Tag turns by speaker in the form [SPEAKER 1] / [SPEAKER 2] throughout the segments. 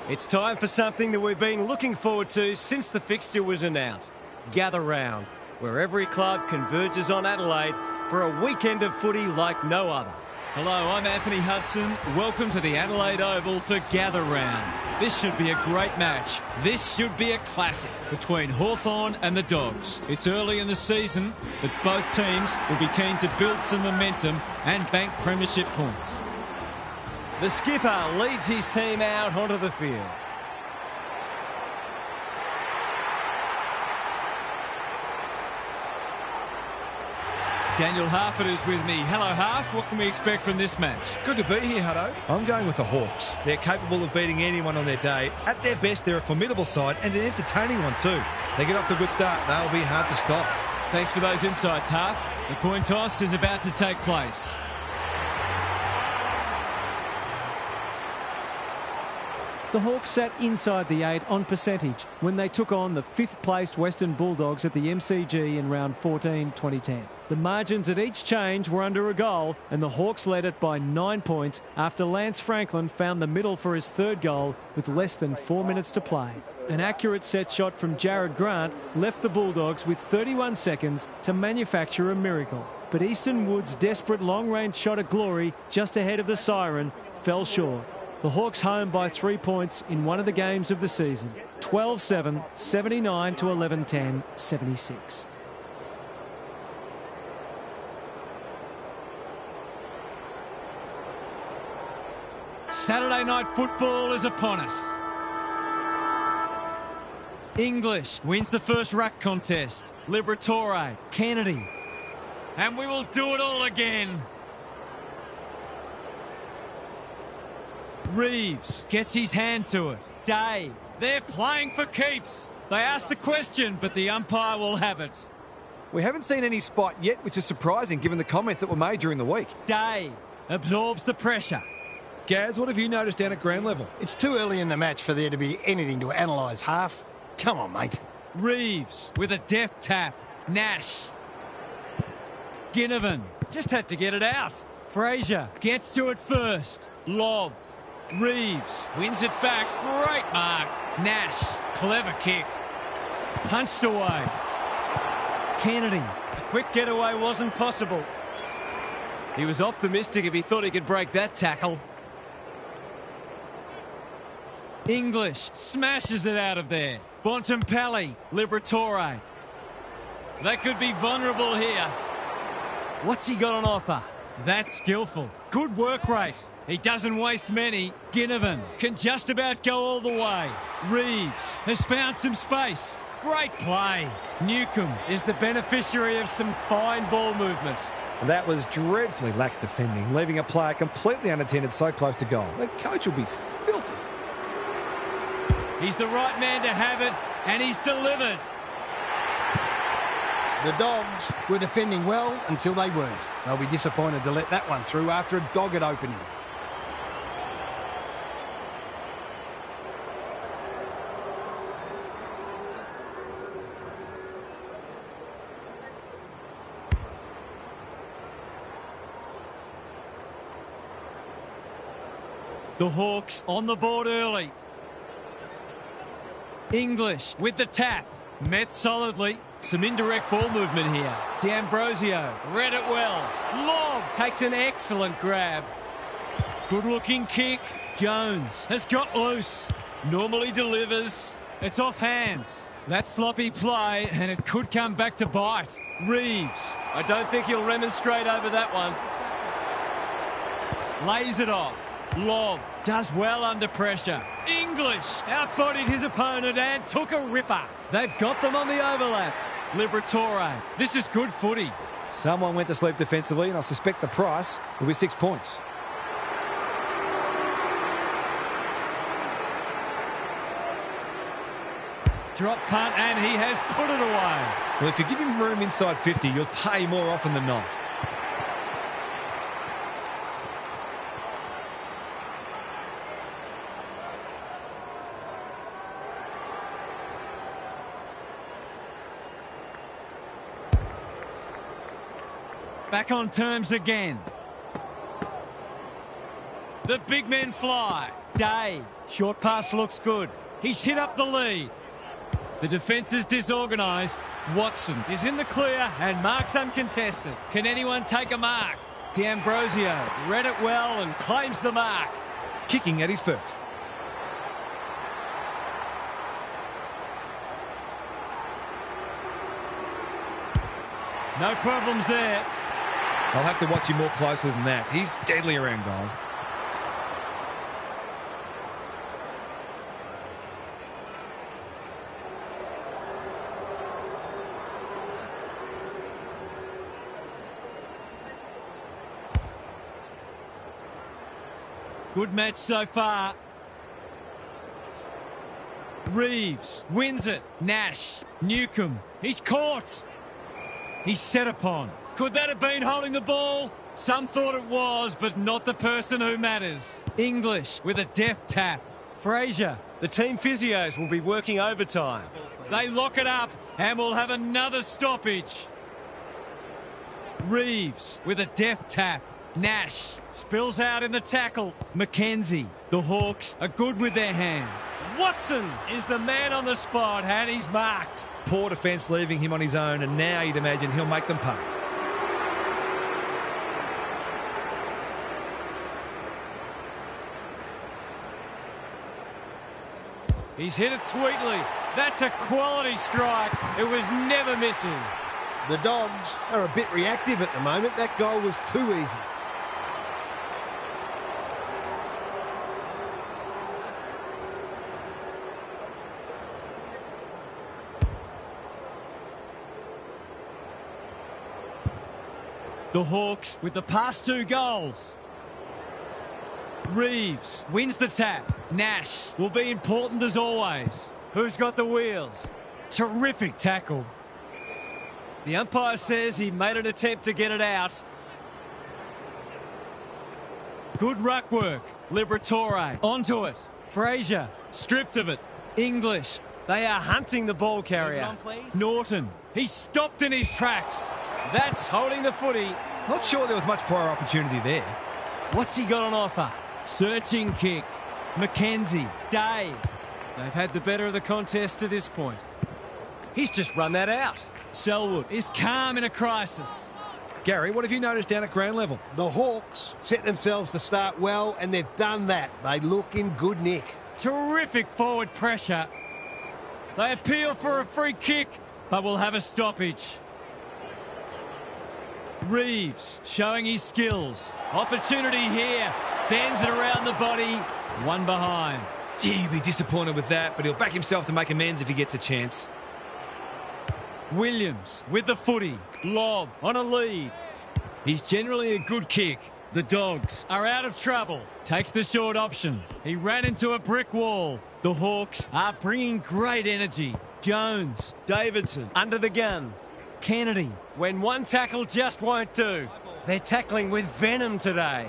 [SPEAKER 1] It's time for something that we've been looking forward to since the fixture was announced. Gather round, where every club converges on Adelaide for a weekend of footy like no other.
[SPEAKER 2] Hello, I'm Anthony Hudson. Welcome to the Adelaide Oval for Gather Round. This should be a great match. This should be a classic between Hawthorn and the Dogs. It's early in the season, but both teams will be keen to build some momentum and bank premiership points.
[SPEAKER 1] The skipper leads his team out onto the field.
[SPEAKER 2] Daniel Harford is with me. Hello, Harf. What can we expect from this match?
[SPEAKER 3] Good to be here, Hutto. I'm going with the Hawks. They're capable of beating anyone on their day. At their best, they're a formidable side and an entertaining one too. They get off to a good start. They'll be hard to stop.
[SPEAKER 2] Thanks for those insights, Harf. The coin toss is about to take place.
[SPEAKER 4] The Hawks sat inside the 8 on percentage when they took on the 5th-placed Western Bulldogs at the MCG in round 14, 2010. The margins at each change were under a goal, and the Hawks led it by 9 points after Lance Franklin found the middle for his third goal with less than 4 minutes to play. An accurate set shot from Jared Grant left the Bulldogs with 31 seconds to manufacture a miracle. But Easton Wood's desperate long-range shot at glory just ahead of the siren fell short. The Hawks home by 3 points in one of the games of the season. 12-7, 79 to 11-10, 76.
[SPEAKER 2] Saturday night football is upon us. English wins the first ruck contest. Liberatore, Kennedy. And we will do it all again. Reeves gets his hand to it. Day. They're playing for keeps. They asked the question, but the umpire will have it.
[SPEAKER 3] We haven't seen any spot yet, which is surprising given the comments that were made during the week.
[SPEAKER 2] Day absorbs the pressure.
[SPEAKER 3] Gaz, what have you noticed down at ground level?
[SPEAKER 5] It's too early in the match for there to be anything to analyse, Half. Come on, mate.
[SPEAKER 2] Reeves with a deft tap. Nash. Ginnivan just had to get it out. Fraser gets to it first. Lob. Reeves wins it back. Great mark. Nash. Clever kick. Punched away. Kennedy.
[SPEAKER 1] A quick getaway wasn't possible. He was optimistic if he thought he could break that tackle.
[SPEAKER 2] English smashes it out of there. Bontempelli. Liberatore. They could be vulnerable here.
[SPEAKER 1] What's he got on offer?
[SPEAKER 2] That's skillful. Good work rate. He doesn't waste many. Ginnivan can just about go all the way. Reeves has found some space. Great play. Newcomb is the beneficiary of some fine ball movement.
[SPEAKER 3] That was dreadfully lax defending, leaving a player completely unattended so close to goal. The coach will be filthy.
[SPEAKER 2] He's the right man to have it, and he's delivered.
[SPEAKER 5] The Dogs were defending well until they weren't. They'll be disappointed to let that one through after a dogged opening.
[SPEAKER 2] The Hawks on the board early. English with the tap. Met solidly. Some indirect ball movement here. D'Ambrosio read it well. Lob takes an excellent grab. Good looking kick. Jones has got loose. Normally delivers. It's off hands. That sloppy play, and it could come back to bite. Reeves.
[SPEAKER 1] I don't think he'll remonstrate over that one.
[SPEAKER 2] Lays it off. Lob does well under pressure. English outbodied his opponent and took a ripper. They've got them on the overlap. Liberatore. This is good footy.
[SPEAKER 3] Someone went to sleep defensively, and I suspect the price will be 6 points.
[SPEAKER 2] Drop punt, and he has put it away.
[SPEAKER 3] Well, if you give him room inside 50, you'll pay more often than not.
[SPEAKER 2] Back on terms again. The big men fly. Day. Short pass looks good. He's hit up the lead. The defence is disorganised. Watson is in the clear and marks uncontested. Can anyone take a mark? D'Ambrosio read it well and claims the mark.
[SPEAKER 3] Kicking at his first.
[SPEAKER 2] No problems there.
[SPEAKER 3] I'll have to watch him more closely than that. He's deadly around goal.
[SPEAKER 2] Good match so far. Reeves wins it. Nash. Newcomb. He's caught. He's set upon. Could that have been holding the ball? Some thought it was, but not the person who matters. English with a deft tap.
[SPEAKER 1] Fraser. The team physios will be working overtime.
[SPEAKER 2] They lock it up and we'll have another stoppage. Reeves with a deft tap. Nash spills out in the tackle. Mackenzie. The Hawks are good with their hands. Watson is the man on the spot and he's marked.
[SPEAKER 3] Poor defence leaving him on his own, and now you'd imagine he'll make them pay.
[SPEAKER 2] He's hit it sweetly. That's a quality strike. It was never missing.
[SPEAKER 5] The Dogs are a bit reactive at the moment. That goal was too easy.
[SPEAKER 2] The Hawks with the past 2 goals. Reeves wins the tap. Nash will be important as always. Who's got the wheels? Terrific tackle.
[SPEAKER 1] The umpire says he made an attempt to get it out.
[SPEAKER 2] Good ruck work. Liberatore onto it. Fraser stripped of it. English.
[SPEAKER 1] They are hunting the ball carrier.
[SPEAKER 2] Norton. He's stopped in his tracks. That's holding the footy.
[SPEAKER 3] Not sure there was much prior opportunity there.
[SPEAKER 1] What's he got on offer?
[SPEAKER 2] Searching kick. Mackenzie. Day.
[SPEAKER 1] They've had the better of the contest to this point. He's just run that out.
[SPEAKER 2] Selwood is calm in a crisis.
[SPEAKER 3] Gary, what have you noticed down at ground level?
[SPEAKER 5] The Hawks set themselves to start well, and they've done that. They look in good nick.
[SPEAKER 2] Terrific forward pressure. They appeal for a free kick, but will have a stoppage. Reeves showing his skills. Opportunity here. Bends it around the body. One behind.
[SPEAKER 3] Gee, he'll be disappointed with that, but he'll back himself to make amends if he gets a chance.
[SPEAKER 2] Williams with the footy. Lob on a lead. He's generally a good kick. The Dogs are out of trouble. Takes the short option. He ran into a brick wall. The Hawks are bringing great energy. Jones.
[SPEAKER 1] Davidson under the gun.
[SPEAKER 2] Kennedy.
[SPEAKER 1] When one tackle just won't do. They're tackling with venom today.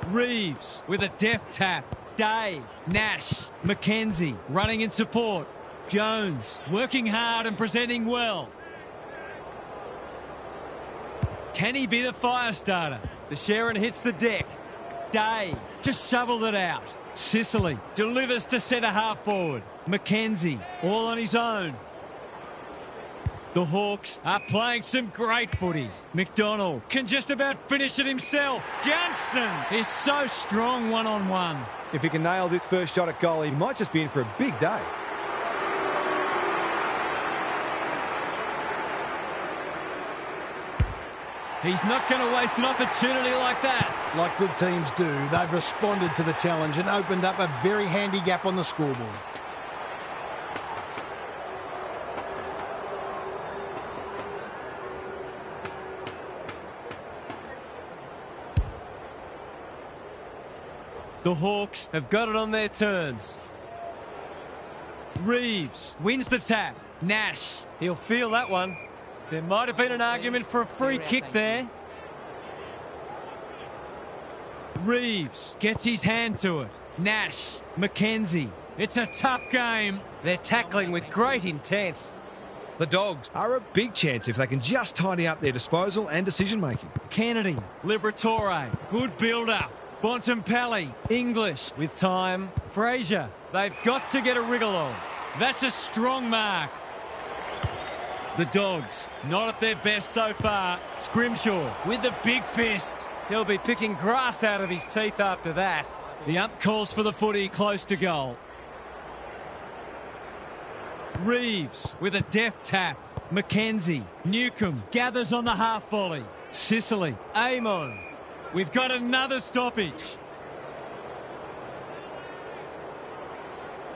[SPEAKER 2] Reeves with a deft tap. Day. Nash. Mackenzie running in support. Jones working hard and presenting well. Can he be the fire starter?
[SPEAKER 1] The Sharon hits the deck.
[SPEAKER 2] Day just shoveled it out. Sicily delivers to centre half forward. Mackenzie all on his own. The Hawks are playing some great footy. McDonald can just about finish it himself. Johnston is so strong one-on-one.
[SPEAKER 3] If he can nail this first shot at goal, he might just be in for a big day.
[SPEAKER 2] He's not going to waste an opportunity like that.
[SPEAKER 5] Like good teams do, they've responded to the challenge and opened up a very handy gap on the scoreboard.
[SPEAKER 1] The Hawks have got it on their terms.
[SPEAKER 2] Reeves wins the tap. Nash.
[SPEAKER 1] He'll feel that one. There might have been an argument for a free kick there.
[SPEAKER 2] Reeves gets his hand to it. Nash. Mackenzie. It's a tough game.
[SPEAKER 1] They're tackling with great intent.
[SPEAKER 3] The Dogs are a big chance if they can just tidy up their disposal and decision-making.
[SPEAKER 2] Kennedy. Liberatore. Good build-up. Bontempelli, English with time. Fraser, they've got to get a wriggle on. That's a strong mark. The Dogs, not at their best so far. Scrimshaw with the big fist.
[SPEAKER 1] He'll be picking grass out of his teeth after that.
[SPEAKER 2] The ump calls for the footy close to goal. Reeves with a deft tap. Mackenzie, Newcomb gathers on the half volley. Sicily, Amon. We've got another stoppage.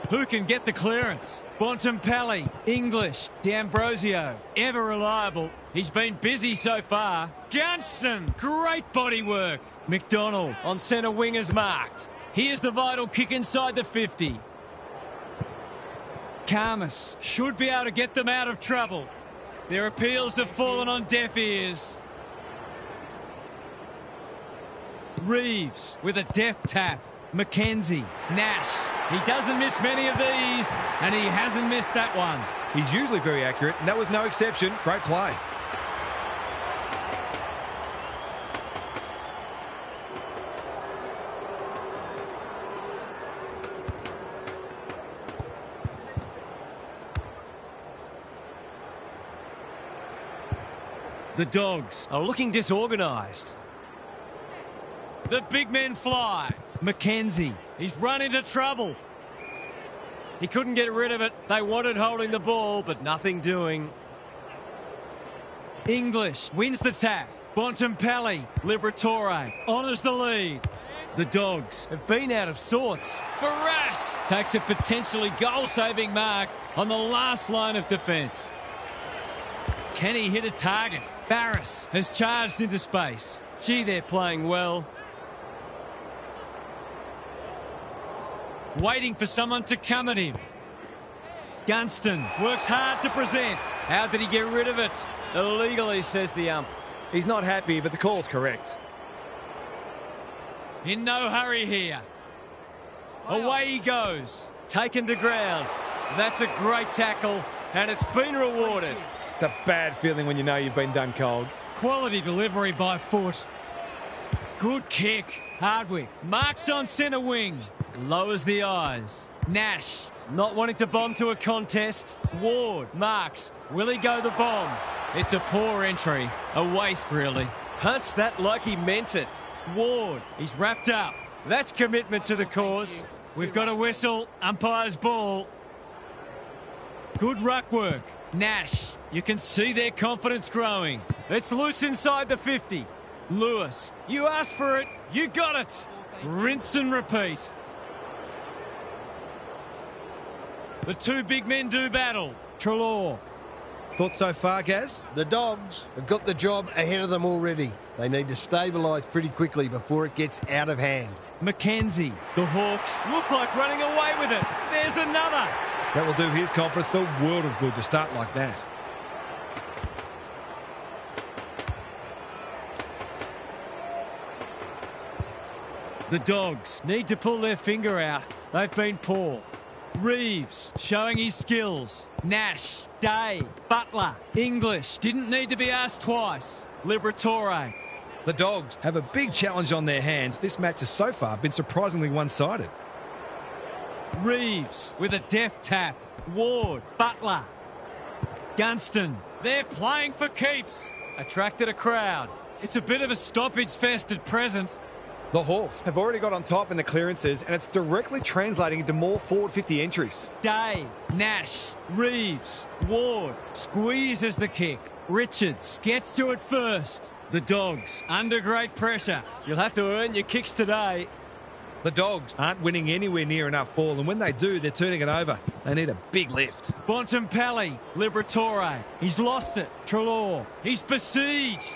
[SPEAKER 2] Who can get the clearance? Bontempelli, English, D'Ambrosio, ever reliable. He's been busy so far. Gunston, great body work. McDonald on centre wing is marked. Here's the vital kick inside the 50. Karmas should be able to get them out of trouble. Their appeals have fallen on deaf ears. Reeves with a deft tap. Mackenzie, Nash. He doesn't miss many of these, and he hasn't missed that one.
[SPEAKER 3] He's usually very accurate, and that was no exception. Great play.
[SPEAKER 2] The Dogs
[SPEAKER 1] are looking disorganised.
[SPEAKER 2] The big men fly. Mackenzie, he's run into trouble.
[SPEAKER 1] He couldn't get rid of it. They wanted holding the ball, but nothing doing.
[SPEAKER 2] English wins the tap. Bontempelli, Liberatore honours the lead. The Dogs
[SPEAKER 1] have been out of sorts.
[SPEAKER 2] Barras takes a potentially goal-saving mark on the last line of defence. Can he hit a target? Barras has charged into space.
[SPEAKER 1] Gee, they're playing well.
[SPEAKER 2] Waiting for someone to come at him. Gunston works hard to present.
[SPEAKER 1] How did he get rid of it? Illegally, says the ump.
[SPEAKER 3] He's not happy, but the call's correct.
[SPEAKER 2] In no hurry here. Away he goes.
[SPEAKER 1] Taken to ground. That's a great tackle, and it's been rewarded.
[SPEAKER 3] It's a bad feeling when you know you've been done cold.
[SPEAKER 2] Quality delivery by foot. Good kick. Hardwick marks on centre wing. Lowers the eyes. Nash
[SPEAKER 1] not wanting to bomb to a contest.
[SPEAKER 2] Ward marks. Will he go the bomb? It's a poor entry. A waste, really.
[SPEAKER 1] Punched that like he meant it.
[SPEAKER 2] Ward, he's wrapped up.
[SPEAKER 1] That's commitment to the cause.
[SPEAKER 2] We've got a whistle. Umpire's ball. Good ruck work. Nash, you can see their confidence growing.
[SPEAKER 1] It's loose inside the 50.
[SPEAKER 2] Lewis,
[SPEAKER 1] you asked for it. You got it.
[SPEAKER 2] Rinse and repeat. The two big men do battle. Treloar.
[SPEAKER 3] Thoughts so far, Gaz?
[SPEAKER 5] The Dogs have got the job ahead of them already. They need to stabilise pretty quickly before it gets out of hand.
[SPEAKER 2] Mackenzie. The Hawks
[SPEAKER 1] look like running away with it. There's another.
[SPEAKER 3] That will do his confidence the world of good to start like that.
[SPEAKER 2] The Dogs need to pull their finger out. They've been poor. Reeves showing his skills. Nash, Day, Butler, English. Didn't need to be asked twice. Liberatore.
[SPEAKER 3] The Dogs have a big challenge on their hands. This match has so far been surprisingly one-sided.
[SPEAKER 2] Reeves with a deft tap. Ward, Butler. Gunston. They're playing for keeps.
[SPEAKER 1] Attracted a crowd.
[SPEAKER 2] It's a bit of a stoppage fest at present.
[SPEAKER 3] The Hawks have already got on top in the clearances, and it's directly translating into more forward 50 entries.
[SPEAKER 2] Day, Nash, Reeves, Ward squeezes the kick. Richards gets to it first. The Dogs under great pressure.
[SPEAKER 1] You'll have to earn your kicks today.
[SPEAKER 3] The Dogs aren't winning anywhere near enough ball, and when they do, they're turning it over. They need a big lift.
[SPEAKER 2] Bontempelli, Liberatore. He's lost it. Treloar. He's besieged.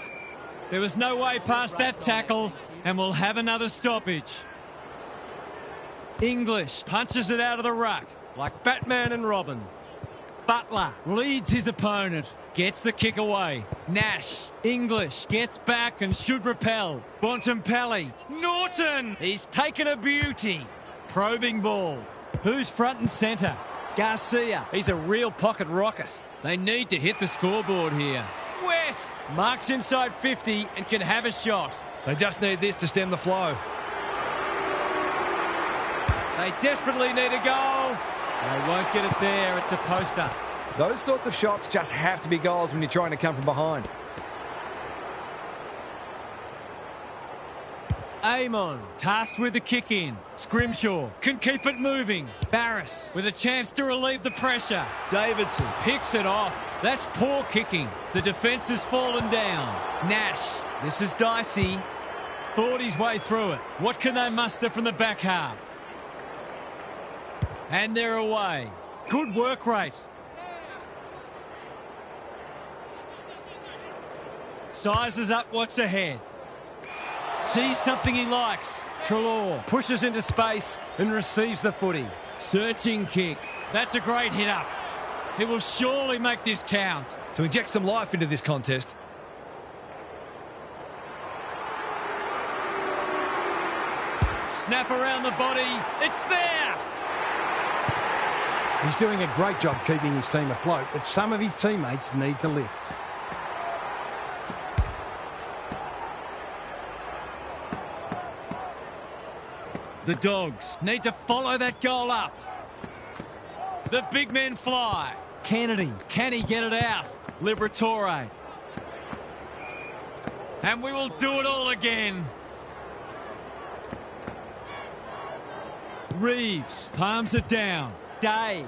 [SPEAKER 2] There was no way past that tackle, and we'll have another stoppage. English punches it out of the ruck
[SPEAKER 1] like Batman and Robin.
[SPEAKER 2] Butler leads his opponent, gets the kick away. Nash, English gets back and should repel. Bontempelli, Norton, he's taken a beauty. Probing ball. Who's front and centre? Garcia,
[SPEAKER 1] he's a real pocket rocket.
[SPEAKER 2] They need to hit the scoreboard here. West
[SPEAKER 1] marks inside 50 and can have a shot.
[SPEAKER 3] They just need this to stem the flow.
[SPEAKER 1] They desperately need a goal. They won't get it there. It's a poster.
[SPEAKER 3] Those sorts of shots just have to be goals when you're trying to come from behind.
[SPEAKER 2] Amon, tasked with the kick in. Scrimshaw can keep it moving. Barris with a chance to relieve the pressure. Davidson picks it off. That's poor kicking. The defence has fallen down. Nash, this is dicey. Thought his way through it. What can they muster from the back half? And they're away. Good work rate. Sizes up what's ahead. Sees something he likes. Treloar pushes into space and receives the footy. Searching kick. That's a great hit up. He will surely make this count.
[SPEAKER 3] To inject some life into this contest.
[SPEAKER 2] Snap around the body. It's there.
[SPEAKER 5] He's doing a great job keeping his team afloat, but some of his teammates need to lift.
[SPEAKER 2] The Dogs need to follow that goal up. The big men fly. Kennedy, can he get it out? Liberatore. And we will do it all again. Reeves palms it down. Day.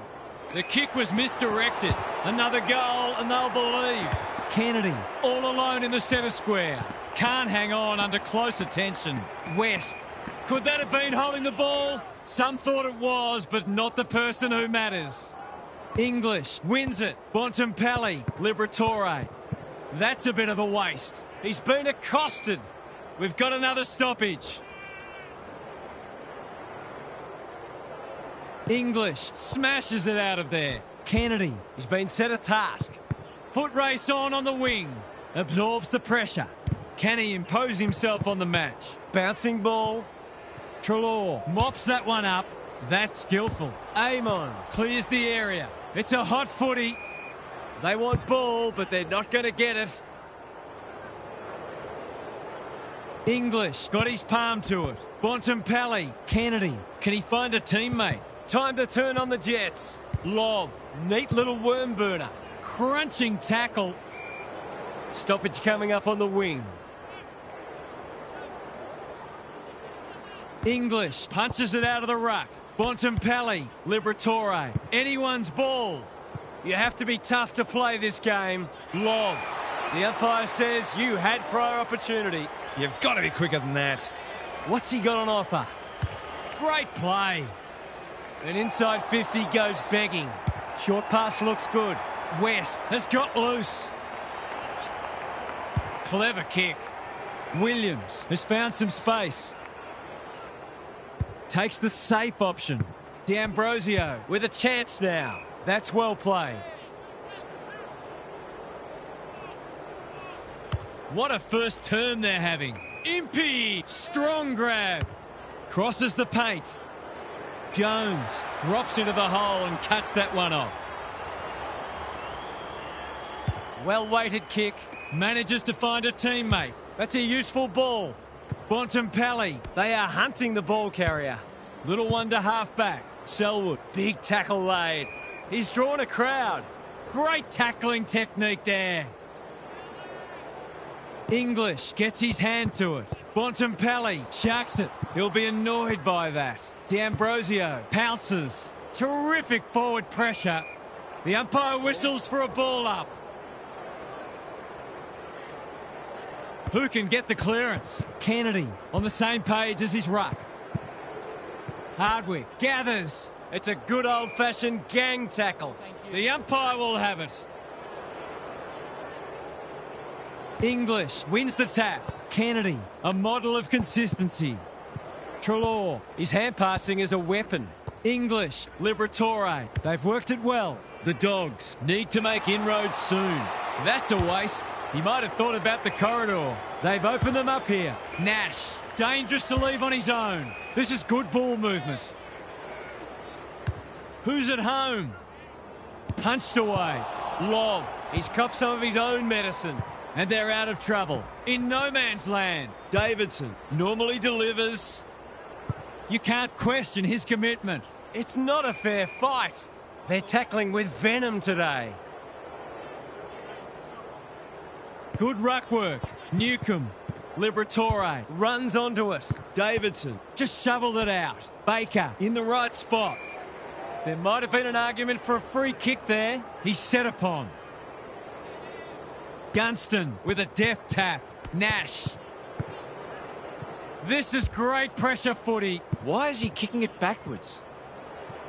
[SPEAKER 2] The kick was misdirected. Another goal and they'll believe. Kennedy all alone in the centre square. Can't hang on under close attention. West. Could that have been holding the ball? Some thought it was, but not the person who matters. English wins it. Bontempelli, Liberatore. That's a bit of a waste. He's been accosted. We've got another stoppage. English smashes it out of there. Kennedy, he's been set a task. Foot race on the wing. Absorbs the pressure. Can he impose himself on the match? Bouncing ball. Treloar mops that one up. That's skillful. Amon clears the area. It's a hot footy.
[SPEAKER 1] They want ball, but they're not going to get it.
[SPEAKER 2] English got his palm to it. Bontempelli, Kennedy. Can he find a teammate?
[SPEAKER 1] Time to turn on the Jets.
[SPEAKER 2] Lob.
[SPEAKER 1] Neat little worm burner.
[SPEAKER 2] Crunching tackle.
[SPEAKER 1] Stoppage coming up on the wing.
[SPEAKER 2] English punches it out of the ruck. Bontempelli, Liberatore. Anyone's ball.
[SPEAKER 1] You have to be tough to play this game.
[SPEAKER 2] Lob.
[SPEAKER 1] The umpire says you had prior opportunity.
[SPEAKER 3] You've got to be quicker than that.
[SPEAKER 1] What's he got on offer?
[SPEAKER 2] Great play.
[SPEAKER 1] And inside 50 goes begging. Short pass looks good.
[SPEAKER 2] West has got loose. Clever kick. Williams has found some space. Takes the safe option. D'Ambrosio with a chance now.
[SPEAKER 1] That's well played.
[SPEAKER 2] What a first term they're having. Impey, strong grab. Crosses the paint. Jones drops into the hole and cuts that one off.
[SPEAKER 1] Well-weighted kick.
[SPEAKER 2] Manages to find a teammate.
[SPEAKER 1] That's a useful ball.
[SPEAKER 2] Bontempelli.
[SPEAKER 1] They are hunting the ball carrier.
[SPEAKER 2] Little one to half-back.
[SPEAKER 1] Selwood, big tackle laid. He's drawn a crowd.
[SPEAKER 2] Great tackling technique there. English gets his hand to it. Bontempelli sharks it. He'll be annoyed by that. D'Ambrosio pounces. Terrific forward pressure. The umpire whistles for a ball up. Who can get the clearance? Kennedy on the same page as his ruck. Hardwick gathers.
[SPEAKER 1] It's a good old-fashioned gang tackle.
[SPEAKER 2] The umpire will have it. English wins the tap. Kennedy, a model of consistency. Treloar, his hand passing is a weapon. English, Liberatore, they've worked it well. The Dogs need to make inroads soon. That's a waste. He might have thought about the corridor. They've opened them up here. Nash, dangerous to leave on his own. This is good ball movement. Who's at home? Punched away. Lob.
[SPEAKER 1] He's copped some of his own medicine.
[SPEAKER 2] And they're out of trouble. In no man's land. Davidson normally delivers. You can't question his commitment.
[SPEAKER 1] It's not a fair fight. They're tackling with venom today.
[SPEAKER 2] Good ruck work. Newcomb. Liberatore runs onto it. Davidson just shoveled it out. Baker in the right spot.
[SPEAKER 1] There might have been an argument for a free kick there.
[SPEAKER 2] He's set upon. Gunston with a deft tap. Nash. This is great pressure footy.
[SPEAKER 1] Why is he kicking it backwards?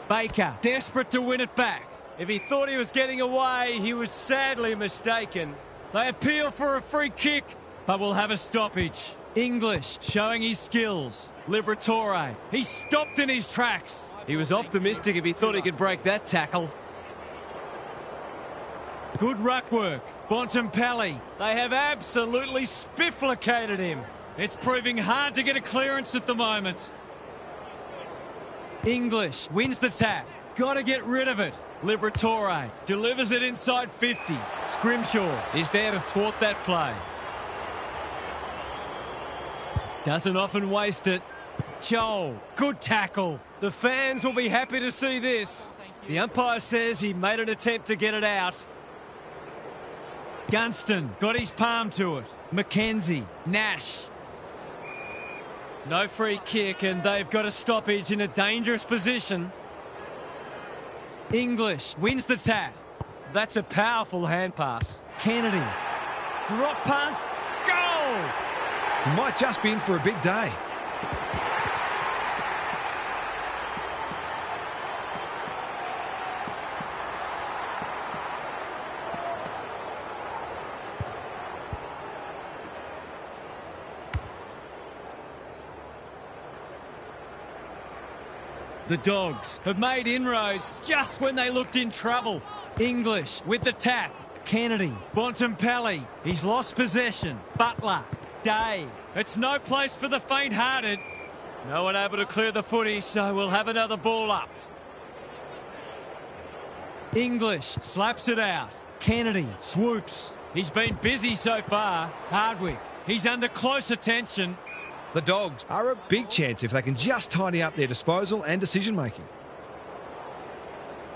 [SPEAKER 2] Baker desperate to win it back.
[SPEAKER 1] If he thought he was getting away, he was sadly mistaken.
[SPEAKER 2] They appeal for a free kick, but will have a stoppage. English showing his skills. Liberatore. He stopped in his tracks.
[SPEAKER 1] He was optimistic if he thought he could break that tackle.
[SPEAKER 2] Good ruck work. Bontempelli.
[SPEAKER 1] They have absolutely spifflicated him.
[SPEAKER 2] It's proving hard to get a clearance at the moment. English wins the tap. Got to get rid of it. Liberatore delivers it inside 50. Scrimshaw is there to thwart that play. Doesn't often waste it. Joel, good tackle.
[SPEAKER 1] The fans will be happy to see this. The umpire says he made an attempt to get it out.
[SPEAKER 2] Gunston got his palm to it. Mackenzie, Nash.
[SPEAKER 1] No free kick, and they've got a stoppage in a dangerous position.
[SPEAKER 2] English wins the tap.
[SPEAKER 1] That's a powerful hand pass.
[SPEAKER 2] Kennedy. Drop pass. Goal!
[SPEAKER 3] He might just be in for a big day.
[SPEAKER 2] The Dogs have made inroads just when they looked in trouble. English with the tap. Kennedy. Bontempelli. He's lost possession. Butler. Day. It's no place for the faint-hearted.
[SPEAKER 1] No one able to clear the footy, so we'll have another ball up.
[SPEAKER 2] English slaps it out. Kennedy swoops. He's been busy so far. Hardwick. He's under close attention.
[SPEAKER 3] The Dogs are a big chance if they can just tidy up their disposal and decision-making.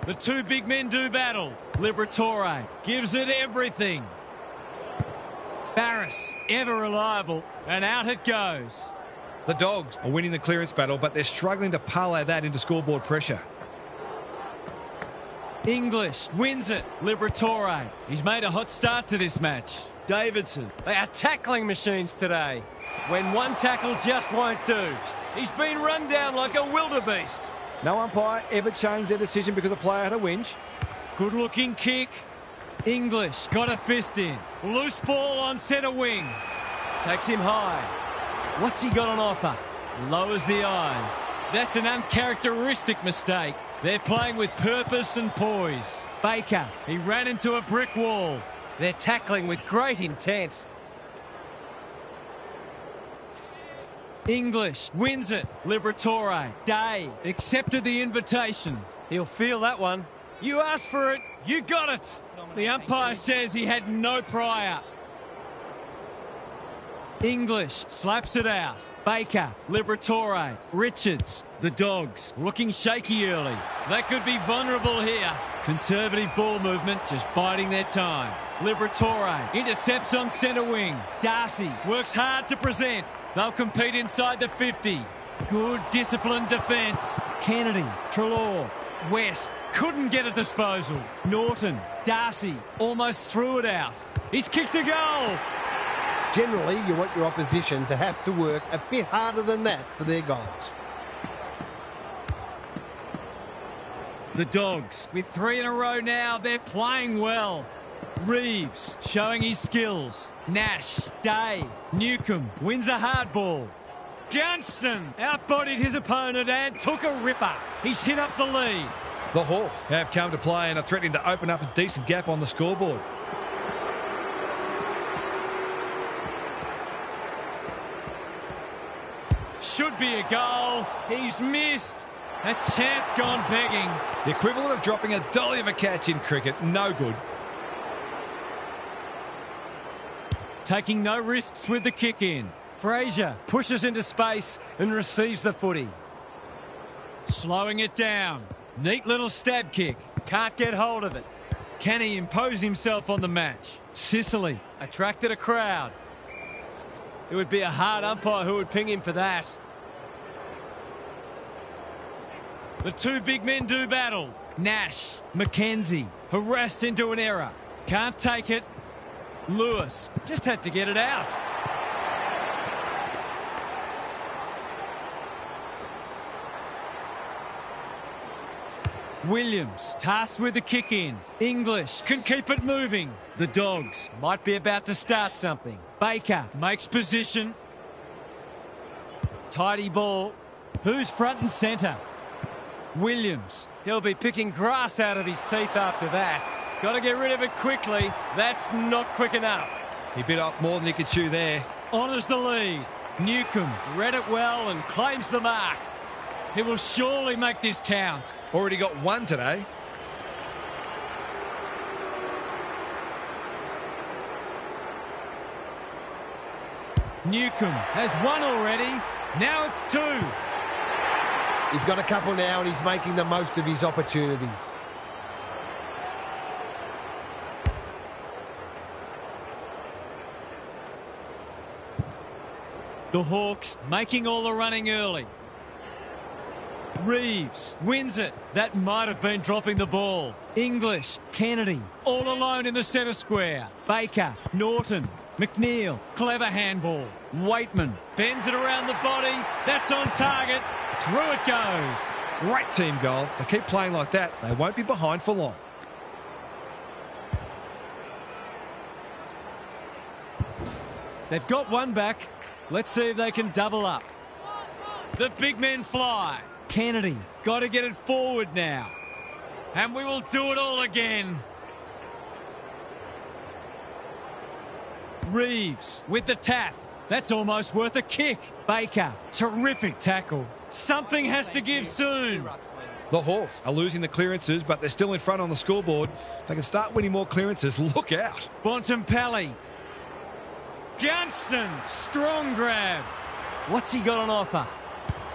[SPEAKER 2] The two big men do battle. Liberatore gives it everything. Barris, ever reliable, and out it goes.
[SPEAKER 3] The Dogs are winning the clearance battle, but they're struggling to parlay that into scoreboard pressure.
[SPEAKER 2] English wins it. Liberatore. He's made a hot start to this match.
[SPEAKER 1] Davidson. They are tackling machines today. When one tackle just won't do. He's been run down like a wildebeest.
[SPEAKER 3] No umpire ever changed their decision because a player had a whinge.
[SPEAKER 2] Good looking kick. English got a fist in. Loose ball on centre wing.
[SPEAKER 1] Takes him high. What's he got on offer?
[SPEAKER 2] Lowers the eyes. That's an uncharacteristic mistake. They're playing with purpose and poise. Baker, he ran into a brick wall.
[SPEAKER 1] They're tackling with great intent.
[SPEAKER 2] English wins it. Liberatore. Day accepted the invitation.
[SPEAKER 1] He'll feel that one.
[SPEAKER 2] You asked for it. You got it. The umpire says he had no prior. English slaps it out. Baker. Liberatore. Richards. The Dogs looking shaky early. They could be vulnerable here. Conservative ball movement, just biding their time. Liberatore intercepts on centre wing. Darcy works hard to present. They'll compete inside the 50. Good disciplined defence. Kennedy, Treloar, West couldn't get a disposal. Norton, Darcy almost threw it out. He's kicked a goal.
[SPEAKER 5] Generally, you want your opposition to have to work a bit harder than that for their goals.
[SPEAKER 2] The Dogs, with 3 in a row now, they're playing well. Reeves showing his skills. Nash, Day, Newcomb wins a hard ball. Gunston outbodied his opponent and took a ripper. He's hit up the lead.
[SPEAKER 3] The Hawks have come to play and are threatening to open up a decent gap on the scoreboard.
[SPEAKER 2] Should be a goal. He's missed. A chance gone begging.
[SPEAKER 3] The equivalent of dropping a dolly of a catch in cricket. No good.
[SPEAKER 2] Taking no risks with the kick in. Fraser pushes into space and receives the footy. Slowing it down. Neat little stab kick.
[SPEAKER 1] Can't get hold of it.
[SPEAKER 2] Can he impose himself on the match? Sicily.
[SPEAKER 1] Attracted a crowd. It would be a hard umpire who would ping him for that.
[SPEAKER 2] The two big men do battle. Nash, Mackenzie, harassed into an error. Can't take it. Lewis
[SPEAKER 1] Just had to get it out.
[SPEAKER 2] Williams, tasked with the kick in. English can keep it moving. The Dogs
[SPEAKER 1] Might be about to start something.
[SPEAKER 2] Baker makes position.
[SPEAKER 1] Tidy ball.
[SPEAKER 2] Who's front and centre? Williams.
[SPEAKER 1] He'll be picking grass out of his teeth after that. Got to get rid of it quickly. That's not quick enough.
[SPEAKER 3] He bit off more than he could chew there.
[SPEAKER 2] Honours the lead. Newcombe
[SPEAKER 1] Read it well and claims the mark.
[SPEAKER 2] He will surely make this count.
[SPEAKER 3] Already got one today.
[SPEAKER 2] Newcombe has one already. Now it's two.
[SPEAKER 5] He's got a couple now and he's making the most of his opportunities.
[SPEAKER 2] The Hawks making all the running early. Reeves wins it. That might have been dropping the ball. English, Kennedy, all alone in the centre square. Baker, Norton, McNeil, clever handball. Waitman bends it around the body. That's on target. Through it goes.
[SPEAKER 3] Great team goal. If they keep playing like that, they won't be behind for long.
[SPEAKER 1] They've got one back. Let's see if they can double up.
[SPEAKER 2] The big men fly. Kennedy got to get it forward now. And we will do it all again. Reeves with the tap. That's almost worth a kick. Baker, terrific tackle. Something has to give soon.
[SPEAKER 3] The Hawks are losing the clearances, but they're still in front on the scoreboard. If they can start winning more clearances, look out.
[SPEAKER 2] Bontempelli. Johnston, strong grab.
[SPEAKER 1] What's he got on offer?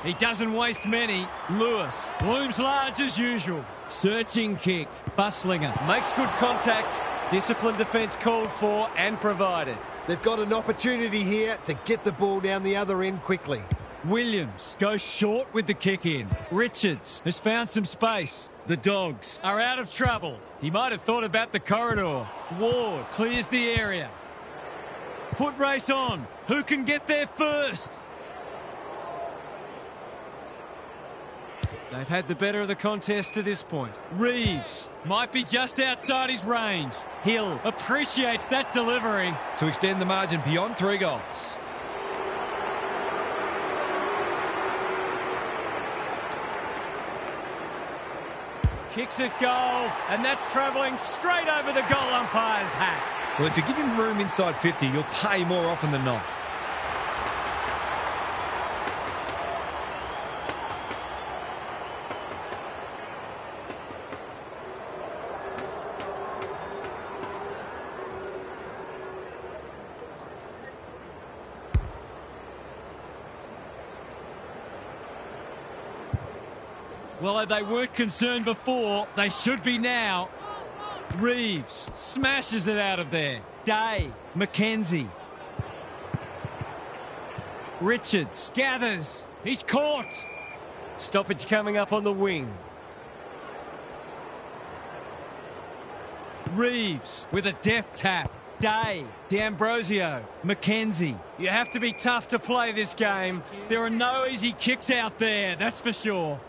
[SPEAKER 2] He doesn't waste many. Lewis looms large as usual. Searching kick. Busslinger
[SPEAKER 1] Makes good contact. Disciplined defence called for and provided.
[SPEAKER 5] They've got an opportunity here to get the ball down the other end quickly.
[SPEAKER 2] Williams goes short with the kick in. Richards has found some space. The Dogs are out of trouble. He might have thought about the corridor. Ward clears the area. Foot race on. Who can get there first?
[SPEAKER 1] They've had the better of the contest to this point.
[SPEAKER 2] Reeves might be just outside his range. Hill appreciates that delivery.
[SPEAKER 3] To extend the margin beyond 3 goals.
[SPEAKER 1] Kicks it goal, and that's travelling straight over the goal umpire's hat.
[SPEAKER 3] Well, if you give him room inside 50, you'll pay more often than not.
[SPEAKER 2] Well, they weren't concerned before. They should be now. Reeves smashes it out of there. Day, Mackenzie. Richards gathers. He's caught.
[SPEAKER 1] Stoppage coming up on the wing.
[SPEAKER 2] Reeves with a deft tap. Day, D'Ambrosio, Mackenzie. You have to be tough to play this game. There are no easy kicks out there, that's for sure.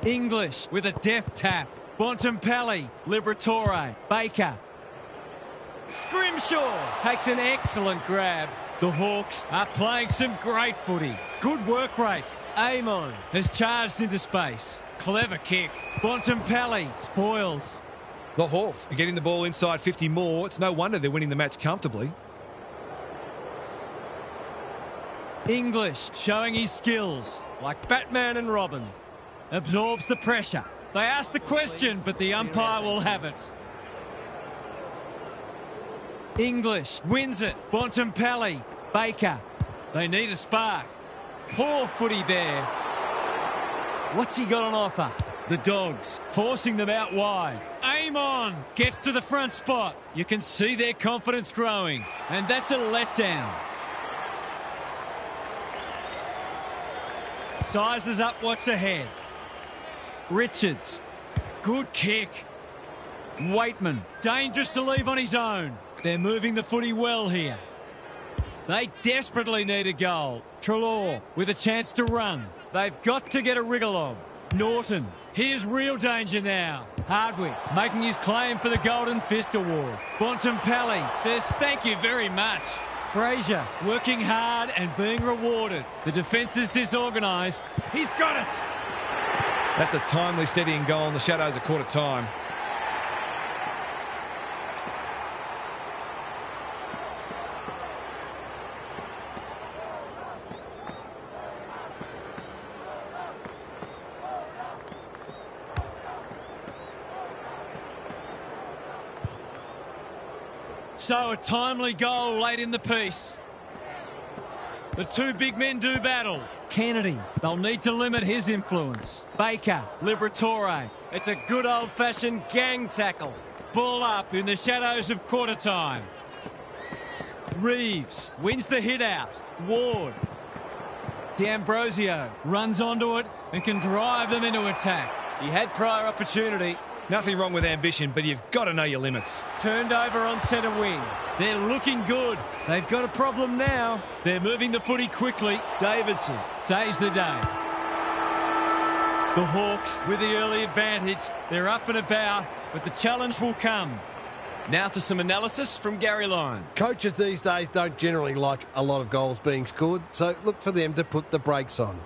[SPEAKER 2] English with a deft tap. Bontempelli, Liberatore, Baker. Scrimshaw takes an excellent grab. The Hawks are playing some great footy. Good work rate. Amon has charged into space. Clever kick. Bontempelli spoils.
[SPEAKER 3] The Hawks are getting the ball inside 50 more. It's no wonder they're winning the match comfortably.
[SPEAKER 2] English showing his skills.
[SPEAKER 1] Like Batman and Robin.
[SPEAKER 2] Absorbs the pressure. They ask the question, but the umpire will have it. English wins it. Bontempelli, Baker. They need a spark. Poor footy there. What's he got on offer? The Dogs forcing them out wide. Aim on. Gets to the front spot. You can see their confidence growing. And that's a letdown. Sizes up what's ahead. Richards. Good kick. Waitman. Dangerous to leave on his own. They're moving the footy well here. They desperately need a goal. Treloar with a chance to run. They've got to get a wriggle on. Norton. Here's real danger now. Hardwick making his claim for the Golden Fist Award. Bontempelli says thank you very much. Fraser working hard and being rewarded. The defence is disorganised. He's got it.
[SPEAKER 3] That's a timely, steadying goal in the shadows of quarter time.
[SPEAKER 2] So a timely goal late in the piece. The two big men do battle. Kennedy, they'll need to limit his influence. Baker, Liberatore.
[SPEAKER 1] It's a good old-fashioned gang tackle.
[SPEAKER 2] Ball up in the shadows of quarter time. Reeves wins the hit out. Ward. D'Ambrosio runs onto it and can drive them into attack.
[SPEAKER 1] He had prior opportunity.
[SPEAKER 3] Nothing wrong with ambition, but you've got to know your limits.
[SPEAKER 1] Turned over on centre wing.
[SPEAKER 2] They're looking good.
[SPEAKER 1] They've got a problem now.
[SPEAKER 2] They're moving the footy quickly.
[SPEAKER 1] Davidson
[SPEAKER 2] Saves the day. The Hawks with the early advantage. They're up and about, but the challenge will come.
[SPEAKER 1] Now for some analysis from Gary Lyon.
[SPEAKER 5] Coaches these days don't generally like a lot of goals being scored, so look for them to put the brakes on.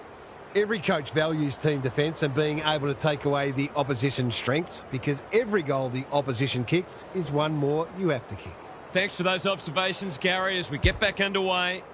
[SPEAKER 5] Every coach values team defence and being able to take away the opposition's strengths, because every goal the opposition kicks is one more you have to kick.
[SPEAKER 1] Thanks for those observations, Gary, as we get back underway.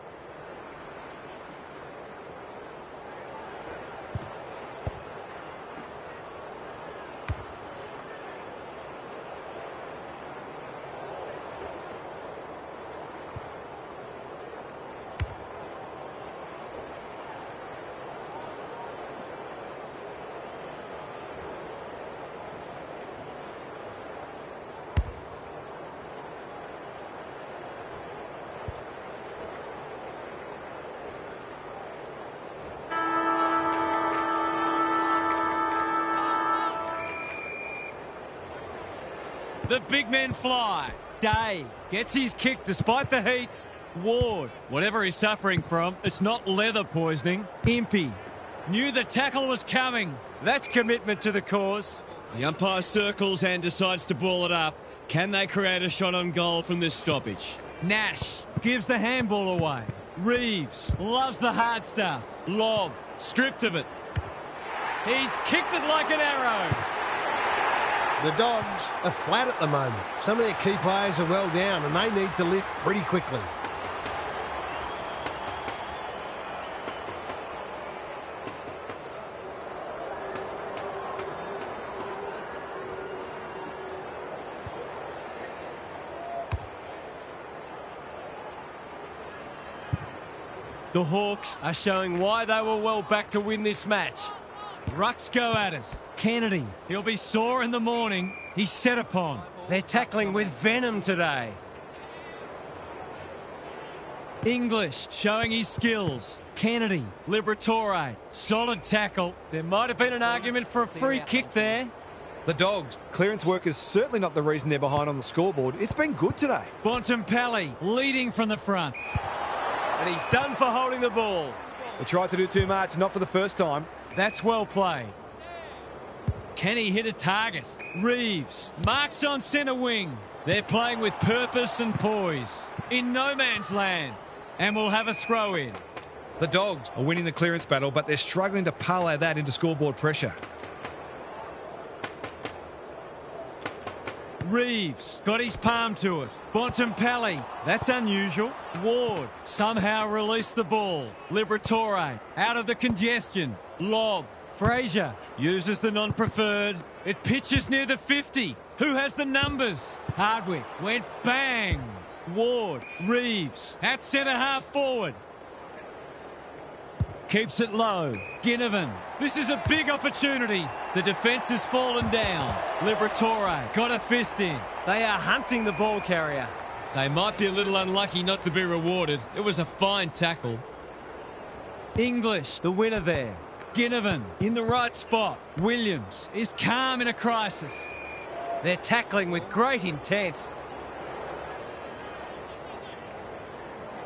[SPEAKER 2] The big men fly. Day gets his kick despite the heat. Ward, whatever he's suffering from, it's not leather poisoning. Impey knew the tackle was coming.
[SPEAKER 1] That's commitment to the cause. The umpire circles and decides to ball it up. Can they create a shot on goal from this stoppage?
[SPEAKER 2] Nash gives the handball away. Reeves loves the hard stuff. Lob stripped of it. He's kicked it like an arrow.
[SPEAKER 5] The Dogs are flat at the moment. Some of their key players are well down and they need to lift pretty quickly.
[SPEAKER 1] The Hawks are showing why they were well back to win this match.
[SPEAKER 2] Rucks go at it. Kennedy, he'll be sore in the morning. He's set upon.
[SPEAKER 1] They're tackling with venom today.
[SPEAKER 2] English showing his skills. Kennedy, Liberatore, solid tackle.
[SPEAKER 1] There might have been an argument for a free kick there.
[SPEAKER 3] The Dogs. Clearance work is certainly not the reason they're behind on the scoreboard. It's been good today.
[SPEAKER 2] Bontempelli leading from the front.
[SPEAKER 1] And he's done for holding the ball.
[SPEAKER 3] They tried to do too much, not for the first time.
[SPEAKER 2] That's well played. Can he hit a target? Reeves marks on centre wing. They're playing with purpose and poise. In no man's land. And we'll have a throw in.
[SPEAKER 3] The Dogs are winning the clearance battle, but they're struggling to parlay that into scoreboard pressure.
[SPEAKER 2] Reeves got his palm to it. Bontempelli, that's unusual. Ward somehow released the ball. Liberatore out of the congestion. Lob. Fraser uses the non-preferred. It pitches near the 50. Who has the numbers? Hardwick went bang. Ward, Reeves at centre half forward. Keeps it low. Ginnivan. This is a big opportunity. The defence has fallen down. Liberatore got a fist in.
[SPEAKER 1] They are hunting the ball carrier.
[SPEAKER 2] They might be a little unlucky not to be rewarded. It was a fine tackle. English,
[SPEAKER 1] The winner there.
[SPEAKER 2] Ginnivan in the right spot. Williams is calm in a crisis.
[SPEAKER 1] They're tackling with great intent.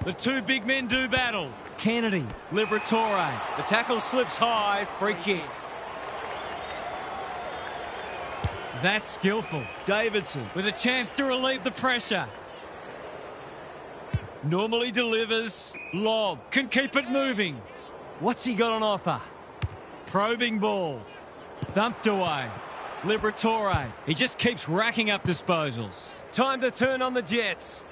[SPEAKER 2] The two big men do battle.
[SPEAKER 4] Kennedy.
[SPEAKER 2] Liberatore.
[SPEAKER 1] The tackle slips high. Free kick.
[SPEAKER 2] That's skillful.
[SPEAKER 1] Davidson.
[SPEAKER 2] With a chance to relieve the pressure. Normally delivers. Lob. Can keep it moving.
[SPEAKER 1] What's he got on offer?
[SPEAKER 2] Probing ball. Thumped away. Liberatore. He just keeps racking up disposals.
[SPEAKER 1] Time to turn on the Jets.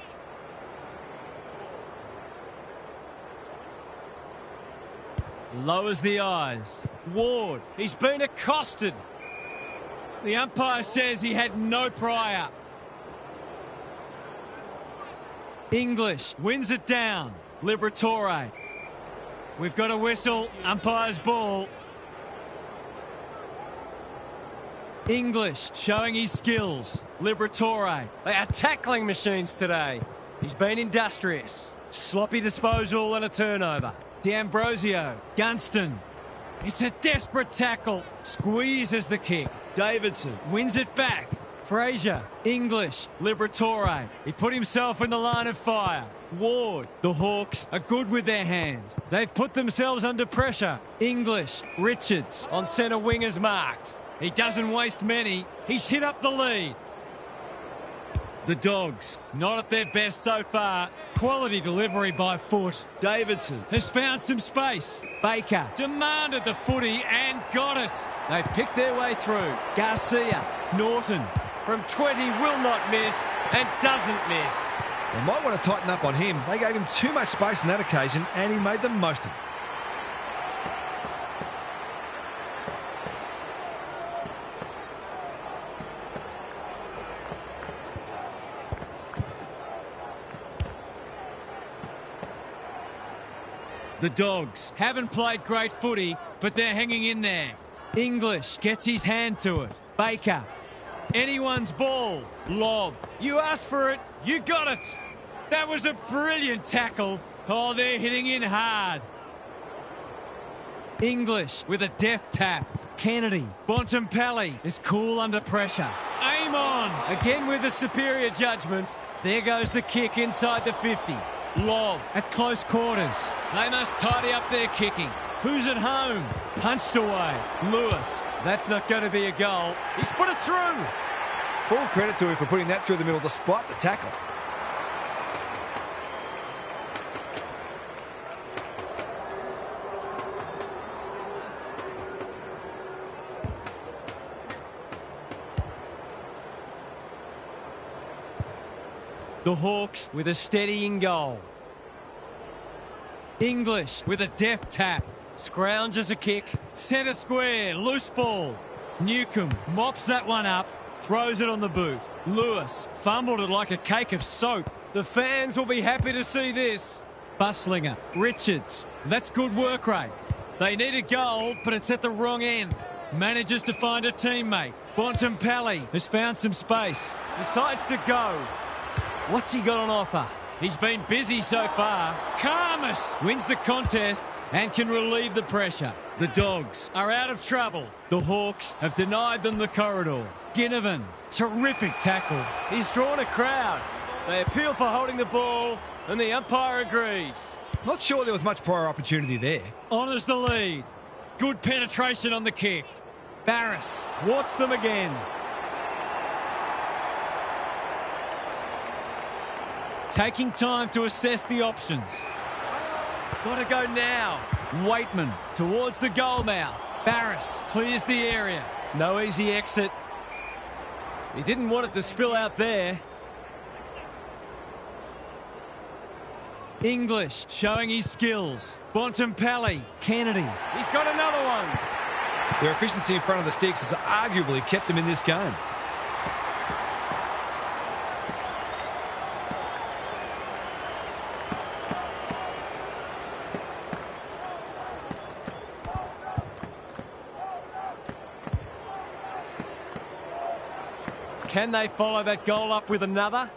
[SPEAKER 2] Lowers the eyes.
[SPEAKER 1] Ward. He's been accosted.
[SPEAKER 2] The umpire says he had no prior. English wins it down. Liberatore. We've got a whistle. Umpire's ball. English showing his skills. Liberatore.
[SPEAKER 1] They are tackling machines today. He's been industrious. Sloppy disposal and a turnover.
[SPEAKER 2] D'Ambrosio. Gunston. It's a desperate tackle. Squeezes the kick.
[SPEAKER 1] Davidson.
[SPEAKER 2] Wins it back. Frazier. English. Liberatore. He put himself in the line of fire. Ward. The Hawks are good with their hands. They've put themselves under pressure. English. Richards.
[SPEAKER 1] On centre wingers marked.
[SPEAKER 2] He doesn't waste many. He's hit up the lead. The Dogs, not at their best so far. Quality delivery by foot.
[SPEAKER 1] Davidson.
[SPEAKER 2] Has found some space. Baker demanded the footy and got it.
[SPEAKER 1] They've picked their way through.
[SPEAKER 2] Garcia. Norton.
[SPEAKER 1] From 20 will not miss and doesn't miss.
[SPEAKER 3] They might want to tighten up on him. They gave him too much space on that occasion and he made the most of it.
[SPEAKER 2] The Dogs haven't played great footy, but they're hanging in there. English gets his hand to it. Baker. Anyone's ball. Lob. You asked for it, you got it. That was a brilliant tackle. Oh, they're hitting in hard. English with a deft tap. Kennedy. Bontempelli is cool under pressure. Aim on.
[SPEAKER 1] Again with the superior judgment. There goes the kick inside the 50.
[SPEAKER 2] Lob at close quarters. They must tidy up their kicking. Who's at home? Punched away. Lewis.
[SPEAKER 1] That's not going to be a goal. He's put it through.
[SPEAKER 3] Full credit to him for putting that through the middle despite the tackle.
[SPEAKER 1] The Hawks with a steadying goal.
[SPEAKER 2] English with a deft tap.
[SPEAKER 1] Scrounges a kick.
[SPEAKER 2] Centre square, loose ball. Newcomb mops that one up, throws it on the boot. Lewis fumbled it like a cake of soap.
[SPEAKER 1] The fans will be happy to see this.
[SPEAKER 2] Buslinger, Richards. That's good work rate. They need a goal, but it's at the wrong end. Manages to find a teammate. Bontempelli has found some space.
[SPEAKER 1] Decides to go. What's he got on offer?
[SPEAKER 2] He's been busy so far. Karmas wins the contest and can relieve the pressure. The Dogs are out of trouble. The Hawks have denied them the corridor. Ginnivan, terrific tackle.
[SPEAKER 1] He's drawn a crowd. They appeal for holding the ball and the umpire agrees.
[SPEAKER 3] Not sure there was much prior opportunity there.
[SPEAKER 2] Honours the lead. Good penetration on the kick. Barris thwarts them again. Taking time to assess the options.
[SPEAKER 1] Got to go now.
[SPEAKER 2] Waitman towards the goal mouth. Barris clears the area.
[SPEAKER 1] No easy exit. He didn't want it to spill out there.
[SPEAKER 2] English showing his skills. Bontempelli. Kennedy.
[SPEAKER 1] He's got another one.
[SPEAKER 3] Their efficiency in front of the sticks has arguably kept them in this game.
[SPEAKER 1] Can they follow that goal up with another?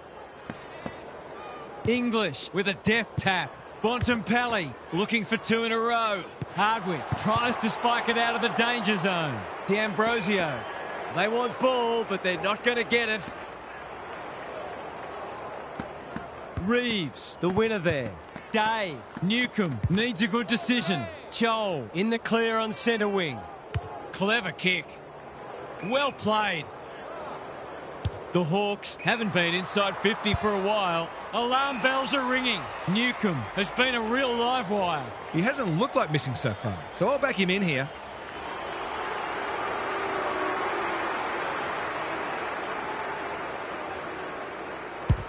[SPEAKER 2] English with a deft tap. Bontempelli looking for 2 in a row. Hardwick tries to spike it out of the danger zone. D'Ambrosio.
[SPEAKER 1] They want ball, but they're not going to get it.
[SPEAKER 2] Reeves,
[SPEAKER 1] The winner there.
[SPEAKER 2] Day, Newcomb needs a good decision. Chol,
[SPEAKER 1] In the clear on centre wing.
[SPEAKER 2] clever kick. Well played. The Hawks haven't been inside 50 for a while. Alarm bells are ringing. Newcomb has been a real live wire.
[SPEAKER 3] He hasn't looked like missing so far, so I'll back him in here.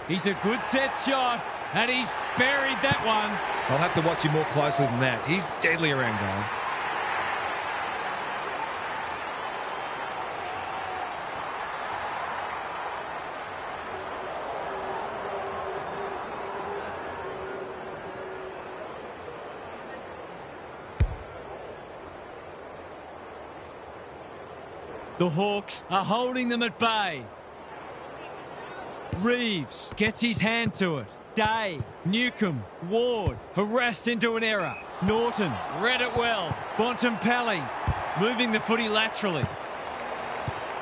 [SPEAKER 2] He's a good set shot, and he's buried that one.
[SPEAKER 3] I'll have to watch him more closely than that. He's deadly around goal.
[SPEAKER 2] The Hawks are holding them at bay. Reeves gets his hand to it. Day, Newcomb, Ward, harassed into an error. Norton read it well. Bontempelli moving the footy laterally.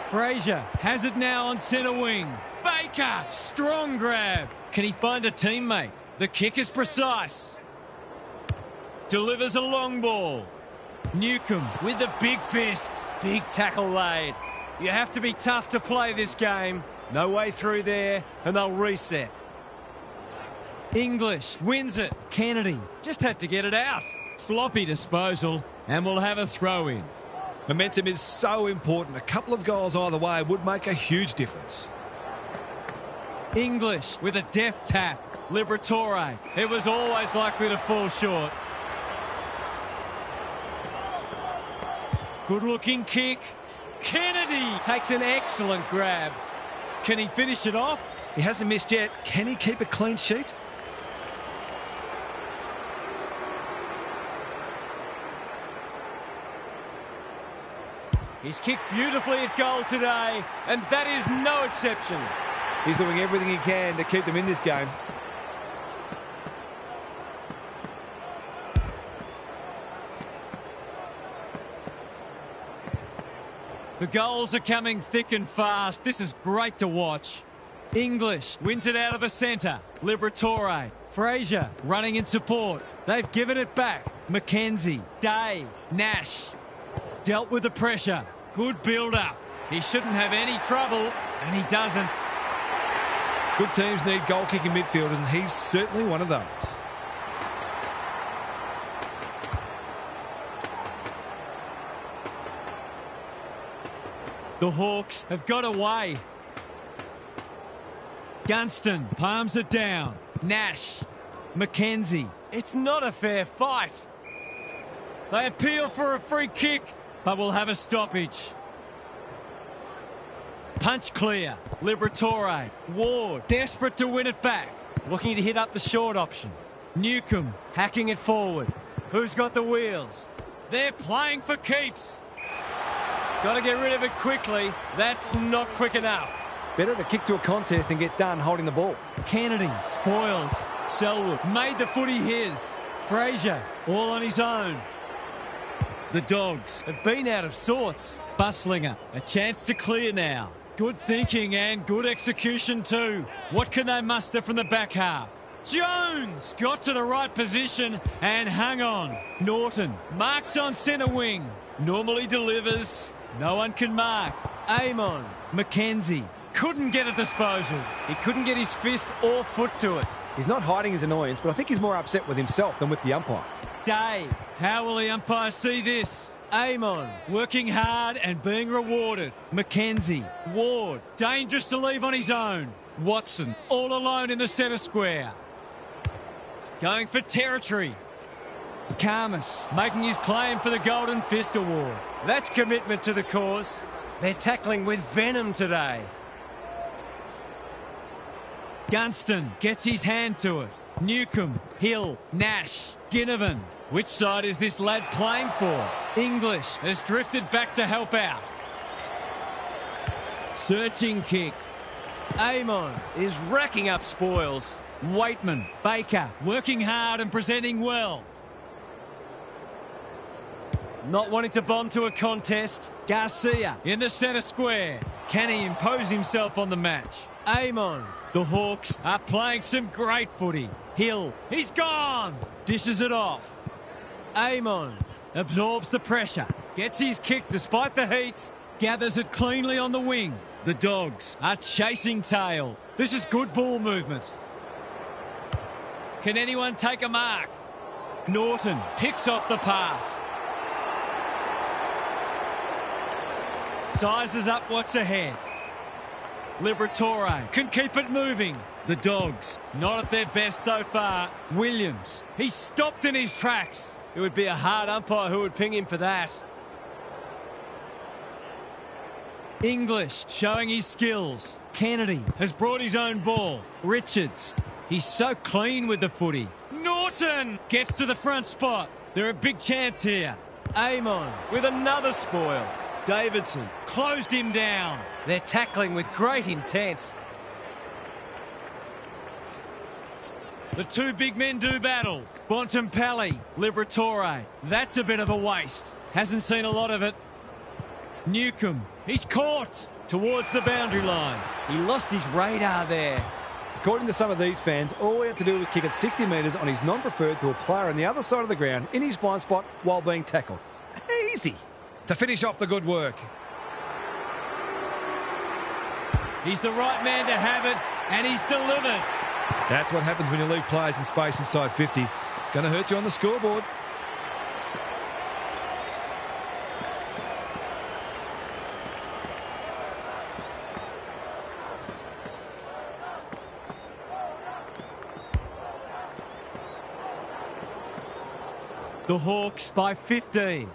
[SPEAKER 2] Fraser has it now on centre wing. Baker, strong grab. Can he find a teammate? The kick is precise. Delivers a long ball. Newcomb with a big fist.
[SPEAKER 1] Big tackle laid. You have to be tough to play this game. No way through there, and they'll reset.
[SPEAKER 2] English wins it. Kennedy just had to get it out. Sloppy disposal, and we'll have a throw in.
[SPEAKER 3] Momentum is so important. A couple of goals either way would make a huge difference.
[SPEAKER 2] English with a deft tap. Liberatore. It was always likely to fall short. Good looking kick. Kennedy
[SPEAKER 1] Takes an excellent grab.
[SPEAKER 2] Can he finish it off?
[SPEAKER 3] He hasn't missed yet. Can he keep a clean sheet?
[SPEAKER 1] He's kicked beautifully at goal today, and that is no exception.
[SPEAKER 3] He's doing everything he can to keep them in this game.
[SPEAKER 2] The goals are coming thick and fast. This is great to watch. English wins it out of the centre. Liberatore. Fraser running in support. They've given it back. Mackenzie. Day. Nash. Dealt with the pressure. Good build-up. He shouldn't have any trouble, and he doesn't.
[SPEAKER 3] Good teams need goal-kicking midfielders, and he's certainly one of those.
[SPEAKER 2] The Hawks have got away. Gunston palms it down. Nash. Mackenzie.
[SPEAKER 1] It's not a fair fight.
[SPEAKER 2] They appeal for a free kick, but will have a stoppage. Punch clear. Liberatore. Ward desperate to win it back.
[SPEAKER 1] Looking to hit up the short option.
[SPEAKER 2] Newcomb.
[SPEAKER 1] Hacking it forward. Who's got the wheels?
[SPEAKER 2] They're playing for keeps.
[SPEAKER 1] Got to get rid of it quickly. That's not quick enough.
[SPEAKER 3] Better to kick to a contest and get done holding the ball.
[SPEAKER 2] Kennedy spoils. Selwood made the footy his. Fraser all on his own. The Dogs have been out of sorts. Buslinger, a chance to clear now. Good thinking and good execution too. What can they muster from the back half? Jones got to the right position and hung on. Norton marks on centre wing. Normally delivers. No one can mark.
[SPEAKER 1] Amon.
[SPEAKER 2] Mackenzie couldn't get a disposal.
[SPEAKER 1] He couldn't get his fist or foot to it.
[SPEAKER 3] He's not hiding his annoyance, but I think he's more upset with himself than with the umpire.
[SPEAKER 1] Day.
[SPEAKER 2] How will the umpire see this?
[SPEAKER 1] Amon.
[SPEAKER 2] Working hard and being rewarded. Mackenzie. Ward. Dangerous to leave on his own. Watson. All alone in the centre square. Going for territory. Karmas making his claim for the Golden Fist Award.
[SPEAKER 1] That's commitment to the cause. They're tackling with venom today.
[SPEAKER 2] Gunston gets his hand to it. Newcomb, Hill, Nash, Ginnivan. Which side is this lad playing for? English has drifted back to help out. Searching kick.
[SPEAKER 1] Amon is racking up spoils.
[SPEAKER 2] Waitman, Baker, working hard and presenting well.
[SPEAKER 1] Not wanting to bomb to a contest.
[SPEAKER 2] Garcia in the centre square. Can he impose himself on the match?
[SPEAKER 1] Amon.
[SPEAKER 2] The Hawks are playing some great footy.
[SPEAKER 1] Hill.
[SPEAKER 2] He's gone. Dishes it off.
[SPEAKER 1] Amon.
[SPEAKER 2] Absorbs the pressure.
[SPEAKER 1] Gets his kick despite the heat.
[SPEAKER 2] Gathers it cleanly on the wing. The Dogs are chasing tail. This is good ball movement. Can anyone take a mark? Norton picks off the pass. Sizes up what's ahead. Liberatore can keep it moving. The Dogs not at their best so far. Williams, he's stopped in his tracks.
[SPEAKER 1] It would be a hard umpire who would ping him for that.
[SPEAKER 2] English showing his skills. Kennedy has brought his own ball. Richards, he's so clean with the footy. Norton gets to the front spot. They're a big chance here.
[SPEAKER 1] Amon with another spoil. Davidson
[SPEAKER 2] closed him down.
[SPEAKER 1] They're tackling with great intent.
[SPEAKER 2] The two big men do battle. Bontempelli, Liberatore. That's a bit of a waste. Hasn't seen a lot of it. Newcomb, he's caught towards the boundary line.
[SPEAKER 1] He lost his radar there.
[SPEAKER 3] According to some of these fans, all we had to do was kick it 60 metres on his non-preferred to a player on the other side of the ground in his blind spot while being tackled. Easy. To finish off the good work.
[SPEAKER 2] He's the right man to have it, and he's delivered.
[SPEAKER 3] That's what happens when you leave players in space inside 50. It's going to hurt you on the scoreboard.
[SPEAKER 2] The Hawks by 15.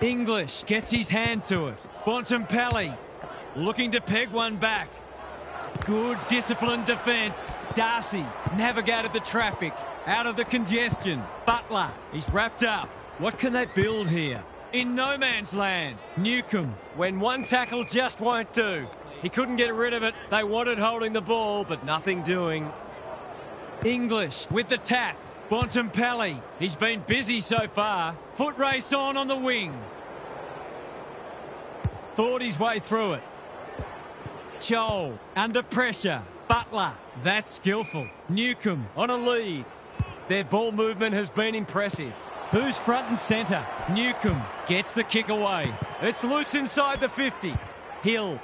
[SPEAKER 2] English gets his hand to it. Bontempelli looking to peg one back. Good disciplined defence. Darcy navigated the traffic out of the congestion. Butler, he's wrapped up. What can they build here? In no man's land. Newcomb.
[SPEAKER 1] When one tackle just won't do. He couldn't get rid of it. They wanted holding the ball, but nothing doing.
[SPEAKER 2] English with the tap. Bontempelli, he's been busy so far. Foot race on the wing. Thought his way through it. Joel under pressure. Butler, that's skillful. Newcomb on a lead.
[SPEAKER 1] Their ball movement has been impressive.
[SPEAKER 2] Who's front and centre? Newcomb gets the kick away.
[SPEAKER 1] It's loose inside the 50. Hill.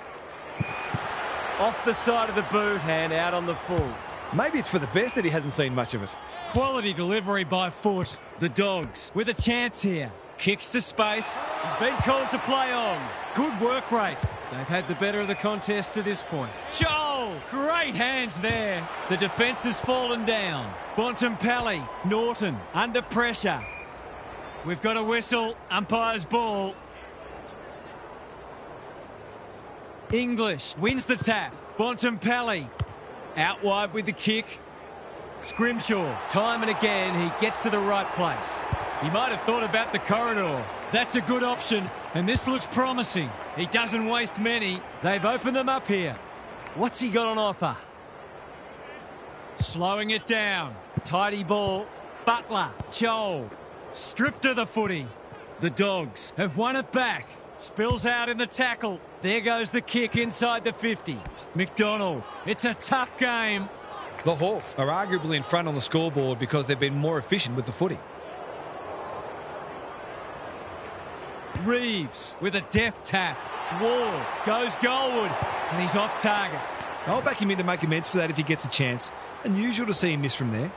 [SPEAKER 1] Off the side of the boot, hand out on the full.
[SPEAKER 3] Maybe it's for the best that he hasn't seen much of it.
[SPEAKER 2] Quality delivery by foot. The Dogs with a chance here. Kicks to space.
[SPEAKER 1] He's been called to play on.
[SPEAKER 2] Good work rate.
[SPEAKER 1] They've had the better of the contest to this point.
[SPEAKER 2] Joel, great hands there. The defence has fallen down. Bontempelli, Norton under pressure. We've got a whistle. Umpire's ball. English wins the tap. Bontempelli out wide with the kick. Scrimshaw, time and again, he gets to the right place. He might have thought about the corridor. That's a good option, and this looks promising. He doesn't waste many. They've opened them up here.
[SPEAKER 1] What's he got on offer?
[SPEAKER 2] Slowing it down.
[SPEAKER 1] Tidy ball.
[SPEAKER 2] Butler, Joel, stripped of the footy. The Dogs have won it back. Spills out in the tackle. There goes the kick inside the 50. McDonald, it's a tough game.
[SPEAKER 3] The Hawks are arguably in front on the scoreboard because they've been more efficient with the footy.
[SPEAKER 2] Reeves with a deft tap. Ward goes goalward, and he's off target.
[SPEAKER 3] I'll back him in to make amends for that if he gets a chance. Unusual to see him miss from there.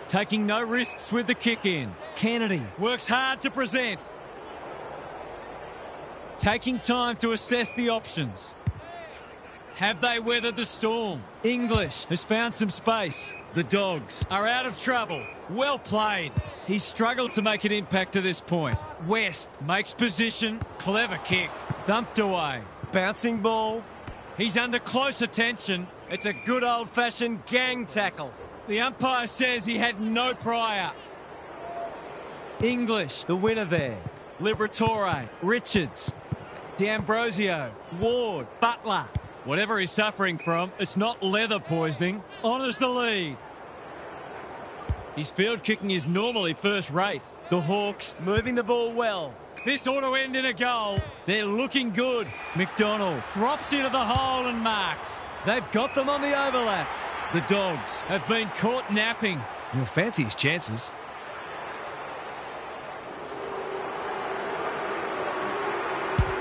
[SPEAKER 2] Taking no risks with the kick in. Kennedy works hard to present. Taking time to assess the options. Have they weathered the storm? English has found some space. The Dogs are out of trouble. Well played. He's struggled to make an impact to this point. West makes position. Clever kick. Thumped away.
[SPEAKER 1] Bouncing ball.
[SPEAKER 2] He's under close attention.
[SPEAKER 1] It's a good old-fashioned gang tackle.
[SPEAKER 2] The umpire says he had no prior. English,
[SPEAKER 1] the winner there.
[SPEAKER 2] Liberatore, Richards. D'Ambrosio, Ward, Butler. Whatever he's suffering from, it's not leather poisoning. Honours the lead. His field kicking is normally first rate.
[SPEAKER 1] The Hawks moving the ball well.
[SPEAKER 2] This ought to end in a goal. They're looking good. McDonald drops into the hole and marks.
[SPEAKER 1] They've got them on the overlap.
[SPEAKER 2] The Dogs have been caught napping.
[SPEAKER 3] You'll fancy his chances.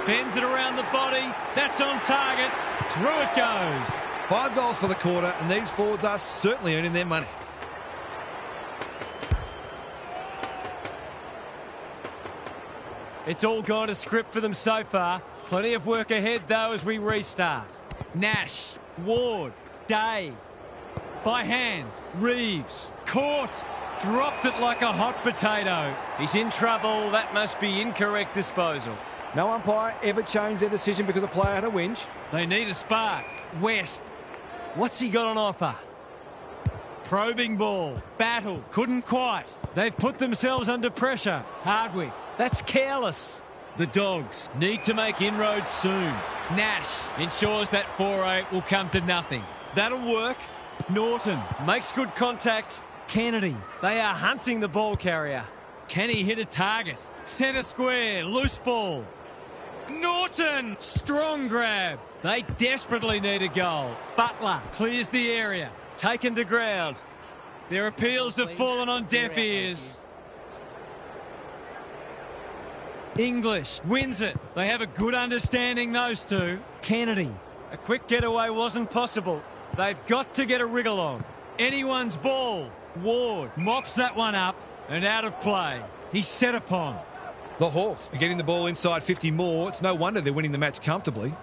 [SPEAKER 2] Bends it around the body. That's on target. Through it goes.
[SPEAKER 3] 5 goals for the quarter, and these forwards are certainly earning their money.
[SPEAKER 1] It's all gone to script for them so far. Plenty of work ahead, though, as we restart.
[SPEAKER 2] Nash, Ward, Day. By hand, Reeves. Caught. Dropped it like a hot potato.
[SPEAKER 1] He's in trouble. That must be incorrect disposal.
[SPEAKER 3] No umpire ever changed their decision because a player had a whinge.
[SPEAKER 2] They need a spark. West.
[SPEAKER 1] What's he got on offer?
[SPEAKER 2] Probing ball. Battle. Couldn't quite.
[SPEAKER 1] They've put themselves under pressure.
[SPEAKER 2] Hardwick.
[SPEAKER 1] That's careless.
[SPEAKER 2] The Dogs need to make inroads soon. Nash ensures that 4-8 will come to nothing.
[SPEAKER 1] That'll work.
[SPEAKER 2] Norton
[SPEAKER 1] Makes good contact.
[SPEAKER 2] Kennedy.
[SPEAKER 1] They are hunting the ball carrier.
[SPEAKER 2] Can he hit a target? Centre square. Loose ball. Norton. Strong grab. They desperately need a goal. Butler clears the area.
[SPEAKER 1] Taken to ground.
[SPEAKER 2] Their appeals have fallen on deaf ears. English wins it. They have a good understanding, those two. Kennedy.
[SPEAKER 1] A quick getaway wasn't possible. They've got to get a wriggle on.
[SPEAKER 2] Anyone's ball. Ward mops that one up and out of play. He's set upon.
[SPEAKER 3] The Hawks are getting the ball inside 50 more. It's no wonder they're winning the match comfortably.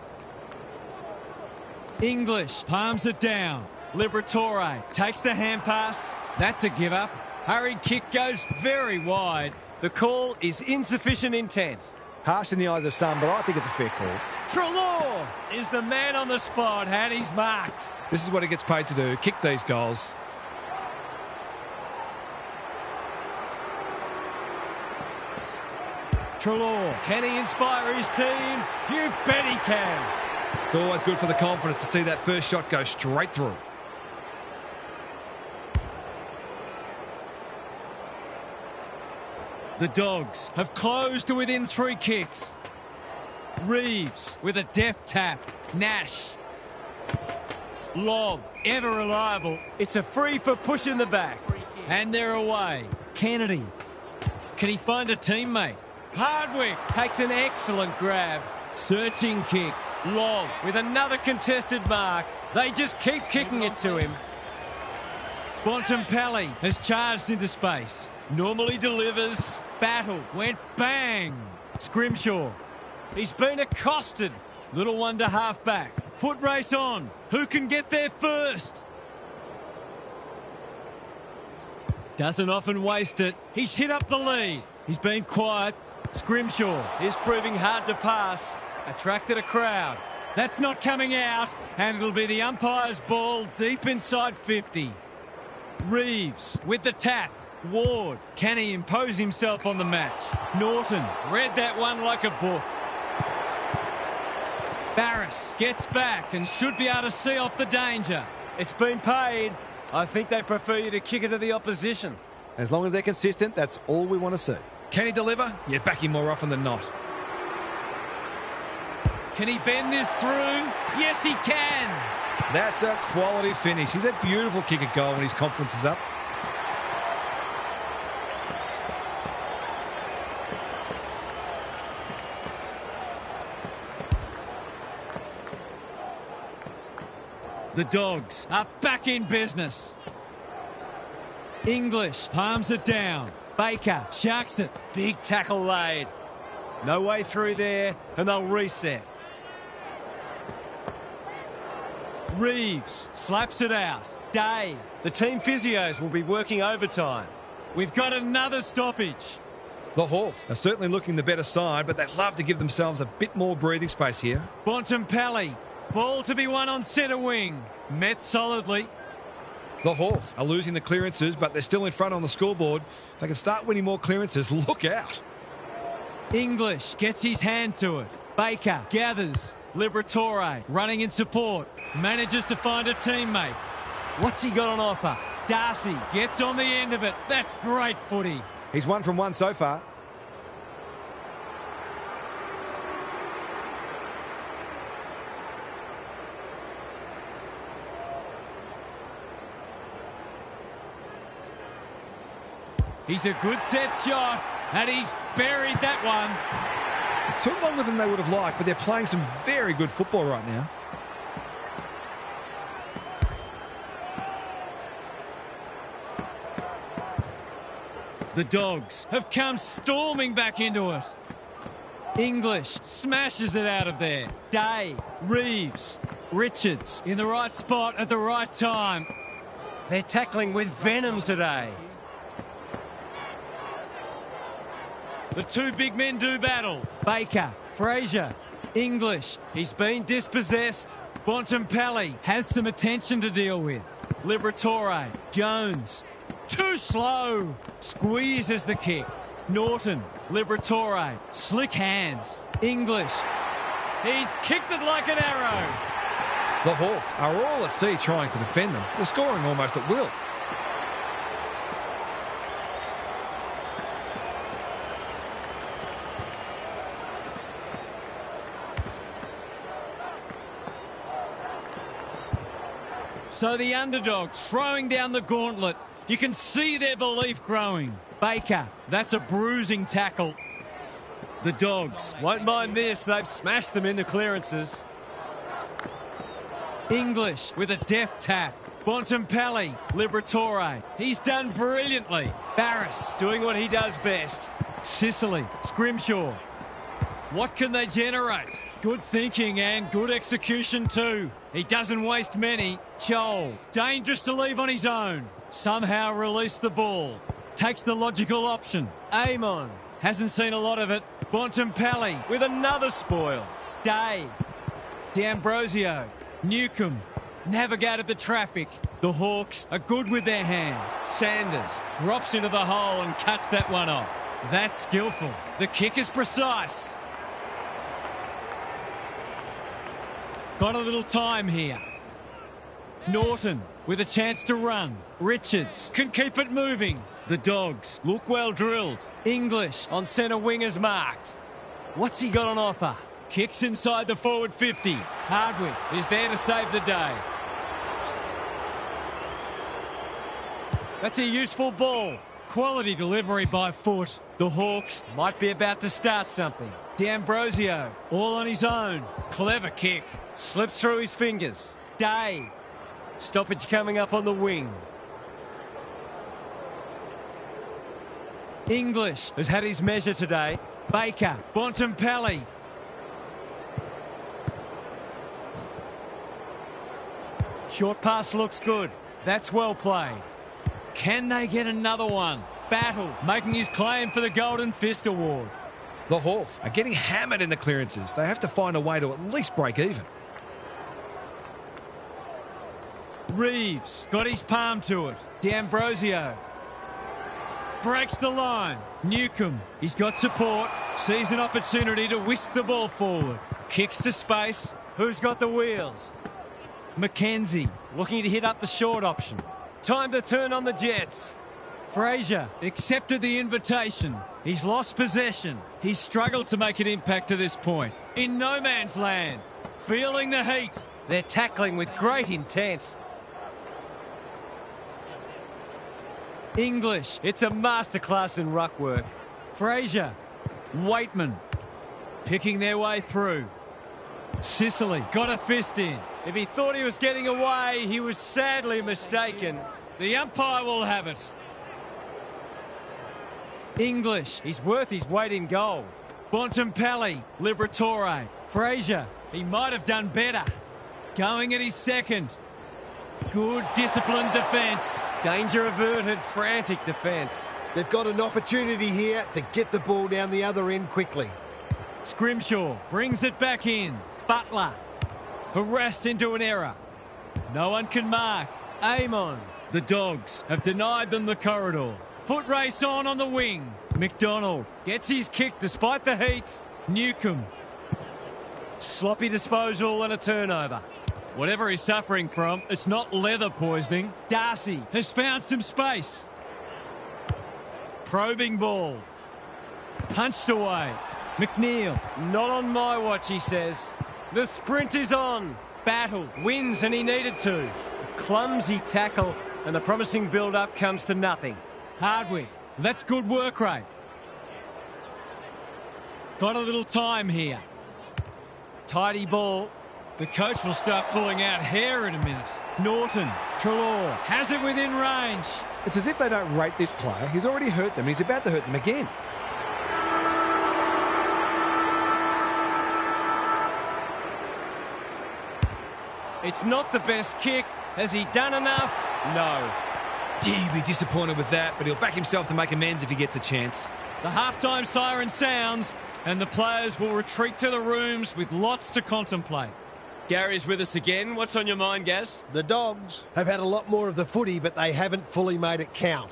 [SPEAKER 2] English palms it down. Liberatore takes the hand pass. That's a give up. Hurried kick goes very wide.
[SPEAKER 1] The call is insufficient intent.
[SPEAKER 3] Harsh in the eyes of some, but I think it's a fair call.
[SPEAKER 1] Treloar is the man on the spot, and he's marked.
[SPEAKER 3] This is what he gets paid to do, kick these goals.
[SPEAKER 1] Treloar, can he inspire his team? You bet he can.
[SPEAKER 3] It's always good for the confidence to see that first shot go straight through.
[SPEAKER 2] The Dogs have closed to within 3 kicks. Reeves with a deft tap. Nash. Lob, ever reliable.
[SPEAKER 1] It's a free for push in the back.
[SPEAKER 2] And they're away. Kennedy. Can he find a teammate? Hardwick
[SPEAKER 1] Takes an excellent grab.
[SPEAKER 2] searching kick. Lob
[SPEAKER 1] With another contested mark. They just keep kicking it to him.
[SPEAKER 2] Bontempelli has charged into space. Normally delivers. Battle went bang. Scrimshaw.
[SPEAKER 1] He's been accosted.
[SPEAKER 2] Little one to half back. Foot race on. Who can get there first? Doesn't often waste it. He's hit up the lead. He's been quiet. Scrimshaw.
[SPEAKER 1] Is proving hard to pass. Attracted a crowd.
[SPEAKER 2] That's not coming out, and it'll be the umpire's ball deep inside 50. Reeves with the tap. Ward. Can he impose himself on the match? Norton read that one like a book. Barris gets back and should be able to see off the danger.
[SPEAKER 1] It's been paid. I think they prefer you to kick it to the opposition.
[SPEAKER 3] As long as they're consistent, that's all we want to see. Can he deliver? You back him more often than not.
[SPEAKER 2] Can he bend this through? Yes, he can.
[SPEAKER 3] That's a quality finish. He's a beautiful kick at goal when his confidence is up.
[SPEAKER 2] The Dogs are back in business. English palms it down. Baker sharks it.
[SPEAKER 1] Big tackle laid. No way through there, and they'll reset.
[SPEAKER 2] Reeves slaps it out. Day.
[SPEAKER 1] The team physios will be working overtime.
[SPEAKER 2] We've got another stoppage.
[SPEAKER 3] The Hawks are certainly looking the better side, but they'd love to give themselves a bit more breathing space here.
[SPEAKER 2] Bontempelli. Ball to be won on centre wing. Met solidly.
[SPEAKER 3] The Hawks are losing the clearances, but they're still in front on the scoreboard. If they can start winning more clearances, look out.
[SPEAKER 2] English gets his hand to it. Baker gathers. Liberatore running in support. Manages to find a teammate.
[SPEAKER 1] What's he got on offer?
[SPEAKER 2] Darcy gets on the end of it. That's great footy.
[SPEAKER 3] He's 1 from 1 so far.
[SPEAKER 2] He's a good set shot, and he's buried that one.
[SPEAKER 3] It took longer than they would have liked, but they're playing some very good football right now.
[SPEAKER 2] The Dogs have come storming back into it. English smashes it out of there. Day, Reeves, Richards in the right spot at the right time.
[SPEAKER 1] They're tackling with venom today.
[SPEAKER 2] The two big men do battle. Baker, Fraser, English. He's been dispossessed. Bontempelli has some attention to deal with. Liberatore, Jones. Too slow. Squeezes the kick. Norton, Liberatore. Slick hands. English. He's kicked it like an arrow.
[SPEAKER 3] The Hawks are all at sea trying to defend them. They're scoring almost at will.
[SPEAKER 2] So the underdogs throwing down the gauntlet. You can see their belief growing. Baker, that's a bruising tackle. The Dogs
[SPEAKER 1] Won't mind this. They've smashed them in the clearances.
[SPEAKER 2] English with a deft tap. Bontempelli, Liberatore. He's done brilliantly. Barris
[SPEAKER 1] Doing what he does best.
[SPEAKER 2] Sicily, Scrimshaw. What can they generate? Good thinking and good execution too. He doesn't waste many. Joel, dangerous to leave on his own. Somehow release the ball. Takes the logical option.
[SPEAKER 1] Amon
[SPEAKER 2] Hasn't seen a lot of it. Bontempelli.
[SPEAKER 1] with another spoil.
[SPEAKER 2] Day. D'Ambrosio. Newcomb. Navigated the traffic. The Hawks are good with their hands. Sanders drops into the hole and cuts that one off. That's skillful. The kick is precise. Got a little time here. Norton with a chance to run. Richards can keep it moving. The Dogs look well drilled. English
[SPEAKER 1] On centre wingers marked. What's he got on offer?
[SPEAKER 2] kicks inside the forward 50. Hardwick is there to save the day. That's a useful ball. Quality delivery by foot. The Hawks might be about to start something. D'Ambrosio all on his own. Clever kick.
[SPEAKER 1] Slips through his fingers.
[SPEAKER 2] Day.
[SPEAKER 1] Stoppage coming up on the wing.
[SPEAKER 2] English
[SPEAKER 1] Has had his measure today.
[SPEAKER 2] Baker. Bontempelli.
[SPEAKER 1] Short pass looks good. That's well played.
[SPEAKER 2] Can they get another one? Battle making his claim for the Golden Fist Award.
[SPEAKER 3] The Hawks are getting hammered in the clearances. They have to find a way to at least break even.
[SPEAKER 2] Reeves got his palm to it. D'Ambrosio breaks the line. Newcomb, he's got support. Sees an opportunity to whisk the ball forward. Kicks to space.
[SPEAKER 1] Who's got the wheels?
[SPEAKER 2] Mackenzie.
[SPEAKER 1] Looking to hit up the short option. Time to turn on the Jets.
[SPEAKER 2] Fraser accepted the invitation. He's lost possession. He's struggled to make an impact to this point. In no man's land. Feeling the heat.
[SPEAKER 1] They're tackling with great intent.
[SPEAKER 2] English.
[SPEAKER 1] It's a masterclass in ruck work.
[SPEAKER 2] Fraser. Waitman. Picking their way through. Sicily got a fist in.
[SPEAKER 1] If he thought he was getting away, he was sadly mistaken.
[SPEAKER 2] The umpire will have it. English.
[SPEAKER 1] He's worth his weight in gold.
[SPEAKER 2] Bontempelli. Liberatore. Fraser. He might have done better. Going at his second. Good disciplined defence.
[SPEAKER 1] Danger averted, frantic defence.
[SPEAKER 5] They've got an opportunity here to get the ball down the other end quickly.
[SPEAKER 2] Scrimshaw brings it back in. Butler. Harassed into an error. No one can mark. Amon. The Dogs have denied them the corridor. Foot race on the wing. McDonald gets his kick despite the heat. Newcomb.
[SPEAKER 1] Sloppy disposal and a turnover.
[SPEAKER 2] Whatever he's suffering from, it's not leather poisoning. Darcy has found some space. Probing ball. Punched away. McNeil.
[SPEAKER 1] Not on my watch, he says. The sprint is on. Battle wins, and he needed to. A clumsy tackle, and the promising build-up comes to nothing.
[SPEAKER 2] Hardwick. That's good work rate. Got a little time here.
[SPEAKER 1] Tidy ball.
[SPEAKER 2] The coach will start pulling out hair in a minute. Norton. Trelaw has it within range.
[SPEAKER 3] It's as if they don't rate this player. He's already hurt them. He's about to hurt them again.
[SPEAKER 1] It's not the best kick. Has he done enough? No.
[SPEAKER 3] Gee, he'd be disappointed with that, but he'll back himself to make amends if he gets a chance.
[SPEAKER 2] The halftime siren sounds, and the players will retreat to the rooms with lots to contemplate.
[SPEAKER 1] Gary's with us again. What's on your mind, Gaz?
[SPEAKER 5] The Dogs have had a lot more of the footy, but they haven't fully made it count.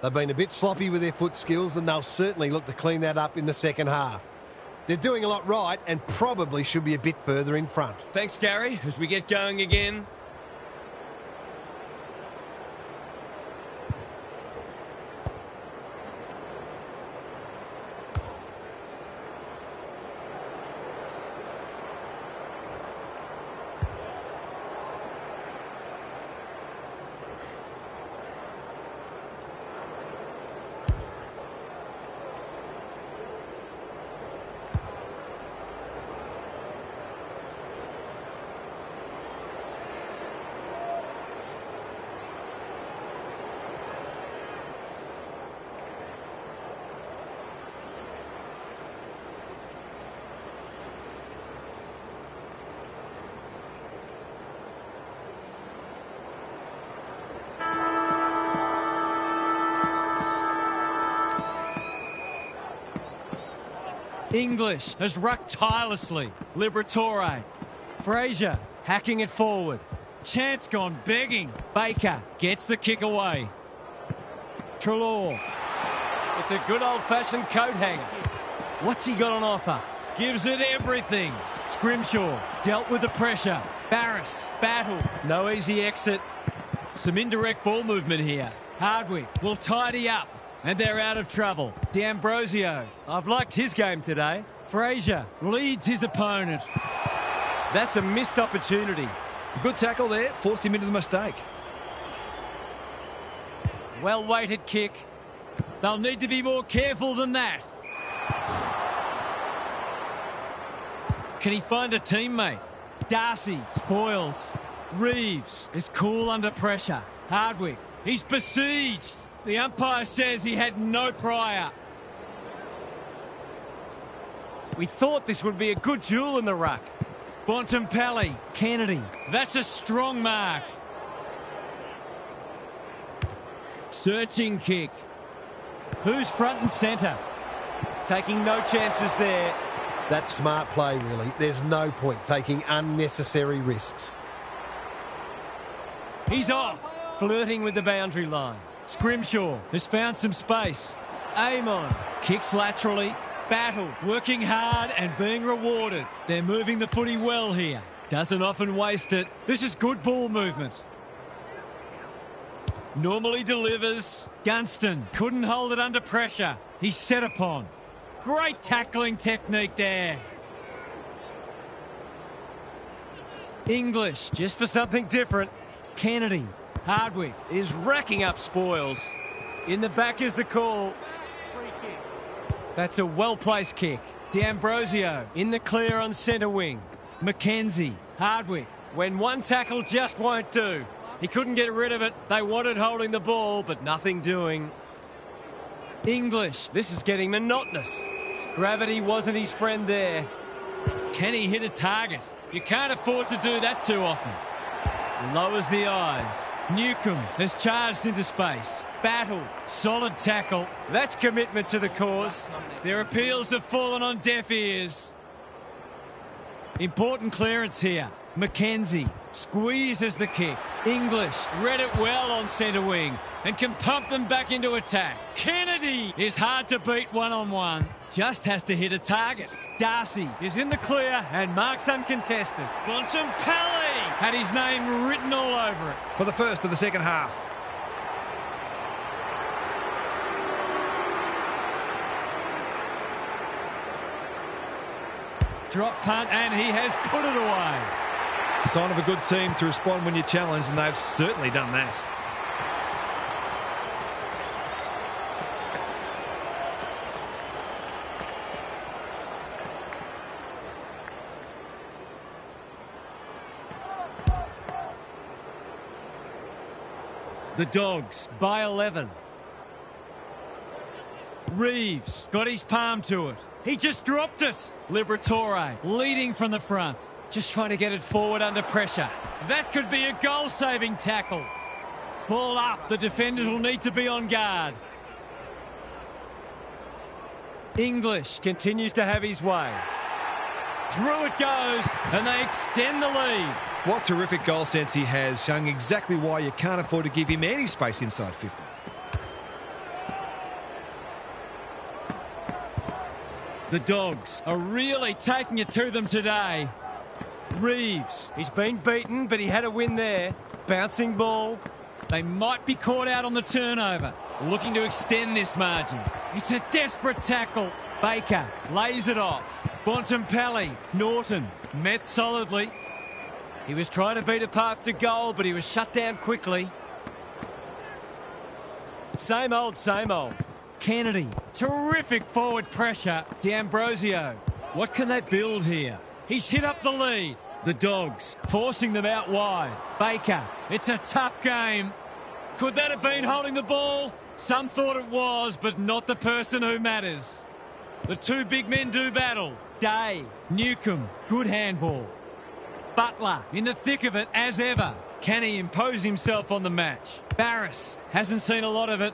[SPEAKER 5] They've been a bit sloppy with their foot skills, and they'll certainly look to clean that up in the second half. They're doing a lot right and probably should be a bit further in front.
[SPEAKER 1] Thanks, Gary. As we get going again.
[SPEAKER 2] English has rucked tirelessly. Liberatore.
[SPEAKER 1] Fraser hacking it forward.
[SPEAKER 2] Chance gone begging.
[SPEAKER 1] Baker
[SPEAKER 2] Gets the kick away.
[SPEAKER 1] Trelaw. It's a good old-fashioned coat hanger. What's he got on offer?
[SPEAKER 2] Gives it everything.
[SPEAKER 1] Scrimshaw dealt with the pressure. Barris, battle, no easy exit.
[SPEAKER 2] Some indirect ball movement here. Hardwick will tidy up, and they're out of trouble.
[SPEAKER 1] D'Ambrosio, I've liked his game today.
[SPEAKER 2] Fraser leads his opponent.
[SPEAKER 1] That's a missed opportunity.
[SPEAKER 3] Good tackle there, forced him into the mistake.
[SPEAKER 1] Well-weighted kick.
[SPEAKER 2] They'll need to be more careful than that. Can he find a teammate? Darcy spoils. Reeves is cool under pressure. Hardwick, he's besieged. The umpire says he had no prior.
[SPEAKER 1] We thought this would be a good duel in the ruck.
[SPEAKER 2] Bontempelli,
[SPEAKER 1] Kennedy.
[SPEAKER 2] that's a strong mark. Searching kick.
[SPEAKER 1] Who's front and centre? Taking no chances there.
[SPEAKER 5] That's smart play, really. There's no point taking unnecessary risks.
[SPEAKER 2] He's off.
[SPEAKER 1] Flirting with the boundary line.
[SPEAKER 2] Scrimshaw has found some space.
[SPEAKER 1] Amon.
[SPEAKER 2] Kicks laterally. Battle, working hard and being rewarded. They're moving the footy well here. Doesn't often waste it. This is good ball movement. Normally delivers. Gunston couldn't hold it under pressure. He's set upon. Great tackling technique there.
[SPEAKER 1] English, just for something different. Kennedy.
[SPEAKER 2] Hardwick
[SPEAKER 1] Is racking up spoils. In the back is the call. That's a well-placed kick. D'Ambrosio in the clear on centre wing.
[SPEAKER 2] McKenzie. Hardwick.
[SPEAKER 1] When one tackle just won't do. He couldn't get rid of it. They wanted holding the ball, but nothing doing.
[SPEAKER 2] English.
[SPEAKER 1] This is getting monotonous. Gravity wasn't his friend there.
[SPEAKER 2] Can he hit a target? You can't afford to do that too often. Lowers the eyes. Newcomb has charged into space. Battle. Solid tackle.
[SPEAKER 1] That's commitment to the cause.
[SPEAKER 2] Their appeals have fallen on deaf ears. Important clearance here. McKenzie squeezes the kick. English read it well on centre wing and can pump them back into attack. Kennedy is hard to beat one-on-one. Just has to hit a target.
[SPEAKER 4] Darcy is in the clear and marks uncontested.
[SPEAKER 2] Bontempelli had his name written all over it.
[SPEAKER 3] For the first of the second half.
[SPEAKER 2] Drop punt, and he has put it away.
[SPEAKER 3] It's a sign of a good team to respond when you're challenged, and they've certainly done that.
[SPEAKER 2] The Dogs by 11. Reeves got his palm to it. He just dropped it. Liberatore leading from the front. Just trying to get it forward under pressure. That could be a goal-saving tackle. Ball up. The defenders will need to be on guard.
[SPEAKER 1] English continues to have his way.
[SPEAKER 2] Through it goes, and they extend the lead.
[SPEAKER 3] What terrific goal sense he has, showing exactly why you can't afford to give him any space inside 50.
[SPEAKER 2] The Dogs are really taking it to them today.
[SPEAKER 1] Reeves, he's been beaten, but he had a win there. Bouncing ball.
[SPEAKER 2] They might be caught out on the turnover, looking to extend this margin. It's a desperate tackle. Baker lays it off. Bontempelli, Norton, met solidly.
[SPEAKER 1] He was trying to beat a path to goal, but he was shut down quickly. Same old, same old.
[SPEAKER 2] Kennedy, terrific forward pressure. D'Ambrosio, what can they build here? He's hit up the lead. The Dogs forcing them out wide. Baker, it's a tough game. Could that have been holding the ball? Some thought it was, but not the person who matters. The two big men do battle. Day, Newcomb, good handball. Butler in the thick of it as ever. Can he impose himself on the match? Barris hasn't seen a lot of it.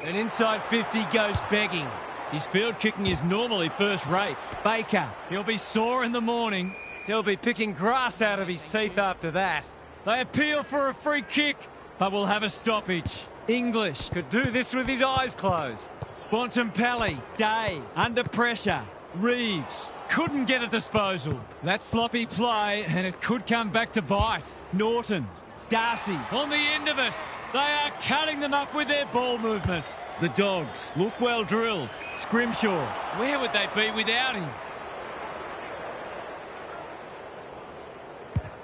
[SPEAKER 1] And inside 50 goes begging.
[SPEAKER 2] His field kicking is normally first rate. Baker, he'll be sore in the morning.
[SPEAKER 1] He'll be picking grass out of his teeth after that.
[SPEAKER 2] They appeal for a free kick, but will have a stoppage.
[SPEAKER 1] English could do this with his eyes closed.
[SPEAKER 2] Bontempelli, Day, under pressure. Reeves couldn't get a disposal. That sloppy play, and it could come back to bite. Norton, Darcy on the end of it. They are cutting them up with their ball movement. The Dogs look well drilled. Scrimshaw, where would they be without him?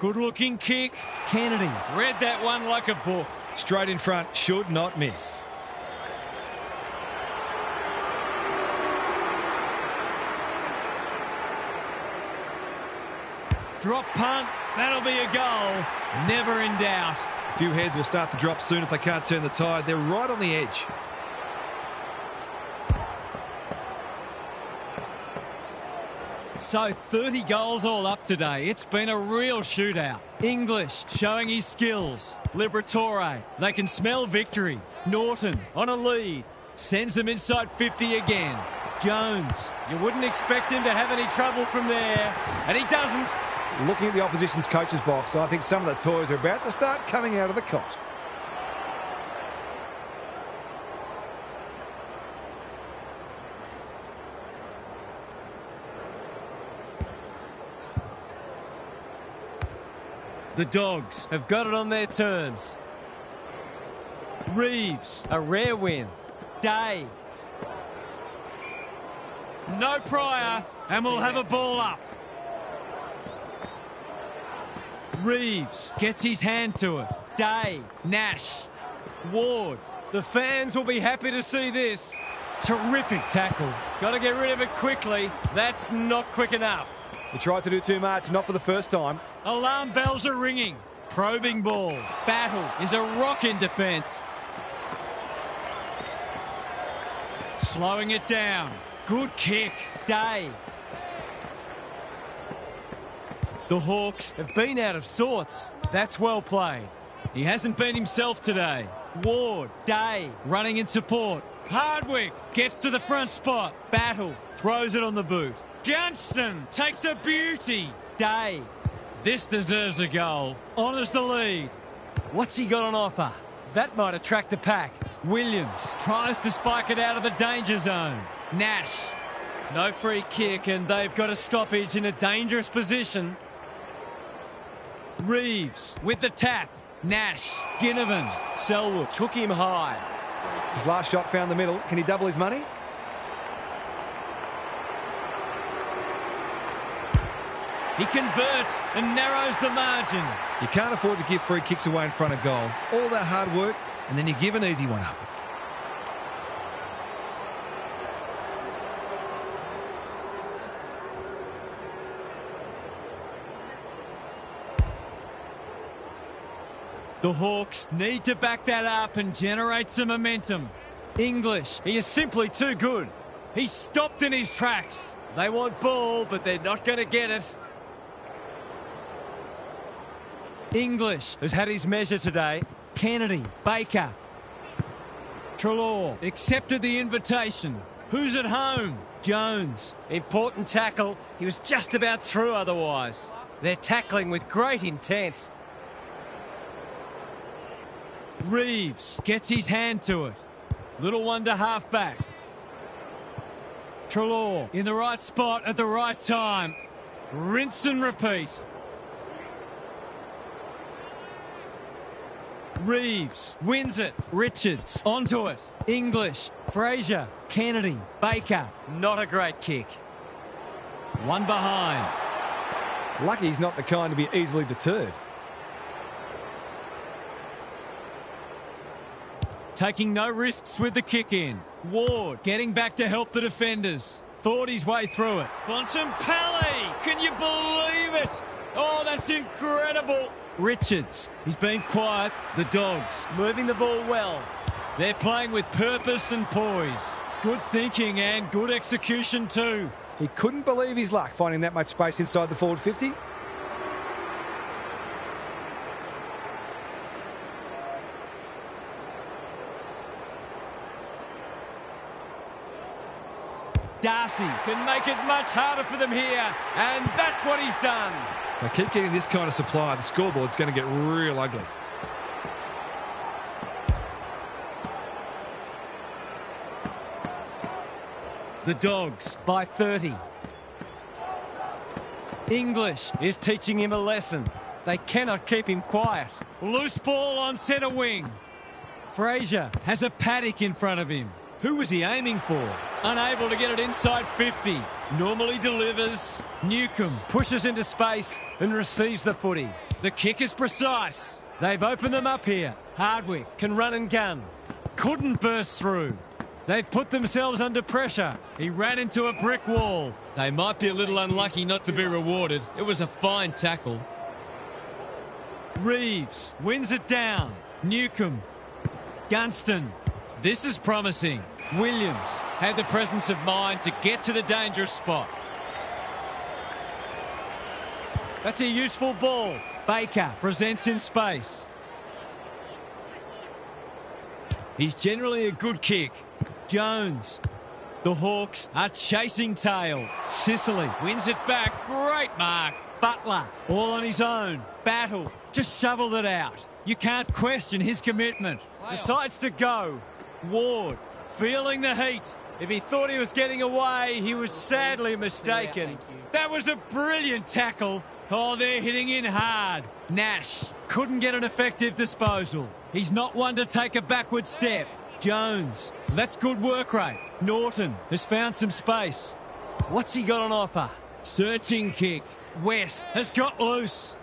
[SPEAKER 2] Good looking kick. Kennedy read that one like a book.
[SPEAKER 3] Straight in front, should not miss.
[SPEAKER 2] Drop punt, that'll be a goal. Never in doubt.
[SPEAKER 3] A few heads will start to drop soon if they can't turn the tide. They're right on the edge.
[SPEAKER 2] So 30 goals all up today. It's been a real shootout. English showing his skills. Liberatore, they can smell victory. Norton on a lead. Sends them inside 50 again. Jones,
[SPEAKER 1] you wouldn't expect him to have any trouble from there. And he doesn't.
[SPEAKER 3] Looking at the opposition's coach's box, I think some of the toys are about to start coming out of the cot.
[SPEAKER 1] The Dogs have got it on their terms. Reeves, a rare win. Day.
[SPEAKER 2] No prior, and we'll have a ball up. Reeves gets his hand to it. Day, Nash, Ward.
[SPEAKER 1] The fans will be happy to see this.
[SPEAKER 2] Terrific tackle.
[SPEAKER 1] Got to get rid of it quickly. That's not quick enough.
[SPEAKER 3] He tried to do too much, not for the first time.
[SPEAKER 2] Alarm bells are ringing. Probing ball. Battle is a rock in defence. Slowing it down. Good kick. Day.
[SPEAKER 1] The Hawks have been out of sorts. That's well played.
[SPEAKER 2] He hasn't been himself today. Ward, Day, running in support. Hardwick gets to the front spot. Battle throws it on the boot. Gunston takes a beauty. Day. This deserves a goal. Honours the lead.
[SPEAKER 1] What's he got on offer? That might attract a pack.
[SPEAKER 2] Williams tries to spike it out of the danger zone. Nash No free kick, and they've got a stoppage in a dangerous position. Reeves with the tap. Nash, Ginnivan,
[SPEAKER 1] Selwood took him high.
[SPEAKER 3] His last shot found the middle. Can he double his money?
[SPEAKER 2] He converts and narrows the margin.
[SPEAKER 3] You can't afford to give free kicks away in front of goal. All that hard work, and then you give an easy one up.
[SPEAKER 2] The Hawks need to back that up and generate some momentum. English,
[SPEAKER 1] He is simply too good.
[SPEAKER 2] he's stopped in his tracks.
[SPEAKER 1] They want ball, but they're not going to get it.
[SPEAKER 2] English
[SPEAKER 1] Has had his measure today.
[SPEAKER 2] Kennedy, Baker. Treloar accepted the invitation. Who's at home? Jones.
[SPEAKER 1] Important tackle. He was just about through otherwise. They're tackling with great intent.
[SPEAKER 2] Reeves gets his hand to it. Little one to half back. Treloar in the right spot at the right time. Rinse and repeat. Reeves wins it. Richards onto it. English, Fraser, Kennedy, Baker.
[SPEAKER 1] Not a great kick.
[SPEAKER 2] One behind.
[SPEAKER 3] Lucky he's not the kind to be easily deterred.
[SPEAKER 2] Taking no risks with the kick in. Ward getting back to help the defenders. Thought his way through it. Bontempelli! Can you believe it? Oh, that's incredible. Richards, he's been quiet. The Dogs
[SPEAKER 1] Moving the ball well.
[SPEAKER 2] they're playing with purpose and poise. Good thinking and good execution too.
[SPEAKER 3] He couldn't believe his luck finding that much space inside the forward 50.
[SPEAKER 2] Darcy can make it much harder for them here, and that's what he's done.
[SPEAKER 3] If they keep getting this kind of supply, the scoreboard's going to get real ugly.
[SPEAKER 2] The Dogs by 30. English
[SPEAKER 1] Is teaching him a lesson. They cannot keep him quiet.
[SPEAKER 2] loose ball on centre wing. Fraser has a paddock in front of him. Who was he aiming for? Unable to get it inside 50. Normally delivers. Newcomb
[SPEAKER 1] Pushes into space and receives the footy.
[SPEAKER 2] The kick is precise.
[SPEAKER 1] They've opened them up here.
[SPEAKER 2] Hardwick
[SPEAKER 1] Can run and gun.
[SPEAKER 2] couldn't burst through.
[SPEAKER 1] They've put themselves under pressure.
[SPEAKER 2] He ran into a brick wall. They might be a little unlucky not to be rewarded. It was a fine tackle. Reeves wins it down. Newcomb. Gunston. This is promising. Williams had the presence of mind to get to the dangerous spot.
[SPEAKER 1] That's a useful ball.
[SPEAKER 2] Baker presents in space. He's generally a good kick. Jones. The Hawks are chasing tail. Sicily wins it back. Great mark. Butler all on his own. Battle just shoveled it out. You can't question his commitment.
[SPEAKER 1] Decides to go.
[SPEAKER 2] Ward feeling the heat.
[SPEAKER 1] If he thought he was getting away, he was sadly mistaken.
[SPEAKER 2] That was a brilliant tackle. Oh, they're hitting in hard. Nash couldn't get an effective disposal. He's not one to take a backward step. Jones, that's good work rate. Norton has found some space.
[SPEAKER 1] What's he got on offer?
[SPEAKER 2] Searching kick. West has got loose.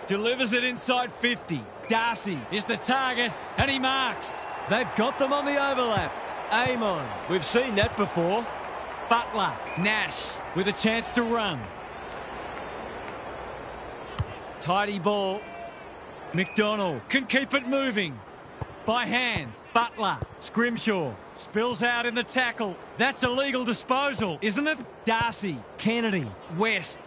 [SPEAKER 2] Delivers it inside 50. Darcy is the target and he marks.
[SPEAKER 1] They've got them on the overlap. Aim on. We've seen that before.
[SPEAKER 2] Butler, Nash with a chance to run.
[SPEAKER 1] Tidy ball.
[SPEAKER 2] McDonald can keep it moving. By hand, Butler, Scrimshaw, spills out in the tackle. That's a legal disposal, isn't it? Darcy, Kennedy, West.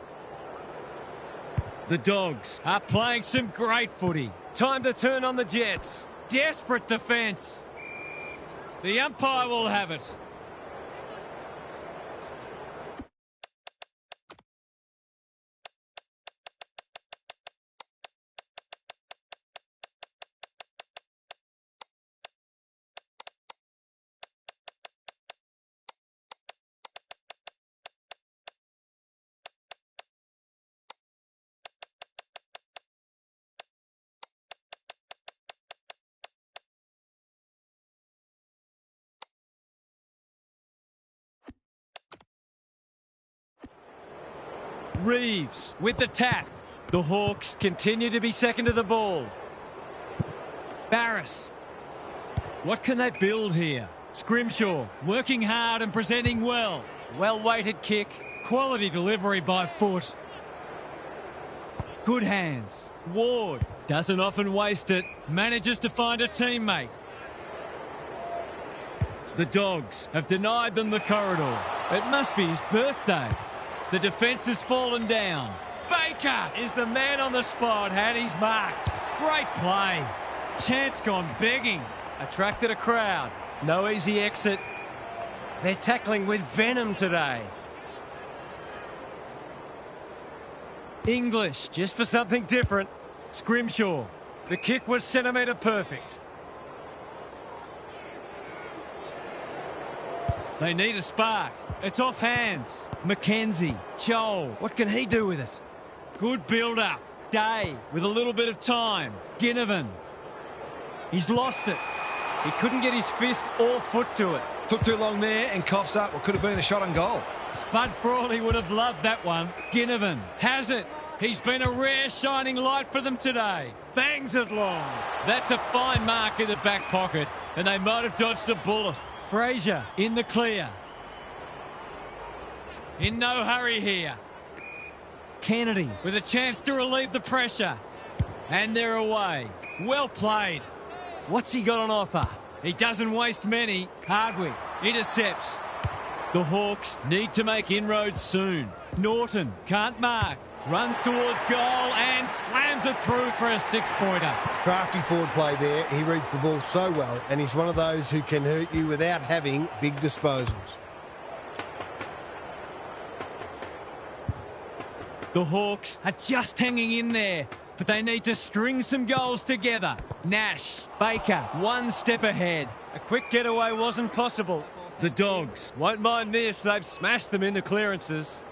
[SPEAKER 2] The Dogs are playing some great footy.
[SPEAKER 1] Time to turn on the Jets.
[SPEAKER 2] Desperate defence. The umpire will have it. Reeves with the tap.
[SPEAKER 1] The Hawks continue to be second to the ball.
[SPEAKER 2] Barris. What can they build here? Scrimshaw working hard and presenting well.
[SPEAKER 1] Well-weighted kick.
[SPEAKER 2] Quality delivery by foot. Good hands. Ward doesn't often waste it. Manages to find a teammate. The Dogs have denied them the corridor. It must be his birthday. The defence has fallen down. Baker
[SPEAKER 1] Is the man on the spot, and he's marked.
[SPEAKER 2] great play. Chance gone begging.
[SPEAKER 1] Attracted a crowd. No easy exit. They're tackling with venom today.
[SPEAKER 2] English
[SPEAKER 1] Just for something different. Scrimshaw. The kick was centimetre perfect.
[SPEAKER 2] They need a spark. It's off hands. Mackenzie. Joel. What can he do with it? Good build-up. Day with a little bit of time. Ginnivan. He's lost it.
[SPEAKER 1] He couldn't get his fist or foot to it.
[SPEAKER 3] Took too long there and coughs up what could have been a shot on goal.
[SPEAKER 2] Spud Frawley would have loved that one. Ginnivan has it. He's been a rare shining light for them today. Bangs it long. That's a fine mark in the back pocket, and they might have dodged a bullet. Fraser in the clear. In no hurry here. Kennedy with a chance to relieve the pressure. And they're away. Well played.
[SPEAKER 1] What's he got on offer?
[SPEAKER 2] He doesn't waste many. Hardwick intercepts.
[SPEAKER 1] The Hawks
[SPEAKER 2] Need to make inroads soon. Norton can't mark. Runs towards goal and slams it through for a six-pointer.
[SPEAKER 5] Crafty forward play there. He reads the ball so well, and he's one of those who can hurt you without having big disposals.
[SPEAKER 2] The Hawks are just hanging in there, but they need to string some goals together. Nash, Baker, one step ahead.
[SPEAKER 1] A quick getaway wasn't possible.
[SPEAKER 2] The Dogs.
[SPEAKER 1] Won't mind this. They've smashed them in the clearances.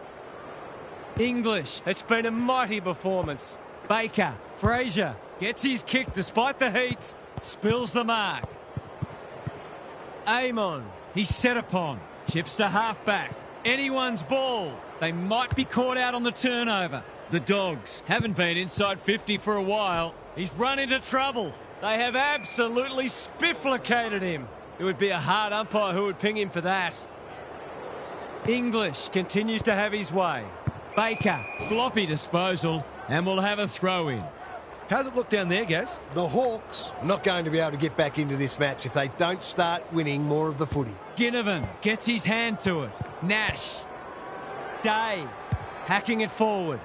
[SPEAKER 2] English.
[SPEAKER 1] It's been a mighty performance.
[SPEAKER 2] Baker.
[SPEAKER 1] Fraser gets his kick despite the heat.
[SPEAKER 2] Spills the mark.
[SPEAKER 1] Amon.
[SPEAKER 2] He's set upon. Chips to halfback. Anyone's ball. They might be caught out on the turnover. The Dogs haven't been inside 50 for a while. He's run into trouble.
[SPEAKER 1] They have absolutely spifflicated him. It would be a hard umpire who would ping him for that.
[SPEAKER 2] English
[SPEAKER 1] Continues to have his way.
[SPEAKER 2] Baker. Sloppy disposal, and we'll have a throw-in.
[SPEAKER 3] How's it look down there, Gaz?
[SPEAKER 5] The Hawks are not going to be able to get back into this match if they don't start winning more of the footy.
[SPEAKER 2] Ginnivan gets his hand to it. Nash. Day.
[SPEAKER 1] Hacking it forward.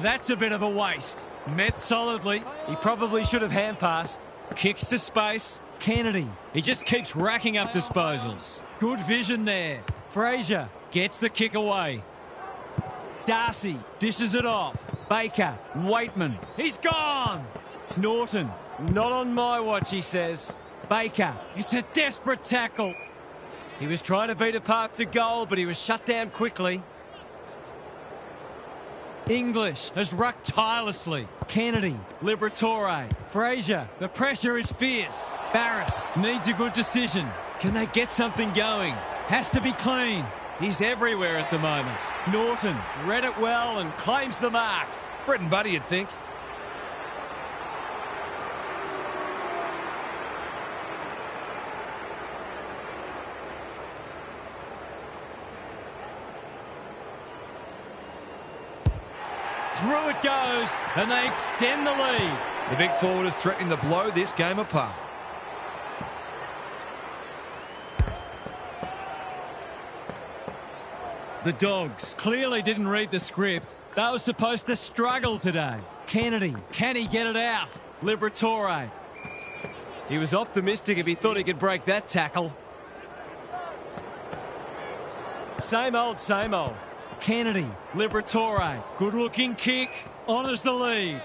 [SPEAKER 2] That's a bit of a waste. Met solidly.
[SPEAKER 1] He probably should have hand passed.
[SPEAKER 2] Kicks to space. Kennedy. He just keeps racking up disposals. Good vision there. Fraser gets the kick away. Darcy dishes it off. Baker. Waitman. He's gone. Norton.
[SPEAKER 1] Not on my watch, he says.
[SPEAKER 2] Baker. It's a desperate tackle.
[SPEAKER 1] He was trying to beat a path to goal, but he was shut down quickly.
[SPEAKER 2] English has rucked tirelessly. Kennedy. Liberatore. Fraser. The pressure is fierce. Barris needs a good decision. Can they get something going? Has to be clean. He's everywhere at the moment. Norton read it well and claims the mark.
[SPEAKER 3] Bread and butter, you'd think.
[SPEAKER 2] Through it goes, and they extend the lead.
[SPEAKER 3] The big forward is threatening to blow this game apart.
[SPEAKER 2] The Dogs clearly didn't read the script. They were supposed to struggle today. Kennedy, can he get it out? Liberatore.
[SPEAKER 1] He was optimistic if he thought he could break that tackle. Same old, same old.
[SPEAKER 2] Kennedy, Liberatore. Good-looking kick. Honours the lead.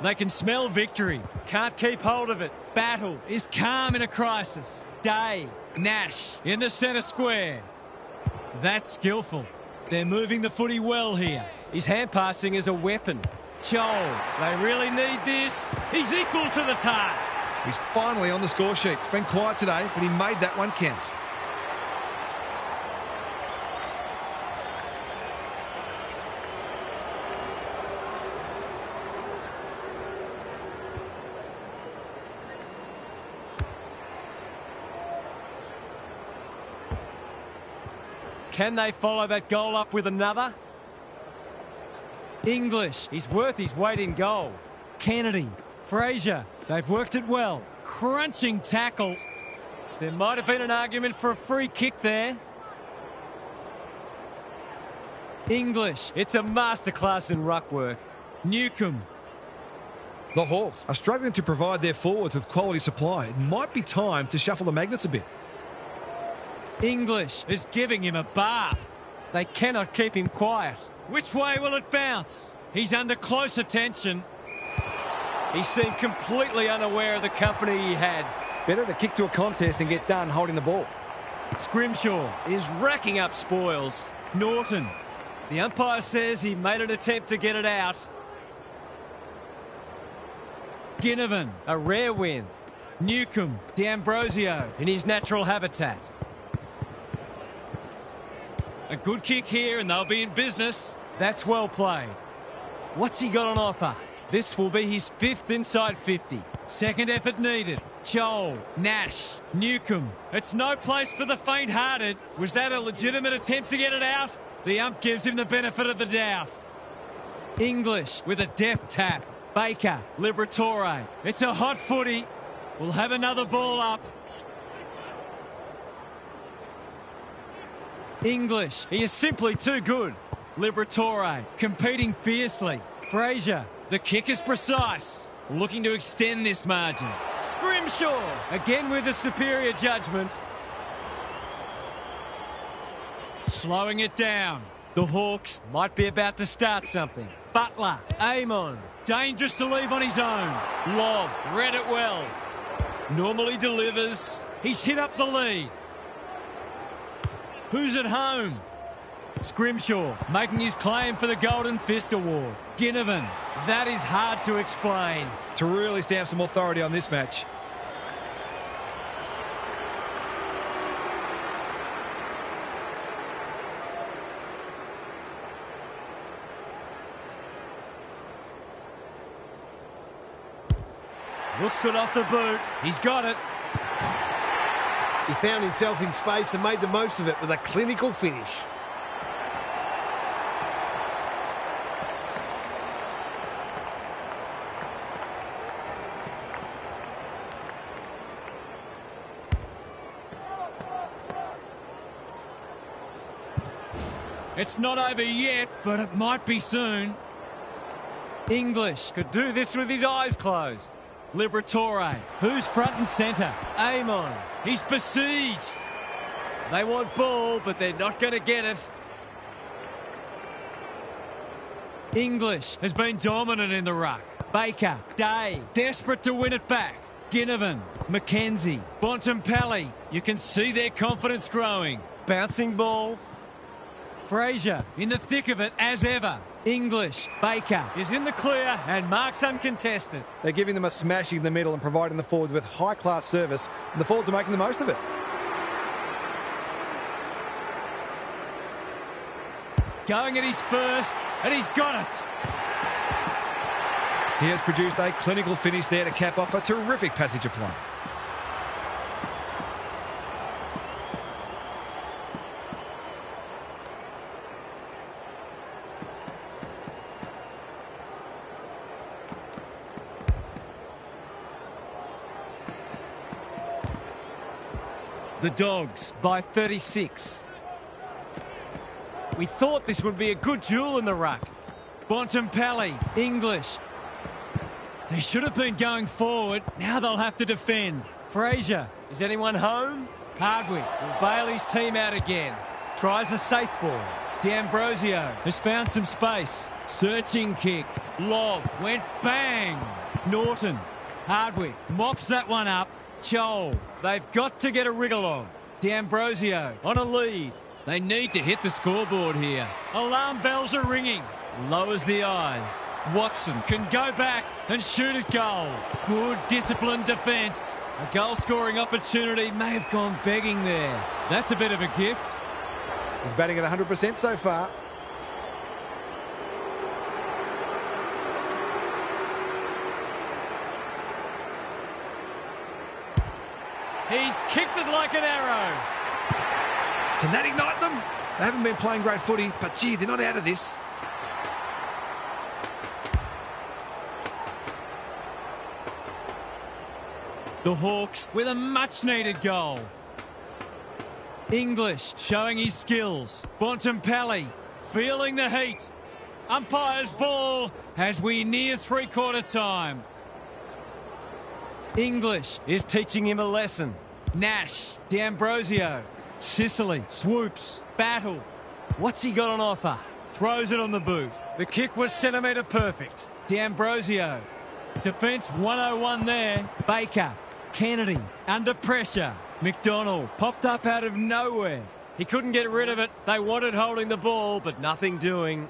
[SPEAKER 2] They can smell victory.
[SPEAKER 1] Can't keep hold of it.
[SPEAKER 2] Battle is calm in a crisis. Day. Nash in the centre square. That's skillful. They're moving the footy well here.
[SPEAKER 1] His hand passing is a weapon.
[SPEAKER 2] Joel, they really need this. He's equal to the task.
[SPEAKER 3] He's finally on the score sheet. It's been quiet today, but he made that one count.
[SPEAKER 1] Can they follow that goal up with another?
[SPEAKER 2] English.
[SPEAKER 1] He's worth his weight in gold.
[SPEAKER 2] Kennedy. Fraser. They've worked it well. Crunching tackle.
[SPEAKER 1] There might have been an argument for a free kick there.
[SPEAKER 2] English.
[SPEAKER 1] It's a masterclass in ruck work.
[SPEAKER 2] Newcomb.
[SPEAKER 3] The Hawks are struggling to provide their forwards with quality supply. It might be time to shuffle the magnets a bit.
[SPEAKER 2] English is giving him a bath.
[SPEAKER 1] They cannot keep him quiet.
[SPEAKER 2] Which way will it bounce? He's under close attention.
[SPEAKER 1] He seemed completely unaware of the company he had.
[SPEAKER 6] Better to kick to a contest and get done holding the ball.
[SPEAKER 1] Scrimshaw is racking up spoils.
[SPEAKER 2] Norton.
[SPEAKER 1] The umpire says he made an attempt to get it out.
[SPEAKER 2] Ginnivan.
[SPEAKER 1] A rare win.
[SPEAKER 2] Newcomb. D'Ambrosio.
[SPEAKER 1] In his natural habitat.
[SPEAKER 2] A good kick here and they'll be in business.
[SPEAKER 1] That's well played. What's he got on offer? This will be his 5th inside 50.
[SPEAKER 2] Second effort needed. Joel. Nash. Newcomb. It's no place for the faint-hearted. Was that a legitimate attempt to get it out? The ump gives him the benefit of the doubt. English with a deft tap. Baker. Liberatore. It's a hot footy. We'll have another ball up. English.
[SPEAKER 1] He is simply too good.
[SPEAKER 2] Liberatore competing fiercely. Fraser. The kick is precise. Looking to extend this margin.
[SPEAKER 1] Scrimshaw again with a superior judgment.
[SPEAKER 2] Slowing it down.
[SPEAKER 1] The Hawks might be about to start something. Butler. Amon.
[SPEAKER 2] Dangerous to leave on his own.
[SPEAKER 1] Lob. Read it well.
[SPEAKER 2] Normally delivers. He's hit up the lead. Who's at home? Scrimshaw making his claim for the Golden Fist Award. Ginnivan. That is hard to explain.
[SPEAKER 3] To really stamp some authority on this match.
[SPEAKER 1] Looks good off the boot. He's got it.
[SPEAKER 5] He found himself in space and made the most of it with a clinical finish.
[SPEAKER 2] It's not over yet, but it might be soon. English
[SPEAKER 1] Could do this with his eyes closed.
[SPEAKER 2] Liberatore. Who's front and centre?
[SPEAKER 1] Amon.
[SPEAKER 2] He's besieged.
[SPEAKER 1] They want ball, but they're not going to get it.
[SPEAKER 2] English has been dominant in the ruck. Baker. Day. Desperate to win it back. Ginnivan. McKenzie. Bontempelli. You can see their confidence growing.
[SPEAKER 1] Bouncing ball.
[SPEAKER 2] Fraser in the thick of it as ever. English. Baker is in the clear and marks uncontested.
[SPEAKER 6] They're giving them a smashing in the middle and providing the forwards with high-class service, and the forwards are making the most of it.
[SPEAKER 2] Going at his first, and he's got it.
[SPEAKER 3] He has produced a clinical finish there to cap off a terrific passage of play.
[SPEAKER 1] The Dogs by 36. We thought this would be a good duel in the ruck.
[SPEAKER 2] Bontempelli. English. They should have been going forward. Now they'll have to defend. Fraser.
[SPEAKER 1] Is anyone home?
[SPEAKER 2] Hardwick
[SPEAKER 1] Will bail his team out again. Tries a safe ball.
[SPEAKER 2] D'Ambrosio has found some space. Searching kick. Lob went bang. Norton. Hardwick mops that one up. Joel.
[SPEAKER 1] They've got to get a wriggle on.
[SPEAKER 2] D'Ambrosio
[SPEAKER 1] On a lead.
[SPEAKER 2] They need to hit the scoreboard here. Alarm bells are ringing. Lowers the eyes. Watson can go back and shoot at goal. Good disciplined defence. A goal-scoring opportunity may have gone begging there. That's a bit of a gift.
[SPEAKER 6] He's batting at 100% so far.
[SPEAKER 2] He's kicked it like an arrow.
[SPEAKER 3] Can that ignite them? They haven't been playing great footy, but gee, they're not out of this.
[SPEAKER 2] The Hawks with a much-needed goal. English showing his skills. Bontempelli feeling the heat. Umpire's ball as we near three-quarter time. English
[SPEAKER 1] Is teaching him a lesson.
[SPEAKER 2] Nash, D'Ambrosio, Sicily, swoops, battle,
[SPEAKER 1] What's he got on offer?
[SPEAKER 2] throws it on the boot.
[SPEAKER 1] The kick was centimetre perfect.
[SPEAKER 2] D'Ambrosio, defence 101 there. Baker, Kennedy, under pressure. McDonald popped up out of nowhere.
[SPEAKER 1] He couldn't get rid of it. They wanted holding the ball, but nothing doing.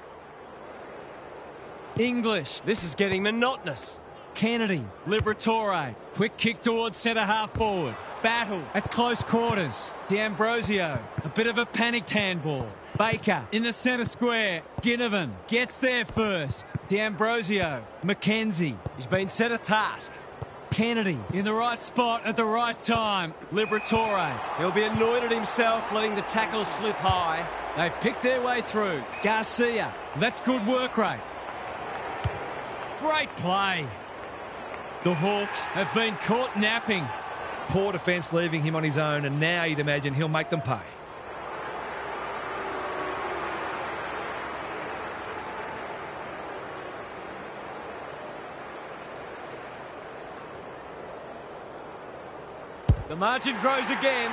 [SPEAKER 2] English,
[SPEAKER 1] This is getting monotonous.
[SPEAKER 2] Kennedy, Liberatore, quick kick towards centre half forward. Battle at close quarters. D'Ambrosio, a bit of a panicked handball. Baker in the centre square. Ginnivan gets there first. D'Ambrosio, McKenzie,
[SPEAKER 1] He's been set a task.
[SPEAKER 2] Kennedy in the right spot at the right time. Liberatore,
[SPEAKER 1] He'll be annoyed at himself letting the tackle slip high.
[SPEAKER 2] they've picked their way through. Garcia, that's good work rate. Great play. The Hawks have been caught napping.
[SPEAKER 3] Poor defence leaving him on his own, and now you'd imagine he'll make them pay.
[SPEAKER 1] The margin grows again.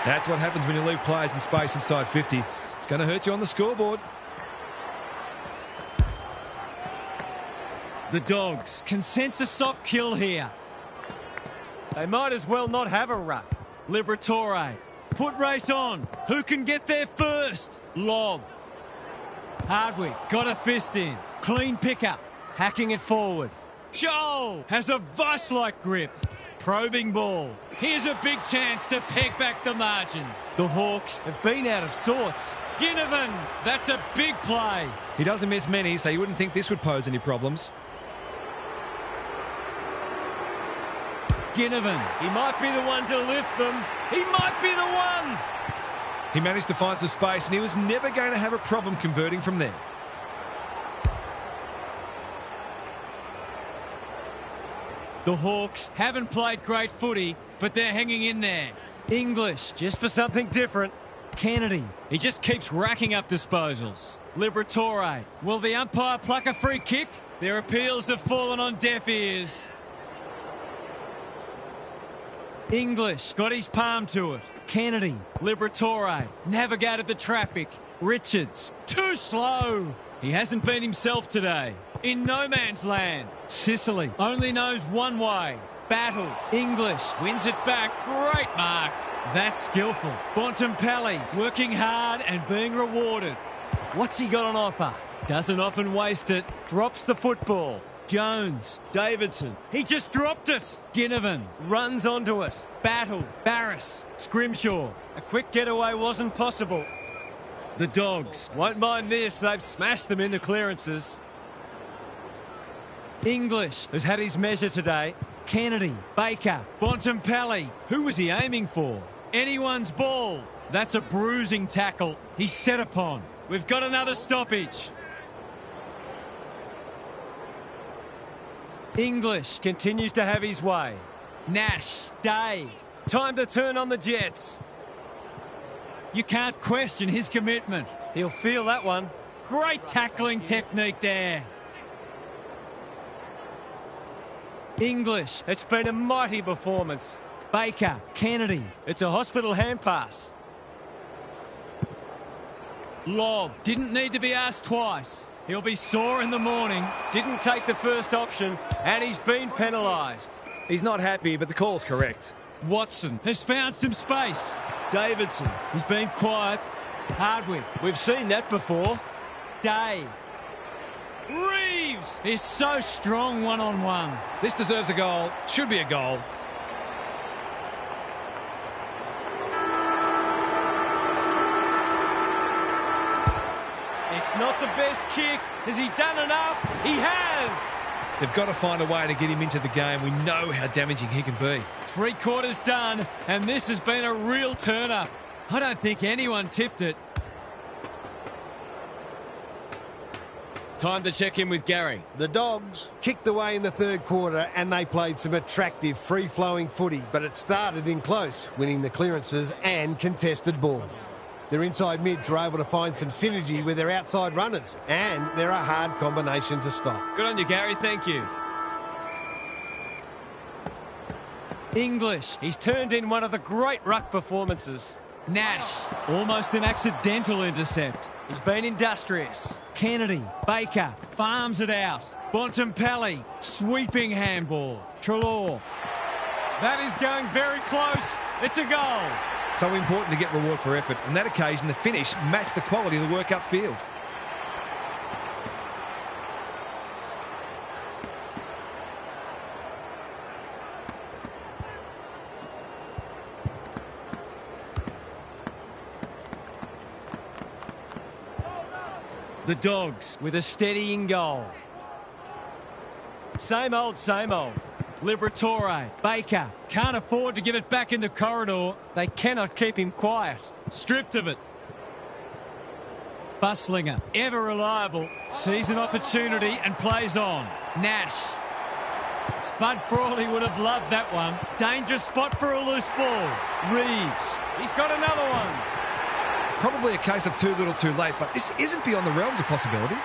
[SPEAKER 3] That's what happens when you leave players in space inside 50. It's going to hurt you on the scoreboard.
[SPEAKER 2] The Dogs can sense a soft kill here.
[SPEAKER 1] They might as well not have a ruck.
[SPEAKER 2] Liberatore, foot race on. Who can get there first? Lob. Hardwick got a fist in. Clean pickup. Hacking it forward. Joel has a vice-like grip. Probing ball. Here's a big chance to peg back the margin.
[SPEAKER 1] The Hawks have been out of sorts.
[SPEAKER 2] Ginnivan, that's a big play.
[SPEAKER 3] He doesn't miss many, so you wouldn't think this would pose any problems.
[SPEAKER 2] Ginnivan,
[SPEAKER 1] He might be the one to lift them. He might be the one.
[SPEAKER 3] He managed to find some space, and he was never going to have a problem converting from there.
[SPEAKER 2] the Hawks haven't played great footy, but they're hanging in there. English,
[SPEAKER 1] Just for something different.
[SPEAKER 2] Kennedy, he just keeps racking up disposals. Liberatore, will the umpire pluck a free kick? Their appeals have fallen on deaf ears. English got his palm to it. Kennedy, Liberatore, navigated the traffic. Richards, too slow. He hasn't been himself today. In no man's land. Sicily only knows one way. Battle. English wins it back. Great mark. That's skillful. Bontempelli working hard and being rewarded.
[SPEAKER 1] What's he got on offer?
[SPEAKER 2] Doesn't often waste it.
[SPEAKER 1] Drops the football.
[SPEAKER 2] Jones.
[SPEAKER 1] Davidson
[SPEAKER 2] He just dropped it. Ginnivan.
[SPEAKER 1] runs onto it.
[SPEAKER 2] Battle. Barris. Scrimshaw.
[SPEAKER 1] A quick getaway wasn't possible.
[SPEAKER 2] The Dogs.
[SPEAKER 1] Won't mind this. They've smashed them in the clearances.
[SPEAKER 2] English.
[SPEAKER 1] Has had his measure today.
[SPEAKER 2] Kennedy. Baker. Bontempelli. Who was he aiming for? Anyone's ball. That's a bruising tackle. He's set upon. We've got another stoppage. English.
[SPEAKER 1] Continues to have his way.
[SPEAKER 2] Nash. Day.
[SPEAKER 1] Time to turn on the Jets.
[SPEAKER 2] You can't question his commitment.
[SPEAKER 1] He'll feel that one.
[SPEAKER 2] Great tackling technique there. English.
[SPEAKER 1] It's been a mighty performance.
[SPEAKER 2] Baker. Kennedy.
[SPEAKER 1] It's a hospital hand pass.
[SPEAKER 2] Lob. Didn't need to be asked twice. He'll be sore in the morning.
[SPEAKER 1] Didn't take the first option, and he's been penalised.
[SPEAKER 6] He's not happy, but the call's correct.
[SPEAKER 2] Watson has found some space.
[SPEAKER 1] Davidson.
[SPEAKER 2] He's been quiet. Hardwick.
[SPEAKER 1] We've seen that before.
[SPEAKER 2] Day. Reeves is so strong one-on-one.
[SPEAKER 3] This deserves a goal. Should be a goal.
[SPEAKER 1] It's not the best kick. Has he done enough? He has.
[SPEAKER 3] They've got to find a way to get him into the game. We know how damaging he can be.
[SPEAKER 2] 3 quarters done, and this has been a real turn-up. I don't think anyone tipped it. Time to check in with Gary.
[SPEAKER 5] The Dogs kicked away in the third quarter and they played some attractive free-flowing footy, but it started in close, winning the clearances and contested ball. Their inside mids were able to find some synergy with their outside runners, and they're a hard combination to stop.
[SPEAKER 2] Good on you, Gary. Thank you.
[SPEAKER 1] English. He's turned in one of the great ruck performances.
[SPEAKER 2] Nash, almost an accidental intercept.
[SPEAKER 1] He's been industrious.
[SPEAKER 2] Kennedy, Baker, farms it out. Bontempelli, sweeping handball. Treloar.
[SPEAKER 1] That is going very close. It's a goal.
[SPEAKER 3] So important to get reward for effort. On that occasion, the finish matched the quality of the work upfield.
[SPEAKER 1] The Dogs with a steadying goal. Same old, same old.
[SPEAKER 2] Liberatore, Baker, can't afford to give it back in the corridor.
[SPEAKER 1] They cannot keep him quiet.
[SPEAKER 2] Stripped of it. Buslinger, ever reliable, sees an opportunity and plays on. Nash. Spud Frawley would have loved that one. Dangerous spot for a loose ball. Reeves.
[SPEAKER 1] He's got another one.
[SPEAKER 3] Probably a case of too little too late, but this isn't beyond the realms of possibility.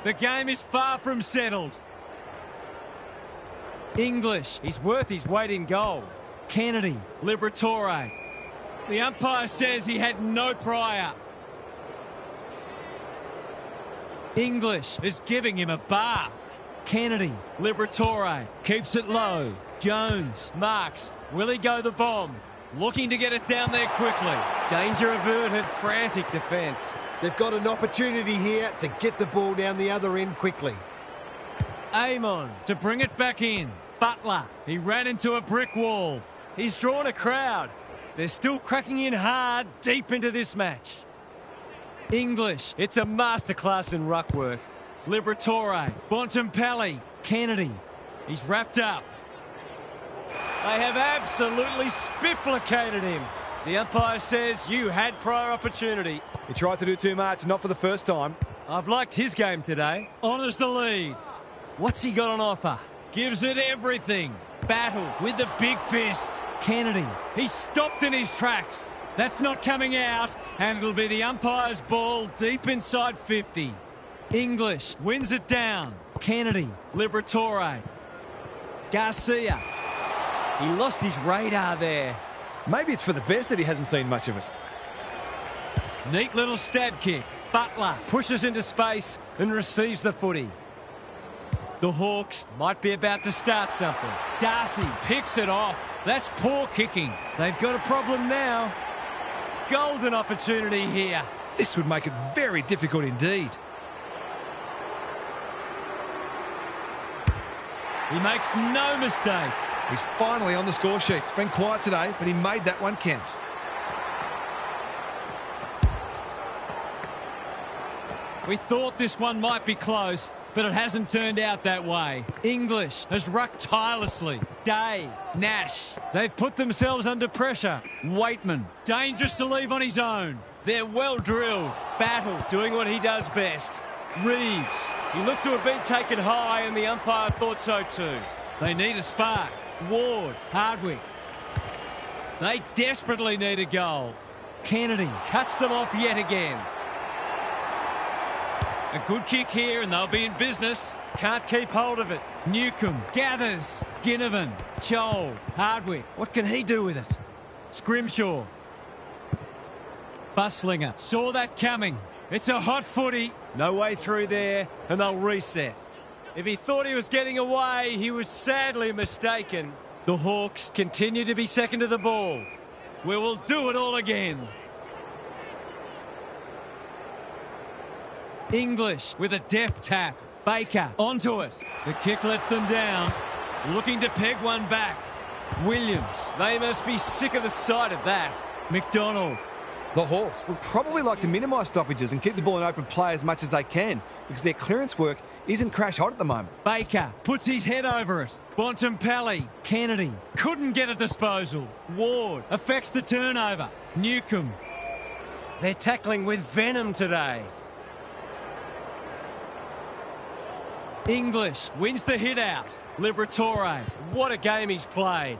[SPEAKER 2] The game is far from settled. English.
[SPEAKER 1] He's worth his weight in gold.
[SPEAKER 2] Kennedy. Liberatore. The umpire says he had no prior. English is giving him a bath. Kennedy. Liberatore. Keeps it low. Jones. Marks. Will he go the bomb? Looking to get it down there quickly.
[SPEAKER 1] Danger averted, frantic defence.
[SPEAKER 5] They've got an opportunity here to get the ball down the other end quickly.
[SPEAKER 2] Amon to bring it back in. Butler. He ran into a brick wall.
[SPEAKER 1] He's drawn a crowd. They're still cracking in hard deep into this match.
[SPEAKER 2] English.
[SPEAKER 1] It's a masterclass in ruck work.
[SPEAKER 2] Liberatore. Bontempelli. Kennedy. He's wrapped up.
[SPEAKER 1] They have absolutely spifflicated him. The umpire says you had prior opportunity.
[SPEAKER 6] He tried to do too much, not for the first time.
[SPEAKER 1] I've liked his game today.
[SPEAKER 2] Honours the lead.
[SPEAKER 1] What's he got on offer?
[SPEAKER 2] Gives it everything. Battle with the big fist. Kennedy. He's stopped in his tracks. That's not coming out, and it'll be the umpire's ball deep inside 50. English wins it down. Kennedy. Liberatore. Garcia.
[SPEAKER 1] He lost his radar there.
[SPEAKER 6] Maybe it's for the best that he hasn't seen much of it.
[SPEAKER 2] Neat little stab kick. Butler
[SPEAKER 1] pushes into space and receives the footy.
[SPEAKER 2] The Hawks might be about to start something. Darcy picks it off. That's poor kicking.
[SPEAKER 1] They've got a problem now. Golden opportunity here.
[SPEAKER 3] This would make it very difficult indeed.
[SPEAKER 2] He makes no mistake.
[SPEAKER 3] He's finally on the score sheet. It's been quiet today, but he made that one count.
[SPEAKER 2] We thought this one might be close, but it hasn't turned out that way. English has rucked tirelessly. Day, Nash. They've put themselves under pressure. Waitman, dangerous to leave on his own. They're well drilled. Battle,
[SPEAKER 1] doing what he does best.
[SPEAKER 2] Reeves.
[SPEAKER 1] He looked to have been taken high, and the umpire thought so too.
[SPEAKER 2] They need a spark. Ward, Hardwick. They desperately need a goal. Kennedy cuts them off yet again. A good kick here and they'll be in business.
[SPEAKER 1] Can't keep hold of it.
[SPEAKER 2] Newcomb gathers. Ginnivan. Joel. Hardwick. What can he do with it? Scrimshaw. Buslinger saw that coming. It's a hot footy.
[SPEAKER 1] No way through there, and they'll reset. If he thought he was getting away, he was sadly mistaken. The Hawks continue to be second to the ball.
[SPEAKER 2] We will do it all again. English with a deft tap. Baker onto it. The kick lets them down. Looking to peg one back. Williams.
[SPEAKER 1] They must be sick of the sight of that.
[SPEAKER 2] McDonald.
[SPEAKER 6] The Hawks would probably like to minimise stoppages and keep the ball in open play as much as they can because their clearance work isn't crash hot at the moment.
[SPEAKER 2] Baker puts his head over it. Bontempelli, Kennedy couldn't get a disposal. Ward affects the turnover. Newcomb.
[SPEAKER 1] They're tackling with venom today.
[SPEAKER 2] English wins the hit out. Liberatore.
[SPEAKER 1] What a game he's played.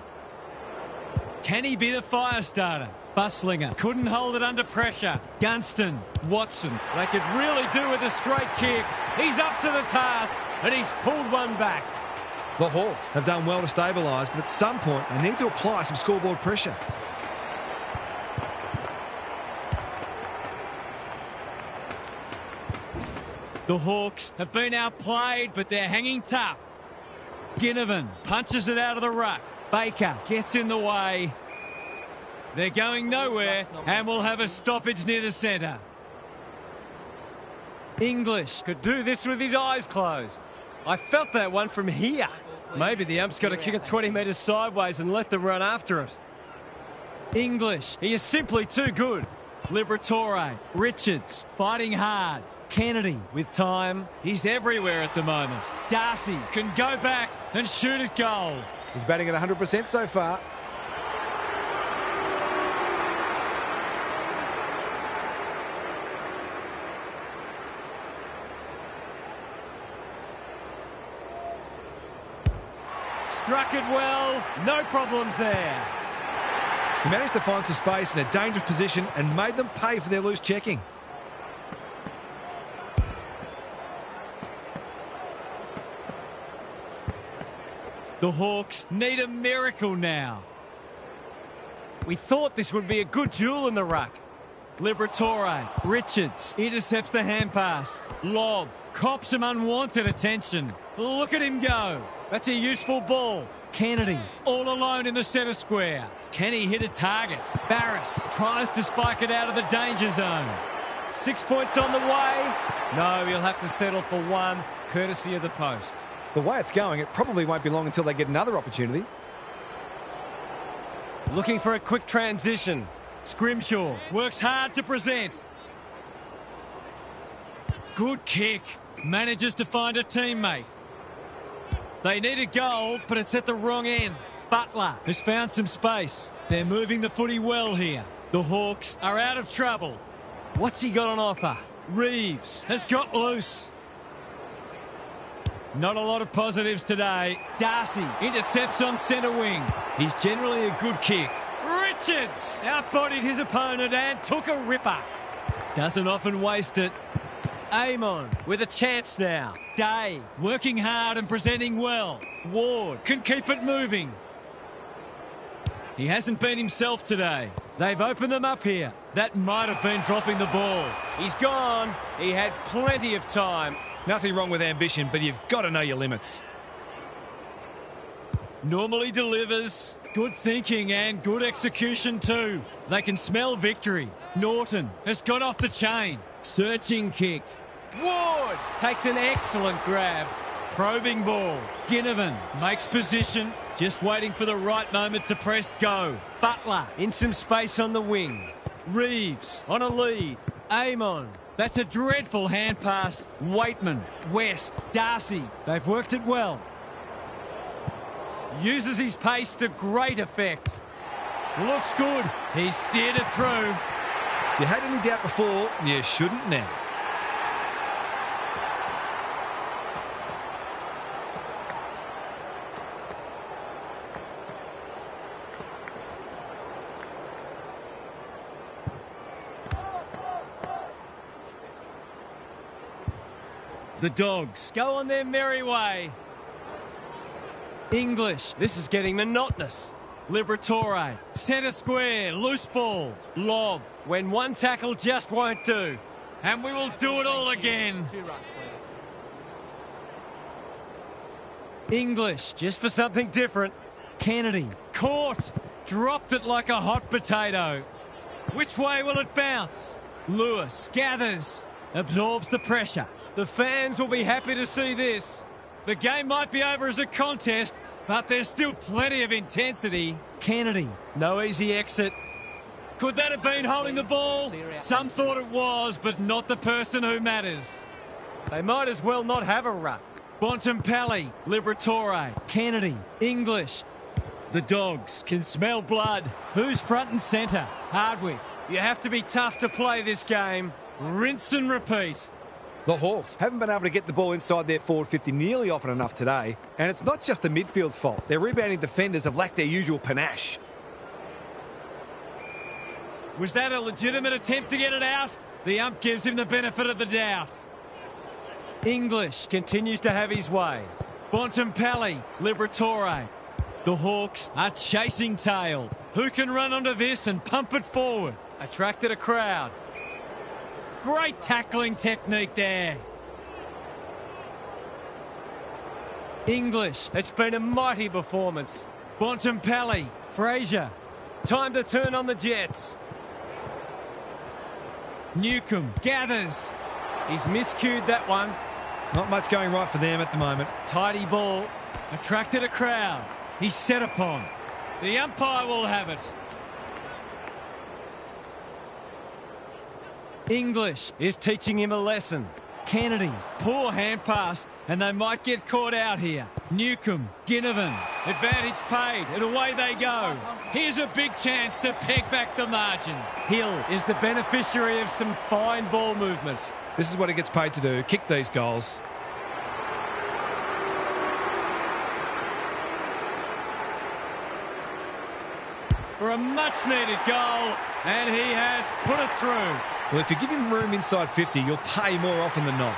[SPEAKER 2] Can he be the fire starter? Buslinger couldn't hold it under pressure. Gunston. Watson.
[SPEAKER 1] They could really do with a straight kick. He's up to the task, and he's pulled one back.
[SPEAKER 3] The Hawks have done well to stabilise, but at some point they need to apply some scoreboard pressure.
[SPEAKER 2] The Hawks have been outplayed, but they're hanging tough. Ginnivan punches it out of the ruck. Baker gets in the way. They're going nowhere, and we'll have a stoppage near the centre. English
[SPEAKER 1] Could do this with his eyes closed. I felt that one from here. Maybe the ump's got to kick it 20 metres sideways and let them run after it.
[SPEAKER 2] English.
[SPEAKER 1] He is simply too good.
[SPEAKER 2] Liberatore. Richards fighting hard. Kennedy with time. He's everywhere at the moment. Darcy can go back and shoot at goal.
[SPEAKER 6] He's batting at 100% so far.
[SPEAKER 1] Struck it well. No problems there.
[SPEAKER 3] He managed to find some space in a dangerous position and made them pay for their loose checking.
[SPEAKER 2] The Hawks need a miracle now.
[SPEAKER 1] We thought this would be a good duel in the ruck.
[SPEAKER 2] Liberatore. Richards intercepts the hand pass. Lob cops some unwanted attention. Look at him go.
[SPEAKER 1] That's a useful ball.
[SPEAKER 2] Kennedy all alone in the centre square. Can he hit a target? Barris tries to spike it out of the danger zone.
[SPEAKER 1] 6 points on the way. No, he'll have to settle for one, courtesy of the post.
[SPEAKER 6] The way it's going, it probably won't be long until they get another opportunity.
[SPEAKER 1] Looking for a quick transition.
[SPEAKER 2] Scrimshaw works hard to present. Good kick. Manages to find a teammate. They need a goal, but it's at the wrong end. Butler has found some space. They're moving the footy well here. The Hawks are out of trouble.
[SPEAKER 1] What's he got on offer?
[SPEAKER 2] Reeves has got loose. Not a lot of positives today. Darcy intercepts on centre wing. He's generally a good kick.
[SPEAKER 1] Richards outbodied his opponent and took a ripper.
[SPEAKER 2] Doesn't often waste it.
[SPEAKER 1] Amon with a chance now.
[SPEAKER 2] Day working hard and presenting well. Ward can keep it moving. He hasn't been himself today.
[SPEAKER 1] They've opened them up here.
[SPEAKER 2] That might have been dropping the ball.
[SPEAKER 1] He's gone. He had plenty of time.
[SPEAKER 3] Nothing wrong with ambition, but you've got to know your limits.
[SPEAKER 2] Normally delivers. Good thinking and good execution too. They can smell victory. Norton has got off the chain. Searching kick.
[SPEAKER 1] Ward takes an excellent grab.
[SPEAKER 2] Probing ball. Ginnivan makes position. Just waiting for the right moment to press go.
[SPEAKER 1] Butler in some space on the wing.
[SPEAKER 2] Reeves
[SPEAKER 1] on a lead.
[SPEAKER 2] Amon. That's a dreadful hand pass. Waitman. West. Darcy.
[SPEAKER 1] They've worked it well. Uses his pace to great effect.
[SPEAKER 2] Looks good. He's steered it through.
[SPEAKER 3] You had any doubt before, you shouldn't now.
[SPEAKER 2] The Dogs go on their merry way. English.
[SPEAKER 1] This is getting monotonous.
[SPEAKER 2] Liberatore. Centre square. Loose ball. Lob.
[SPEAKER 1] When one tackle just won't do.
[SPEAKER 2] And we will do it all again. English.
[SPEAKER 1] Just for something different.
[SPEAKER 2] Kennedy. Caught. Dropped it like a hot potato. Which way will it bounce? Lewis gathers. Absorbs the pressure.
[SPEAKER 1] The fans will be happy to see this.
[SPEAKER 2] The game might be over as a contest, but there's still plenty of intensity.
[SPEAKER 1] Kennedy. No easy exit.
[SPEAKER 2] Could that have been holding the ball? Some thought it was, but not the person who matters.
[SPEAKER 1] They might as well not have a ruck.
[SPEAKER 2] Bontempelli, Liberatore, Kennedy, English. The Dogs can smell blood. Who's front and centre? Hardwick.
[SPEAKER 1] You have to be tough to play this game.
[SPEAKER 2] Rinse and repeat.
[SPEAKER 6] The Hawks haven't been able to get the ball inside their forward 50 nearly often enough today. And it's not just the midfield's fault. Their rebounding defenders have lacked their usual panache.
[SPEAKER 2] Was that a legitimate attempt to get it out? The ump gives him the benefit of the doubt. English
[SPEAKER 1] Continues to have his way.
[SPEAKER 2] Bontempelli, Liberatore. The Hawks are chasing tail. Who can run onto this and pump it forward?
[SPEAKER 1] Attracted a crowd.
[SPEAKER 2] Great tackling technique there. English.
[SPEAKER 1] It's been a mighty performance.
[SPEAKER 2] Bontempelli, Fraser.
[SPEAKER 1] Time to turn on the Jets.
[SPEAKER 2] Newcomb gathers.
[SPEAKER 1] He's miscued that one.
[SPEAKER 3] Not much going right for them at the moment.
[SPEAKER 1] Tidy ball.
[SPEAKER 2] Attracted a crowd. He's set upon. The umpire will have it. English
[SPEAKER 1] Is teaching him a lesson.
[SPEAKER 2] Kennedy, poor hand pass, and they might get caught out here. Newcomb, Ginnivan, advantage paid, and away they go. Here's a big chance to peg back the margin.
[SPEAKER 1] Hill is the beneficiary of some fine ball movement.
[SPEAKER 3] This is what he gets paid to do, kick these goals.
[SPEAKER 2] For a much-needed goal, and he has put it through.
[SPEAKER 3] Well, if you give him room inside 50, you'll pay more often than not.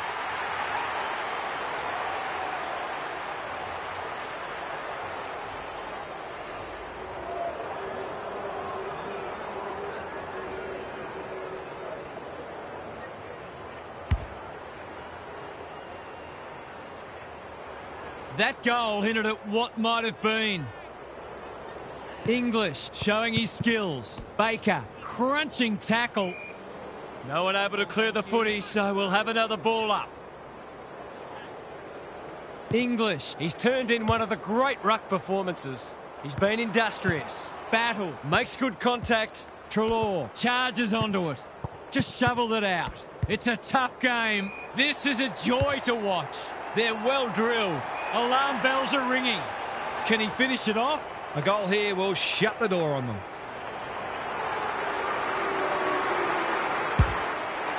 [SPEAKER 2] That goal hinted at what might have been. English showing his skills. Baker, crunching tackle.
[SPEAKER 1] No one able to clear the footy, so we'll have another ball up.
[SPEAKER 2] English.
[SPEAKER 1] He's turned in one of the great ruck performances. He's been industrious.
[SPEAKER 2] Battle.
[SPEAKER 1] Makes good contact.
[SPEAKER 2] Treloar charges onto it. Just shoveled it out. It's a tough game. This is a joy to watch. They're well drilled. Alarm bells are ringing. Can he finish it off?
[SPEAKER 3] A goal here will shut the door on them.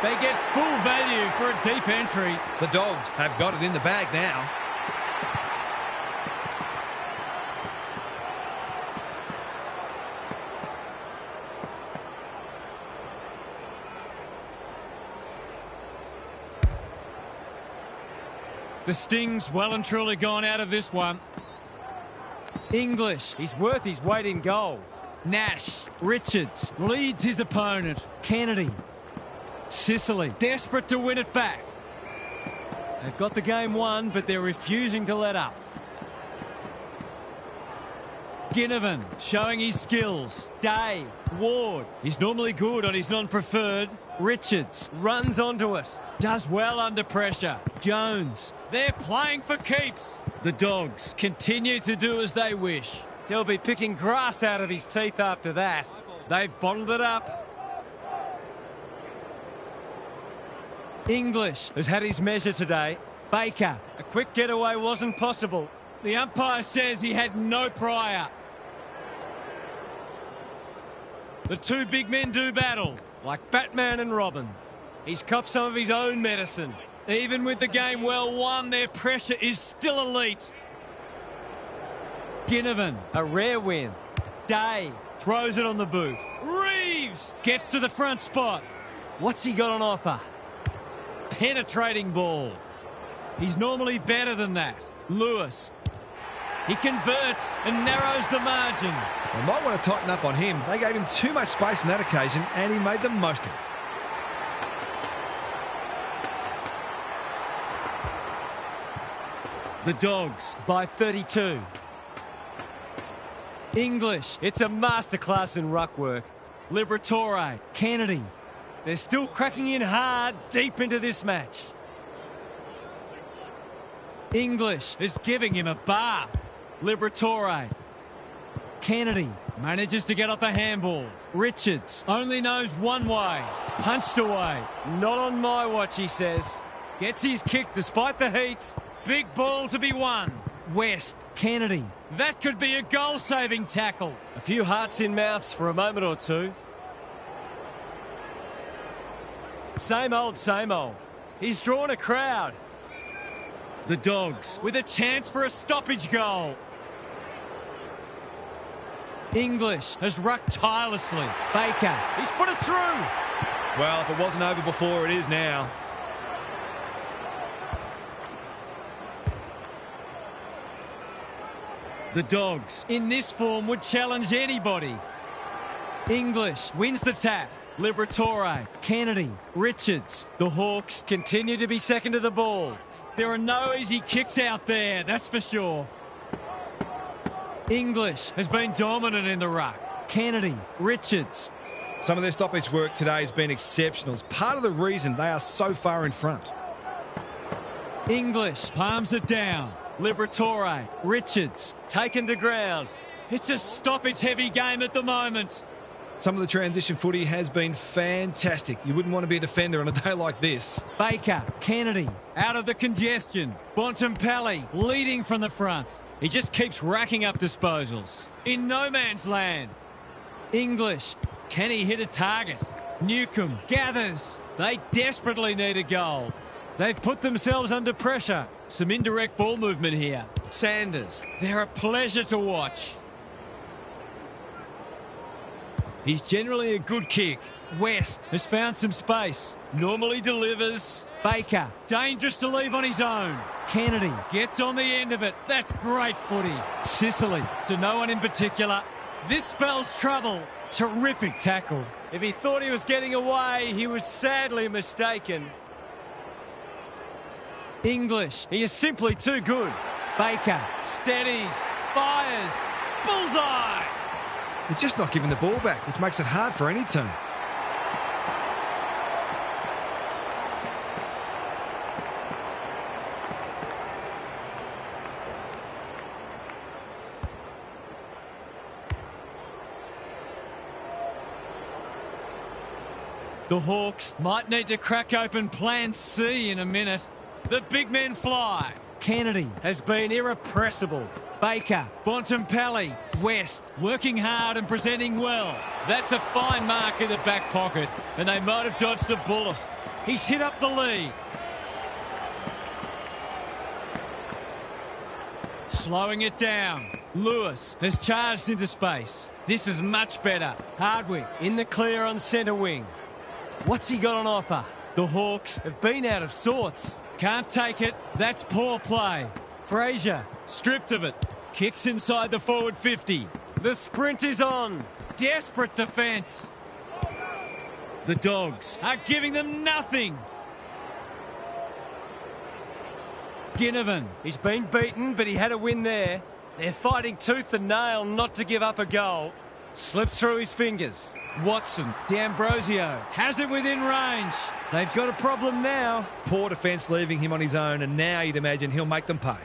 [SPEAKER 2] They get full value for a deep entry.
[SPEAKER 3] The Dogs have got it in the bag now.
[SPEAKER 2] The Sting's well and truly gone out of this one. English.
[SPEAKER 1] He's worth his weight in gold.
[SPEAKER 2] Nash. Richards leads his opponent. Kennedy. Sicily desperate to win it back.
[SPEAKER 1] They've got the game won, but they're refusing to let up.
[SPEAKER 2] Ginnivan showing his skills. Day. Ward. He's normally good on his non-preferred. Richards runs onto it. Does well under pressure. Jones. They're playing for keeps. The Dogs continue to do as they wish.
[SPEAKER 1] He'll be picking grass out of his teeth after that. They've bottled it up.
[SPEAKER 2] English
[SPEAKER 1] Has had his measure today.
[SPEAKER 2] Baker.
[SPEAKER 1] A quick getaway wasn't possible.
[SPEAKER 2] The umpire says he had no prior. The two big men do battle.
[SPEAKER 1] Like Batman and Robin. He's copped some of his own medicine.
[SPEAKER 2] Even with the game well won, their pressure is still elite. Ginnivan.
[SPEAKER 1] A rare win.
[SPEAKER 2] Day throws it on the boot. Reeves gets to the front spot.
[SPEAKER 1] What's he got on offer?
[SPEAKER 2] Penetrating ball. He's normally better than that. Lewis. He converts and narrows the margin.
[SPEAKER 3] They might want to tighten up on him. They gave him too much space on that occasion, and he made the most of it.
[SPEAKER 2] The Dogs by 32. English.
[SPEAKER 1] It's a masterclass in ruck work.
[SPEAKER 2] Liberatore. Kennedy.
[SPEAKER 1] They're still cracking in hard deep into this match.
[SPEAKER 2] English is giving him a bath. Liberatore. Kennedy Manages to get off a handball. Richards only knows one way. Punched away.
[SPEAKER 1] Not on my watch, he says.
[SPEAKER 2] Gets his kick despite the heat. Big ball to be won. West, Kennedy. That could be a goal-saving tackle.
[SPEAKER 1] A few hearts in mouths for a moment or two. Same old, same old. He's drawn a crowd.
[SPEAKER 2] The Dogs with a chance for a stoppage goal. English has rucked tirelessly. Baker, he's put it through.
[SPEAKER 6] Well, if it wasn't over before, it is now.
[SPEAKER 2] The Dogs in this form would challenge anybody. English wins the tap. Liberatore, Kennedy, Richards.
[SPEAKER 1] The Hawks continue to be second to the ball.
[SPEAKER 2] There are no easy kicks out there, that's for sure. English has been dominant in the ruck. Kennedy, Richards.
[SPEAKER 3] Some of their stoppage work today has been exceptional. It's part of the reason they are so far in front.
[SPEAKER 2] English palms it down. Liberatore, Richards.
[SPEAKER 1] Taken to ground.
[SPEAKER 2] It's a stoppage-heavy game at the moment.
[SPEAKER 3] Some of the transition footy has been fantastic. You wouldn't want to be a defender on a day like this.
[SPEAKER 2] Baker, Kennedy, out of the congestion. Bontempelli leading from the front.
[SPEAKER 1] He just keeps racking up disposals.
[SPEAKER 2] In no man's land. English, can he hit a target? Newcomb gathers. They desperately need a goal.
[SPEAKER 1] They've put themselves under pressure.
[SPEAKER 2] Some indirect ball movement here.
[SPEAKER 1] Sanders.
[SPEAKER 2] They're a pleasure to watch. He's generally a good kick. West has found some space. Normally delivers. Baker, dangerous to leave on his own. Kennedy gets on the end of it. That's great footy. Sicily, to no one in particular. This spells trouble. Terrific tackle.
[SPEAKER 1] If he thought he was getting away, he was sadly mistaken.
[SPEAKER 2] English,
[SPEAKER 1] he is simply too good.
[SPEAKER 2] Baker steadies, fires, bullseye.
[SPEAKER 3] They're just not giving the ball back, which makes it hard for any team.
[SPEAKER 2] The Hawks might need to crack open plan C in a minute. The big men fly. Kennedy has been irrepressible. Baker, Bontempelli, West, working hard and presenting well. That's a fine mark in the back pocket, and they might have dodged a bullet. He's hit up the lead. Slowing it down. Lewis has charged into space. This is much better. Hardwick
[SPEAKER 1] in the clear on centre wing. What's he got on offer? The Hawks have been out of sorts.
[SPEAKER 2] Can't take it. That's poor play. Fraser, stripped of it. Kicks inside the forward 50.
[SPEAKER 1] The sprint is on.
[SPEAKER 2] Desperate defence. The Dogs are giving them nothing. Ginnivan.
[SPEAKER 1] He's been beaten, but he had a win there. They're fighting tooth and nail not to give up a goal. Slipped through his fingers.
[SPEAKER 2] Watson, D'Ambrosio, has it within range.
[SPEAKER 1] They've got a problem now.
[SPEAKER 3] Poor defence leaving him on his own, and now you'd imagine he'll make them pay.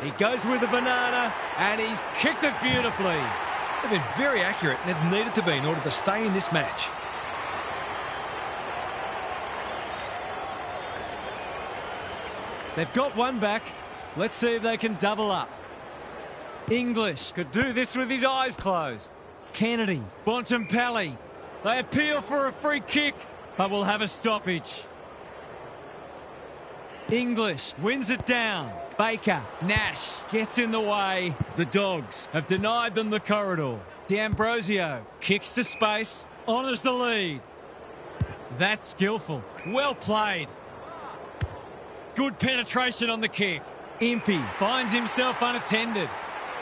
[SPEAKER 1] He goes with the banana, and he's kicked it beautifully.
[SPEAKER 3] They've been very accurate, and they've needed to be in order to stay in this match.
[SPEAKER 1] They've got one back. Let's see if they can double up.
[SPEAKER 2] English
[SPEAKER 1] could do this with his eyes closed.
[SPEAKER 2] Kennedy, Bontempelli. They appeal for a free kick, but will have a stoppage. English wins it down. Baker, Nash gets in the way. The Dogs have denied them the corridor. D'Ambrosio kicks to space, honours the lead. That's skillful. Well played. Good penetration on the kick. Impey finds himself unattended.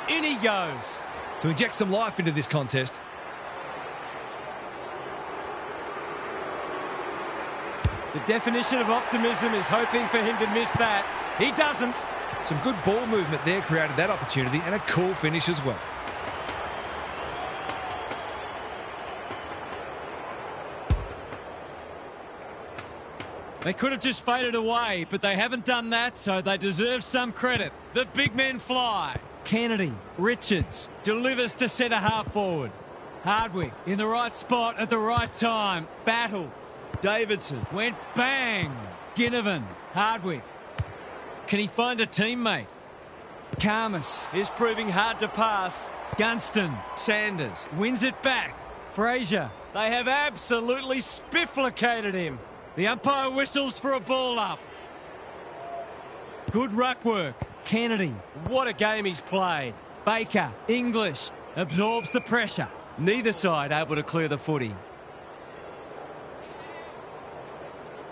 [SPEAKER 2] In he goes.
[SPEAKER 3] To inject some life into this contest.
[SPEAKER 1] The definition of optimism is hoping for him to miss that. He doesn't.
[SPEAKER 3] Some good ball movement there created that opportunity, and a cool finish as well.
[SPEAKER 2] They could have just faded away, but they haven't done that, so they deserve some credit. The big men fly. Kennedy, Richards, delivers to centre half forward. Hardwick in the right spot at the right time. Battle. Davidson went bang. Ginnivan, Hardwick. Can he find a teammate? Karmas
[SPEAKER 1] Is proving hard to pass.
[SPEAKER 2] Gunston,
[SPEAKER 1] Sanders.
[SPEAKER 2] wins it back. Frazier.
[SPEAKER 1] They have absolutely spifflicated him.
[SPEAKER 2] The umpire whistles for a ball up. Good ruck work. Kennedy,
[SPEAKER 1] What a game he's played.
[SPEAKER 2] Baker, English, absorbs the pressure.
[SPEAKER 1] Neither side able to clear the footy.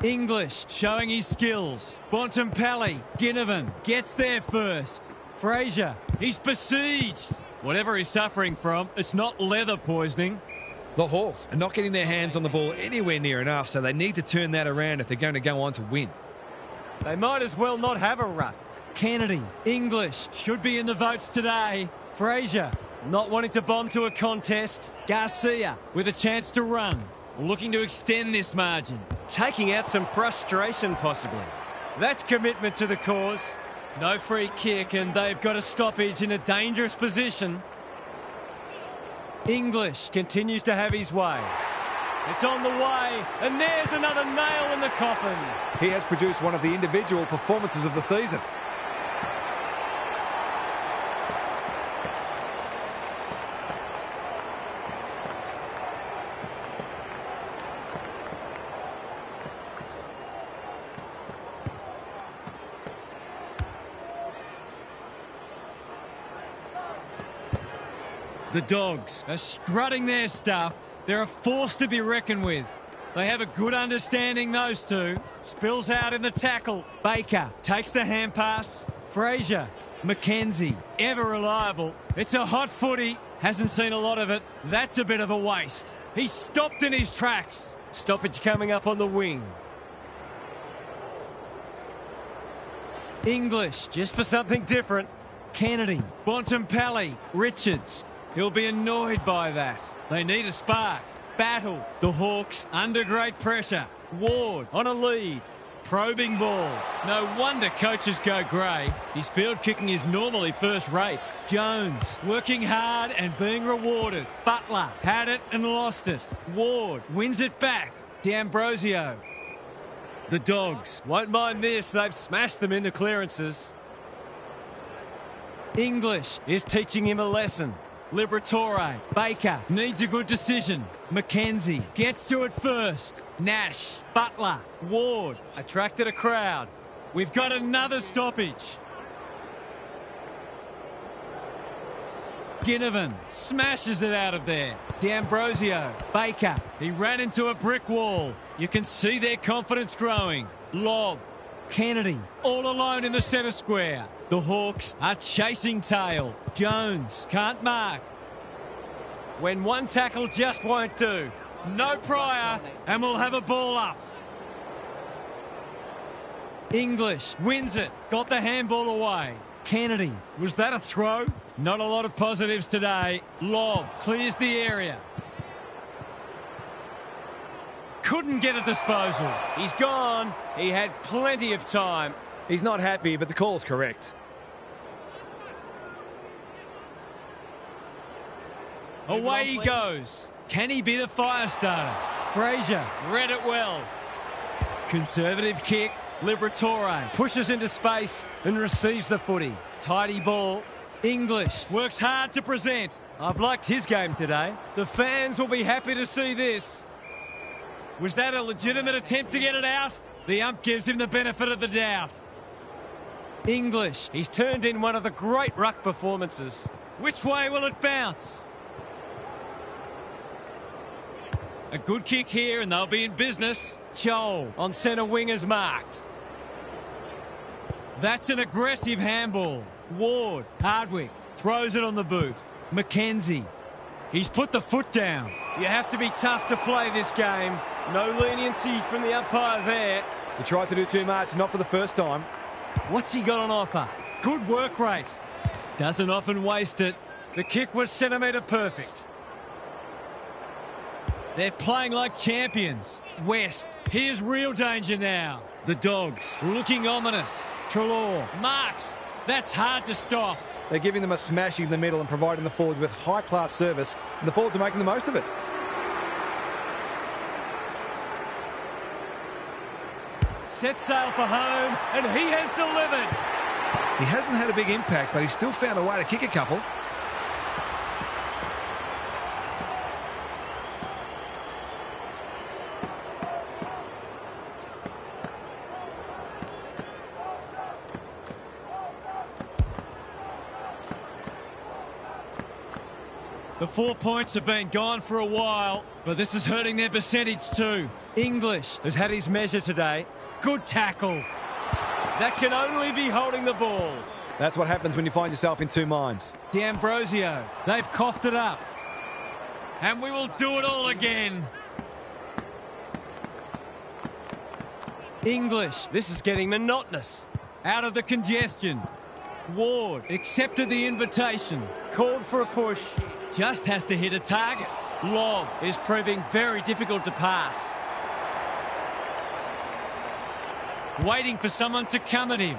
[SPEAKER 2] English showing his skills. Bontempelli, Ginnivan gets there first. Frazier, he's besieged. Whatever he's suffering from, it's not leather poisoning.
[SPEAKER 3] The Hawks are not getting their hands on the ball anywhere near enough, so they need to turn that around if they're going to go on to win.
[SPEAKER 1] They might as well not have a ruck.
[SPEAKER 2] Kennedy, English, should be in the votes today. Frazier,
[SPEAKER 1] Not wanting to bomb to a contest.
[SPEAKER 2] Garcia with a chance to run. Looking to extend this margin.
[SPEAKER 1] Taking out some frustration possibly. That's commitment to the cause.
[SPEAKER 2] No free kick and they've got a stoppage in a dangerous position. English
[SPEAKER 1] Continues to have his way. It's on the way, and there's another nail in the coffin.
[SPEAKER 6] He has produced one of the individual performances of the season.
[SPEAKER 2] The Dogs are strutting their stuff. They're a force to be reckoned with. They have a good understanding, those two. Spills out in the tackle. Baker takes the hand pass. Frazier, McKenzie, ever reliable. It's a hot footy. Hasn't seen a lot of it. That's a bit of a waste. He's stopped in his tracks.
[SPEAKER 1] Stoppage coming up on the wing.
[SPEAKER 2] English,
[SPEAKER 1] Just for something different.
[SPEAKER 2] Kennedy, Bontempelli, Richards. He'll be annoyed by that. They need a spark. Battle. The Hawks under great pressure. Ward on a lead. Probing ball. No wonder coaches go grey. His field kicking is normally first rate. Jones working hard and being rewarded. Butler had it and lost it. Ward wins it back. D'Ambrosio. The Dogs.
[SPEAKER 1] Won't mind this. They've smashed them into clearances.
[SPEAKER 2] English
[SPEAKER 1] Is teaching him a lesson.
[SPEAKER 2] Liberatore. Baker needs a good decision. McKenzie gets to it first. Nash. Butler. Ward.
[SPEAKER 1] Attracted a crowd.
[SPEAKER 2] We've got another stoppage. Ginnivan smashes it out of there. D'Ambrosio. Baker. He ran into a brick wall. You can see their confidence growing. Lob. Kennedy all alone in the centre square. The Hawks are chasing tail. Jones can't mark.
[SPEAKER 1] When one tackle just won't do.
[SPEAKER 2] No Pryor, and we'll have a ball up. English wins it. Got the handball away. Kennedy. Was that a throw? Not a lot of positives today. Lob clears the area. Couldn't get a disposal.
[SPEAKER 1] He's gone. He had plenty of time.
[SPEAKER 6] He's not happy, but the call is correct.
[SPEAKER 2] Away he goes. Can he be the fire starter? Frazier read it well. Conservative kick. Liberatore
[SPEAKER 1] Pushes into space and receives the footy. Tidy ball.
[SPEAKER 2] English works hard to present.
[SPEAKER 1] I've liked his game today. The fans will be happy to see this.
[SPEAKER 2] Was that a legitimate attempt to get it out? The ump gives him the benefit of the doubt. English.
[SPEAKER 1] He's turned in one of the great ruck performances.
[SPEAKER 2] Which way will it bounce? A good kick here and they'll be in business.
[SPEAKER 1] Joel on centre wing is marked.
[SPEAKER 2] That's an aggressive handball. Ward, Hardwick, throws it on the boot. McKenzie. He's put the foot down.
[SPEAKER 1] You have to be tough to play this game. No leniency from the umpire there.
[SPEAKER 6] He tried to do too much, not for the first time.
[SPEAKER 1] What's he got on offer?
[SPEAKER 2] Good work rate. Doesn't often waste it.
[SPEAKER 1] The kick was centimetre perfect.
[SPEAKER 2] They're playing like champions. West, here's real danger now. The Dogs looking ominous. Treloar marks. That's hard to stop.
[SPEAKER 6] They're giving them a smashing in the middle and providing the forward with high-class service, and the forwards are making the most of it.
[SPEAKER 2] Set sail for home, and he has delivered.
[SPEAKER 3] He hasn't had a big impact, but he's still found a way to kick a couple.
[SPEAKER 2] The 4 points have been gone for a while, but this is hurting their percentage too. English has had his measure today. Good tackle. That can only be holding the ball.
[SPEAKER 6] That's what happens when you find yourself in two minds.
[SPEAKER 2] D'Ambrosio, they've coughed it up. And we will do it all again. English,
[SPEAKER 1] This is getting monotonous.
[SPEAKER 2] out of the congestion. Ward accepted the invitation.
[SPEAKER 1] Called for a push.
[SPEAKER 2] Just has to hit a target.
[SPEAKER 1] Long is proving very difficult to pass.
[SPEAKER 2] Waiting for someone to come at him.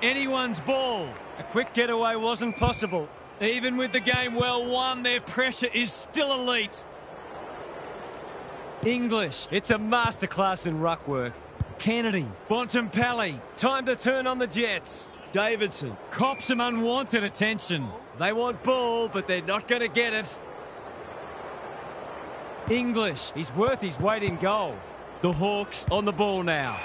[SPEAKER 2] Anyone's ball.
[SPEAKER 1] A quick getaway wasn't possible.
[SPEAKER 2] Even with the game well won, their pressure is still elite. English.
[SPEAKER 1] It's a masterclass in ruck work.
[SPEAKER 2] Kennedy. Bontempelli.
[SPEAKER 1] Time to turn on the Jets. Davidson.
[SPEAKER 2] Cops some unwanted attention.
[SPEAKER 1] They want ball, but they're not going to get it.
[SPEAKER 2] English.
[SPEAKER 1] He's worth his weight in gold. The Hawks on the ball now.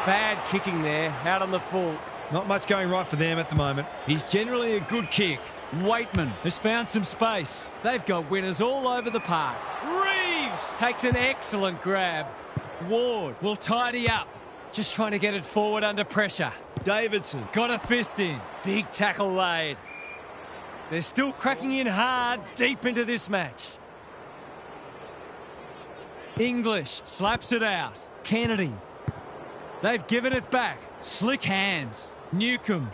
[SPEAKER 1] Bad kicking there, out on the full.
[SPEAKER 3] Not much going right for them at the moment.
[SPEAKER 2] He's generally a good kick. Waitman has found some space.
[SPEAKER 1] They've got winners all over the park.
[SPEAKER 2] Reeves
[SPEAKER 1] Takes an excellent grab.
[SPEAKER 2] Ward will tidy up.
[SPEAKER 1] Just trying to get it forward under pressure. Davidson.
[SPEAKER 2] Got a fist in.
[SPEAKER 1] Big tackle laid. They're still cracking in hard deep into this match.
[SPEAKER 2] English slaps it out. Kennedy. They've given it back. Slick hands. Newcomb.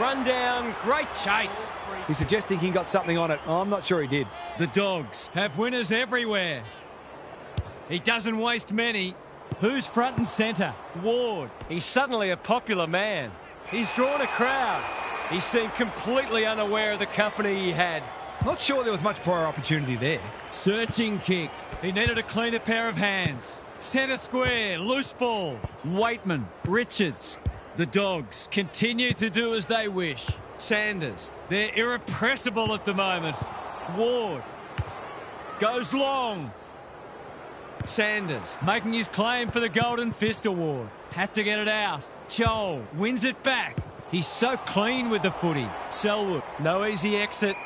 [SPEAKER 1] Run down, great chase.
[SPEAKER 6] He's suggesting he got something on it. I'm not sure he did.
[SPEAKER 2] The Dogs have winners everywhere. He doesn't waste many. Who's front and centre?
[SPEAKER 1] Ward. He's suddenly a popular man. He's drawn a crowd. He seemed completely unaware of the company he had.
[SPEAKER 3] Not sure there was much prior opportunity there.
[SPEAKER 2] Searching kick. He needed a cleaner pair of hands. Centre square, loose ball. Waitman, Richards. The Dogs continue to do as they wish.
[SPEAKER 1] Sanders.
[SPEAKER 2] They're irrepressible at the moment. Ward goes long.
[SPEAKER 1] Sanders.
[SPEAKER 2] Making his claim for the Golden Fist Award. Had to get it out. Joel wins it back. He's so clean with the footy.
[SPEAKER 1] Selwood. No easy exit.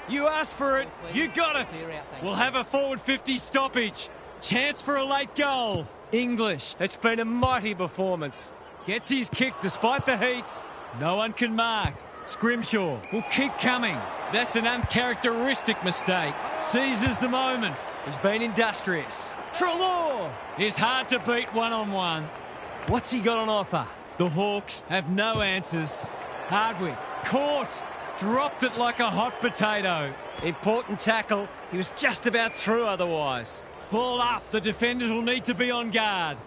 [SPEAKER 1] You asked for it. You got it.
[SPEAKER 2] We'll have a forward 50 stoppage. Chance for a late goal. English
[SPEAKER 1] It's been a mighty performance.
[SPEAKER 2] gets his kick despite the heat. No one can mark. Scrimshaw will keep coming. That's an uncharacteristic mistake. Seizes the moment.
[SPEAKER 1] He's been industrious.
[SPEAKER 2] Treloar is hard to beat one-on-one.
[SPEAKER 1] What's he got on offer?
[SPEAKER 2] The Hawks have no answers. Hardwick caught. Dropped it like a hot potato.
[SPEAKER 1] Important tackle. He was just about through otherwise.
[SPEAKER 2] Ball up. The defenders will need to be on guard.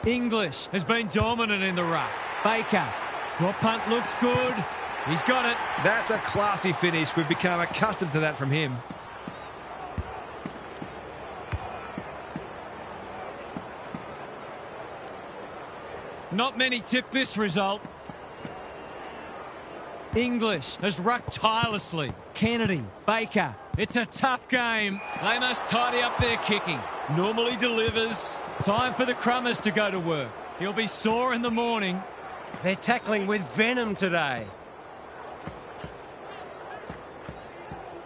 [SPEAKER 2] English has been dominant in the ruck. Baker. Drop punt looks good. He's got it.
[SPEAKER 3] That's a classy finish. We've become accustomed to that from him.
[SPEAKER 2] Not many tip this result. English has rucked tirelessly. Kennedy, Baker. It's a tough game. They must tidy up their kicking. Normally delivers. Time for the Crummers to go to work. He'll be sore in the morning.
[SPEAKER 1] They're tackling with venom today.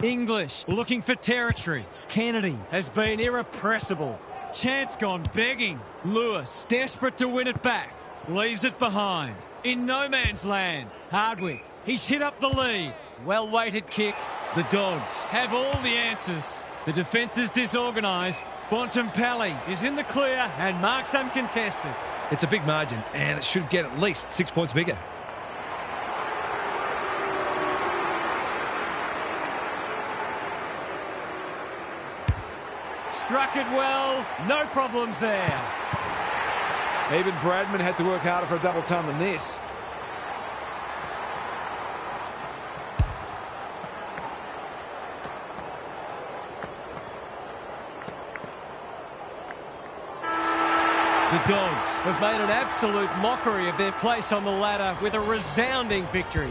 [SPEAKER 2] English looking for territory. Kennedy has been irrepressible. Chance gone begging. Lewis desperate to win it back. Leaves it behind. In no man's land. Hardwick. He's hit up the lead. Well-weighted kick. The Dogs have all the answers. The defence is disorganised. Bontempelli is in the clear and marks uncontested.
[SPEAKER 3] It's a big margin, and it should get at least 6 points bigger.
[SPEAKER 2] Struck it well. No problems there.
[SPEAKER 6] Even Bradman had to work harder for a double ton than this.
[SPEAKER 2] The Dogs have made an absolute mockery of their place on the ladder with a resounding victory.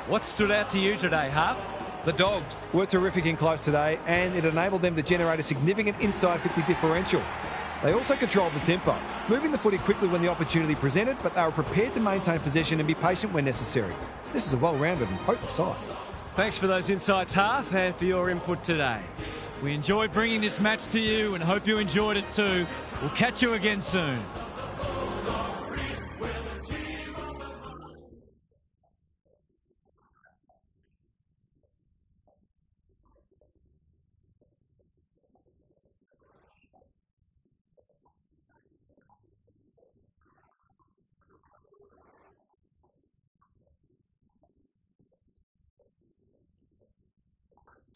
[SPEAKER 2] What stood out to you today, Huff?
[SPEAKER 3] The Dogs
[SPEAKER 6] Were terrific in close today, and it enabled them to generate a significant inside 50 differential. They also controlled the tempo, moving the footy quickly when the opportunity presented, but they were prepared to maintain possession and be patient when necessary. This is a well-rounded and potent side.
[SPEAKER 2] Thanks for those insights, Huff, and for your input today. We enjoyed bringing this match to you and hope you enjoyed it too. We'll catch you again soon.